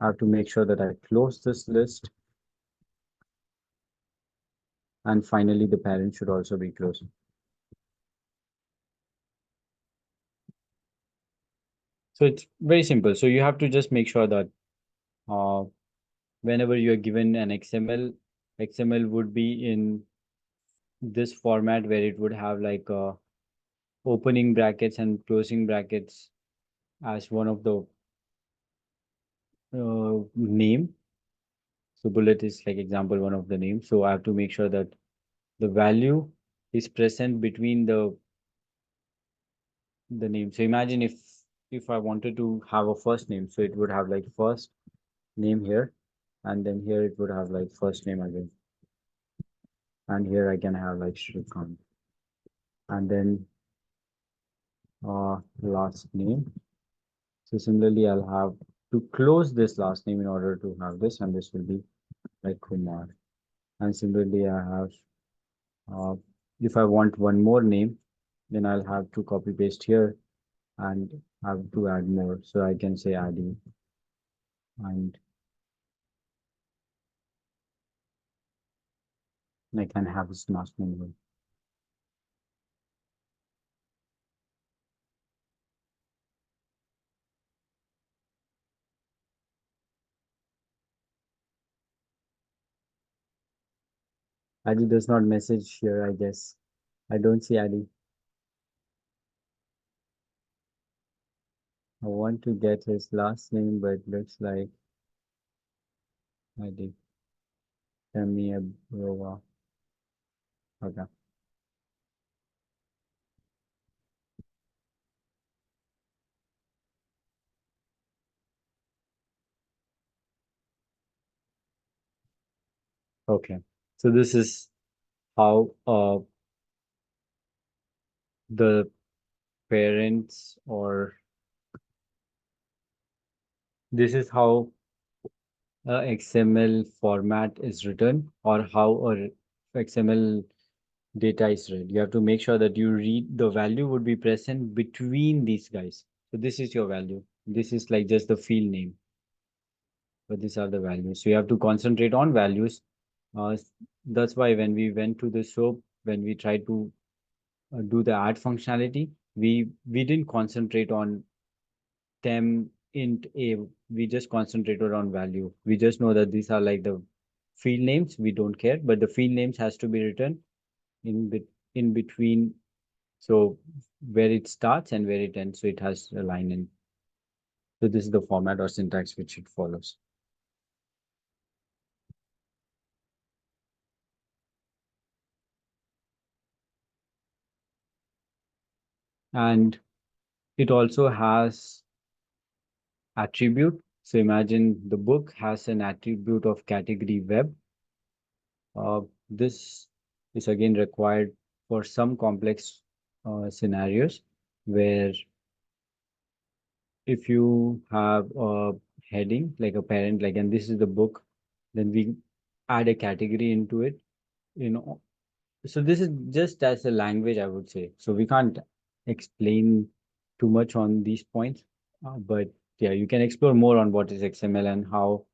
I have to make sure that I close this list. And finally, the parent should also be closed. So it's very simple. So you have to just make sure that whenever you're given an XML, XML would be in this format where it would have like opening brackets and closing brackets as one of the name. So bullet is like example one of the names. So I have to make sure that the value is present between the name. So imagine if I wanted to have a first name, so it would have like first name here, and then here it would have like first name again, and here I can have like Shrikant, and then last name. So similarly, I'll have to close this last name in order to have this, and this will be like Kumar. And similarly, I have if I want one more name, then I'll have to copy paste here and have to add more. So I can say Adi, and I can have his last name here. Adi does not message here, I guess. I don't see Adi. I want to get his last name, but it looks like Adi. Tamiabrova. Okay. Okay. So this is how the parents, or this is how XML format is written, or how a XML data is read. You have to make sure that you read the value would be present between these guys. So this is your value. This is like just the field name, but these are the values. So you have to concentrate on values. That's why when we went to the SOAP, when we tried to do the add functionality, we didn't concentrate on temp int a. We just concentrated on value. We just know that these are like the field names. We don't care, but the field names has to be written in between. So where it starts and where it ends, so it has a line in. So this is the format or syntax which it follows. And it also has attribute. So imagine the book has an attribute of category web. This is again required for some complex scenarios where if you have a heading like a parent, like, and this is the book, then we add a category into it, you know. So this is just as a language, I would say. So we can't explain too much on these points, but yeah, you can explore more on what is XML and how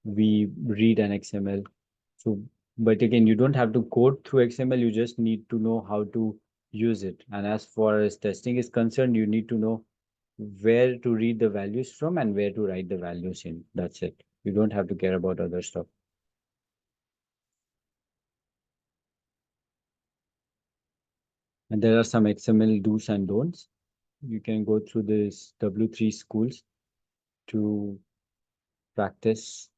we read an XML. So, but again, you don't have to code through XML. You just need to know how to use it. And as far as testing is concerned, you need to know where to read the values from and where to write the values in. That's it. You don't have to care about other stuff. And there are some XML do's and don'ts. You can go through this W3 schools to practice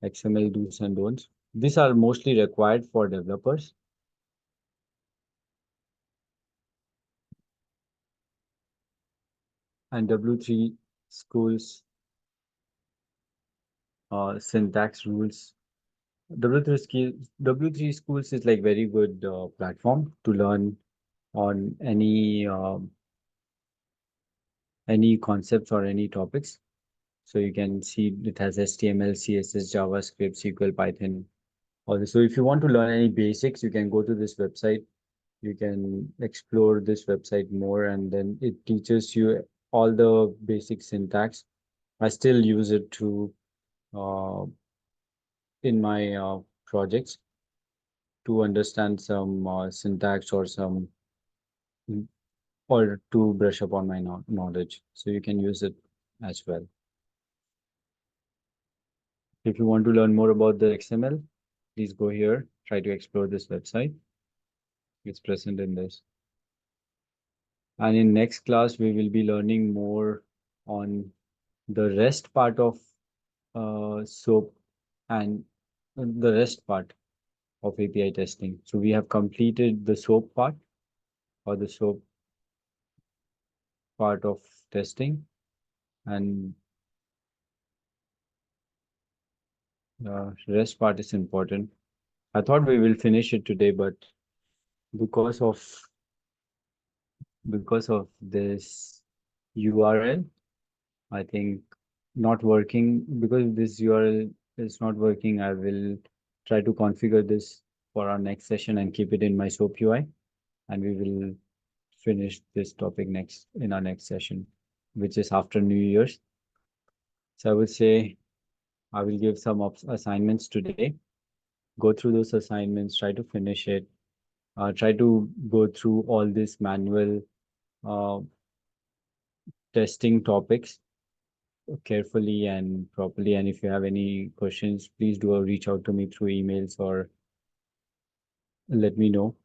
XML do's and don'ts. These are mostly required for developers. And W3 schools syntax rules. W3 schools is like very good platform to learn on any concepts or any topics. So you can see it has HTML, CSS, JavaScript, SQL, Python, all this. So if you want to learn any basics, you can go to this website. You can explore this website more, and then it teaches you all the basic syntax. I still use it to in my projects to understand some syntax or some or to brush up on my knowledge. So you can use it as well. If you want to learn more about the XML, please go here, try to explore this website. It's present in this. And in next class, we will be learning more on the rest part of SOAP and the rest part of API testing. So we have completed the SOAP part or the SOAP part of testing, and the rest part is important. I thought we will finish it today, but because of this URL, I think not working, because this URL is not working, I will try to configure this for our next session and keep it in my SOAP UI, and we will finish this topic next in our next session, which is after New Year's. So I would say I will give some assignments today. Go through those assignments, try to finish it, try to go through all these manual uh, testing topics carefully and properly. And if you have any questions, please do reach out to me through emails or let me know.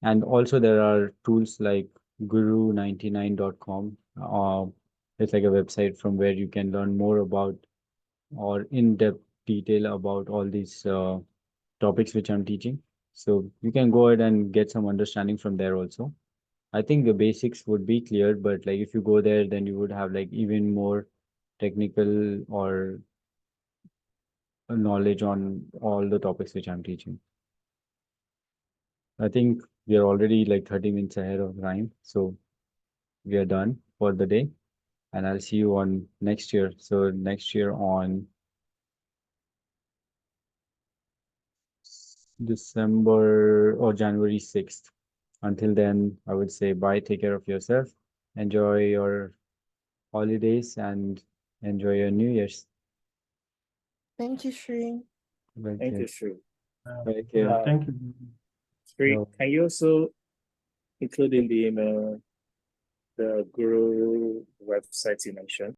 And also there are tools like guru99.com. It's like a website from where you can learn more about or in-depth detail about all these topics which I'm teaching. So you can go ahead and get some understanding from there also. I think the basics would be clear, but like if you go there, then you would have like even more technical or knowledge on all the topics which I'm teaching. I think we are already like 30 minutes ahead of time, so we are done for the day, and I'll see you on next year. So next year on December or January 6th. Until then, I would say bye, take care of yourself, enjoy your holidays, and enjoy your New Year's. Thank you, Shri. Thank you, Shri. Yeah, thank you. Shri, No. can you also include in the email the Guru website you mentioned?